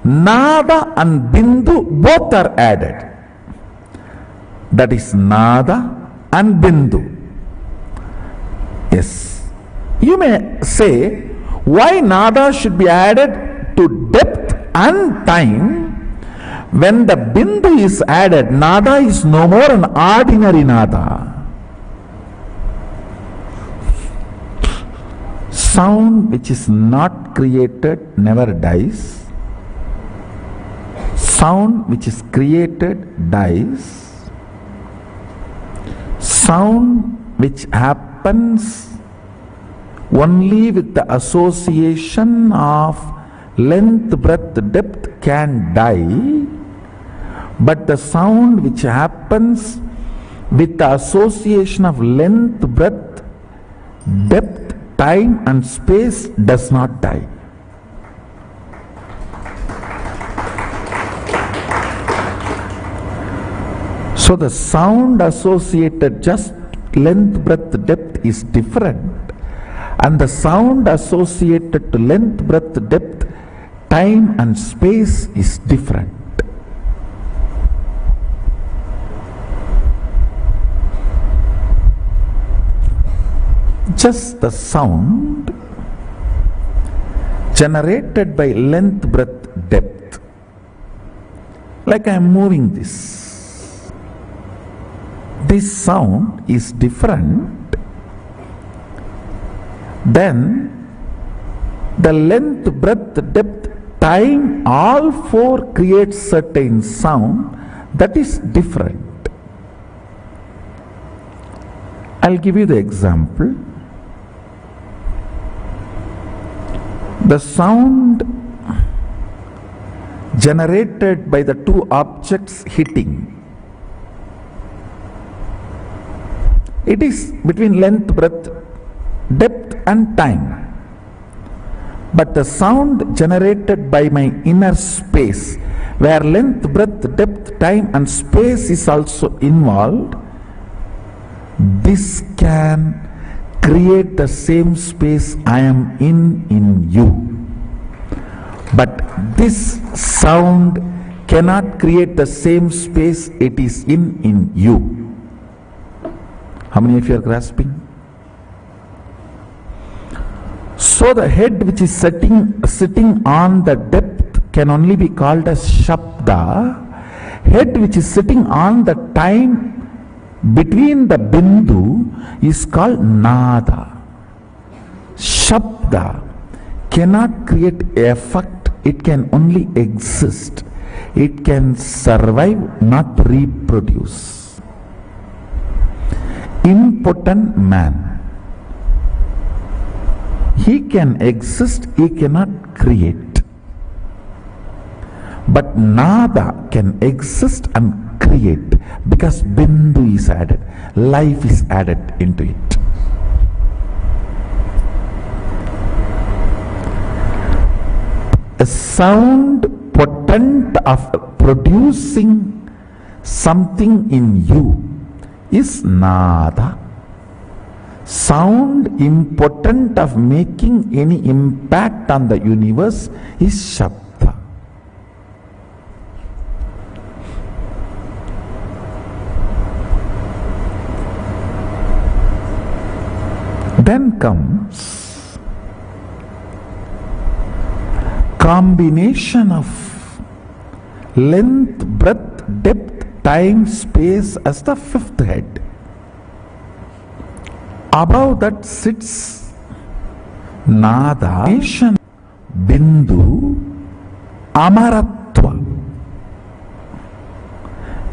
Nada and Bindu both are added. That is Nada and Bindu. Yes. You may say, why Nada should be added to depth and time? When the Bindu is added, Nada is no more an ordinary Nada. Sound which is not created never dies. Sound which is created dies. Sound which happens only with the association of length, breadth, depth can die, but the sound which happens with the association of length, breadth, depth, time and space does not die. So the sound associated just length, breadth, depth is different, and the sound associated to length, breadth, depth, time and space is different. Just the sound generated by length, breadth, depth. Like I am moving this. This sound is different. Then the length, breadth, depth, time, all 4 create certain sound that is different. I'll give you the example. The sound generated by the 2 objects hitting, it is between length, breadth, depth and time. But the sound generated by my inner space, where length, breadth, depth, time and space is also involved, this can create the same space I am in you. But this sound cannot create the same space it is in you. How many of you are grasping? So the head which is sitting on the depth can only be called as Shabda. Head which is sitting on the time between the Bindu is called Nada. Shabda cannot create effect, it can only exist. It can survive, not reproduce. Impotent man. He can exist, he cannot create. But Nada can exist and create because Bindu is added, life is added into it. A sound potent of producing something in you is Nada. Sound impotent of making any impact on the universe is Shabda. Then comes combination of length, breadth, depth, time, space as the fifth head. Above that sits Nada, Bindu, Amaratva,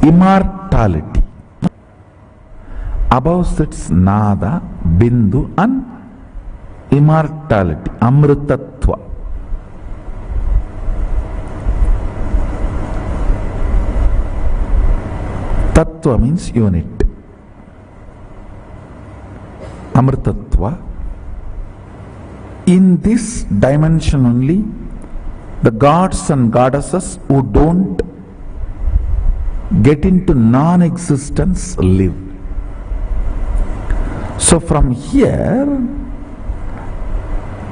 immortality. Above sits Nada, Bindu and immortality, Amritatva. Tattva means unit. Amritatva. In this dimension only, the gods and goddesses who don't get into non-existence live. So from here,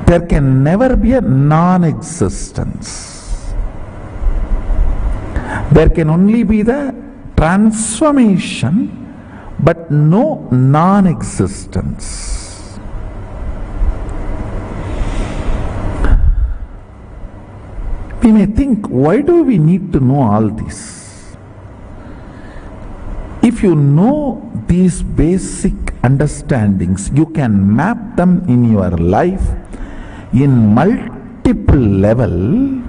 there can never be a non-existence. There can only be the transformation, but no non-existence. We may think, why do we need to know all this? If you know these basic understandings, you can map them in your life in multiple level,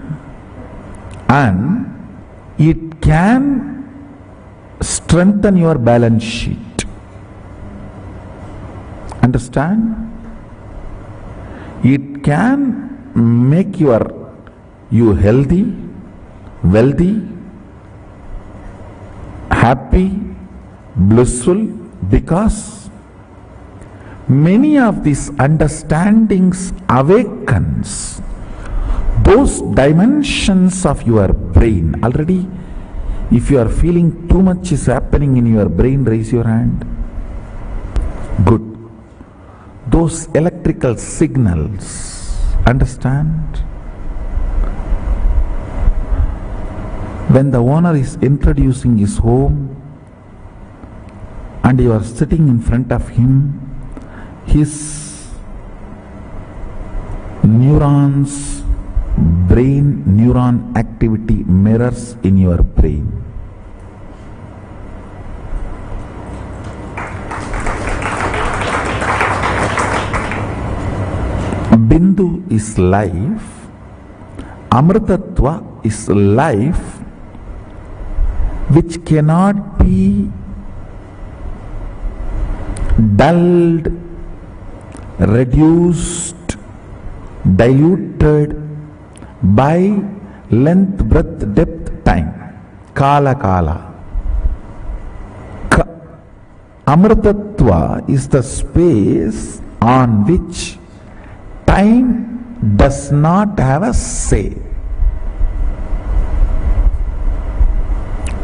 and it can strengthen your balance sheet. Understand? It can make you healthy, wealthy, happy, blissful, because many of these understandings awakens those dimensions of your brain. Already, if you are feeling too much is happening in your brain, raise your hand. Good. Those electrical signals, understand? When the owner is introducing his home and you are sitting in front of him, his neurons, brain neuron activity mirrors in your brain. Bindu is life, Amritatva is life which cannot be dulled, reduced, diluted by length, breadth, depth, time. Kala Kala. Amritatva is the space on which time does not have a say.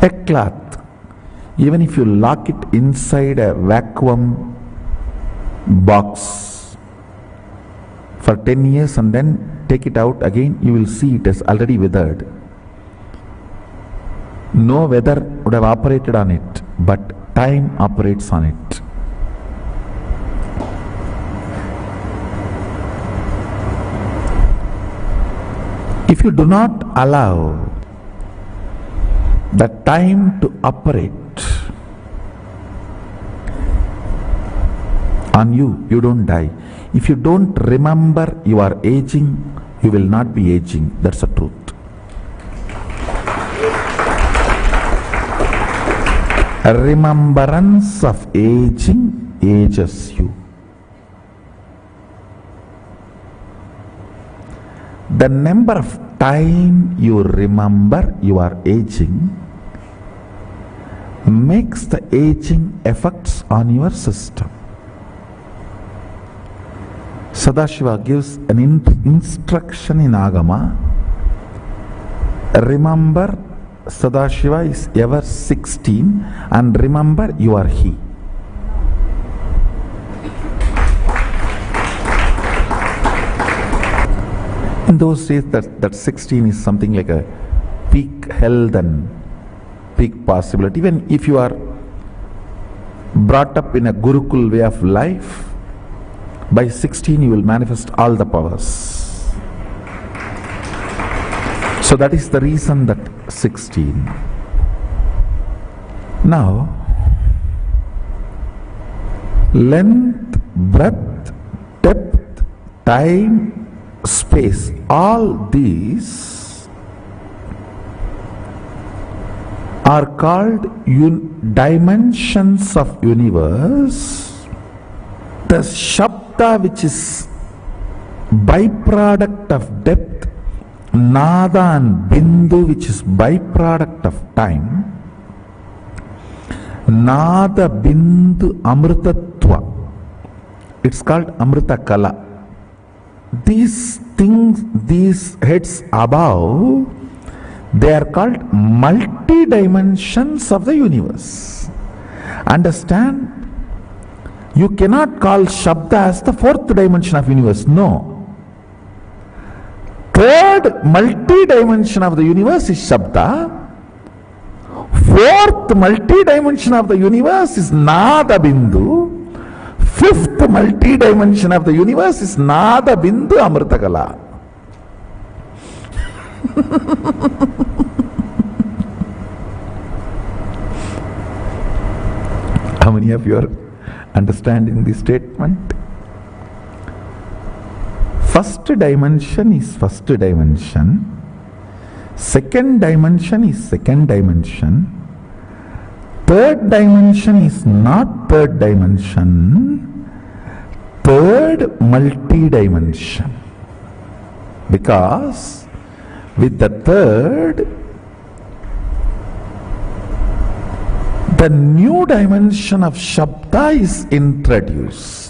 A cloth, even if you lock it inside a vacuum box for 10 years and then take it out again, you will see it has already withered. No weather would have operated on it, but time operates on it. If you do not allow the time to operate on you, you don't die. If you don't remember you are aging, you will not be aging. That's the truth. Remembrance of aging ages you. The number of time you remember you are aging makes the aging effects on your system. Sadashiva gives an instruction in Agama. Remember, Sadashiva is ever 16, and remember you are he. In those days, that 16 is something like a peak health and peak possibility. Even if you are brought up in a Gurukul way of life, by 16 you will manifest all the powers. So that is the reason that 16. Now, length, breadth, depth, time, space, all these are called dimensions of universe. The Shabda, which is byproduct of depth, Nada and Bindu, which is byproduct of time, Nada, Bindu, Amritatva, it's called Amrita Kala. These things, these heads above, they are called multi-dimensions of the universe. Understand? You cannot call Shabda as the fourth dimension of universe. No. Third multi-dimension of the universe is Shabda. Fourth multi-dimension of the universe is Nada Bindu. Fifth multi-dimension of the universe is Nada Bindu Amritakala. How many of you are understanding this statement? First dimension is first dimension. Second dimension is second dimension. Third dimension is not third dimension. Third multi-dimension. Because with the third, the new dimension of Shabda is introduced.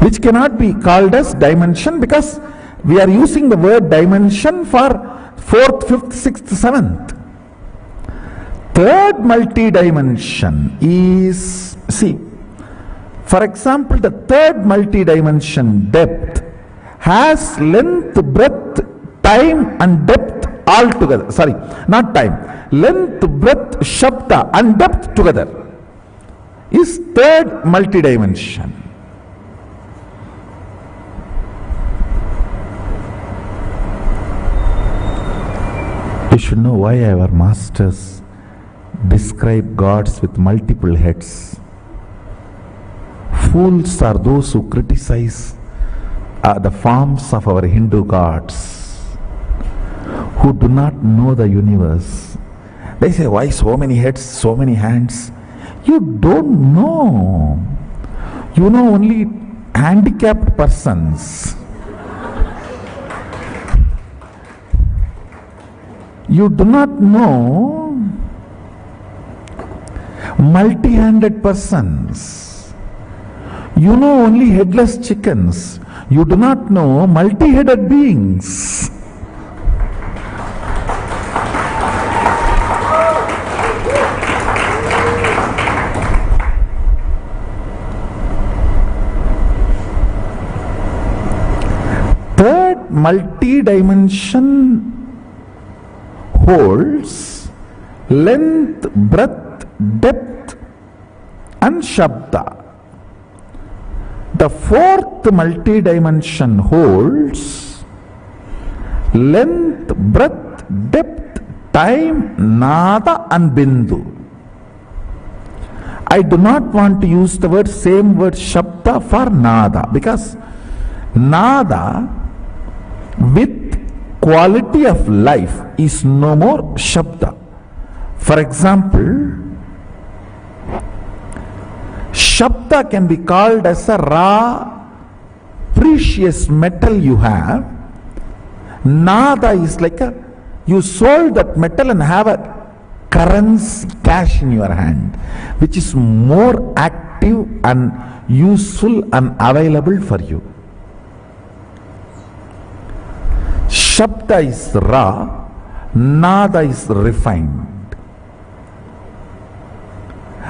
Which cannot be called as dimension, because we are using the word dimension for 4th, 5th, 6th, 7th. Third multi-dimension is, see, for example, the third multi-dimension depth has length, breadth, time and depth all together. Sorry, not time. Length, breadth, Shabda and depth together is third multi-dimension. You should know why our masters describe gods with multiple heads. Fools are those who criticize the forms of our Hindu gods, who do not know the universe. They say, why so many heads, so many hands? You don't know. You know only handicapped persons. You do not know multi-handed persons. You know only headless chickens. You do not know multi-headed beings. Third multi-dimension holds length, breadth, depth and Shabda. The fourth multi-dimension holds length, breadth, depth, time, Nada and Bindu. I do not want to use the same word Shabda for Nada, because Nada with quality of life is no more Shabda. For example, Shabda can be called as a raw, precious metal you have. Nada is like you sold that metal and have a currency, cash in your hand, which is more active and useful and available for you. Shabda is raw, Nada is refined.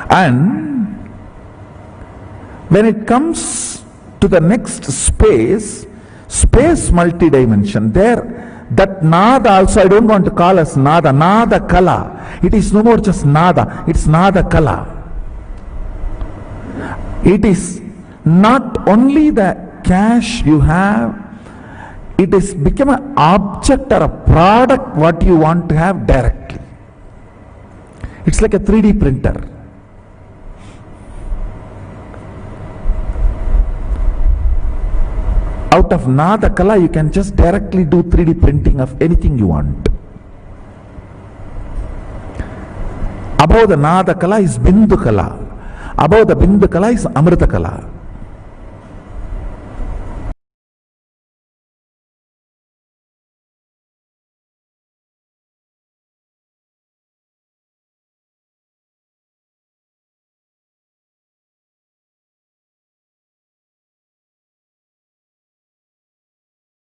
And when it comes to the next space multidimension, there that Nada also I don't want to call as Nada, Nada Kala. It is no more just Nada, it's Nada Kala. It is not only the cash you have, it is become an object or a product what you want to have directly. It's like a 3D printer. Out of Nada Kala, you can just directly do 3D printing of anything you want. Above the Nada Kala is Bindu Kala. Above the Bindu Kala is Amrita Kala.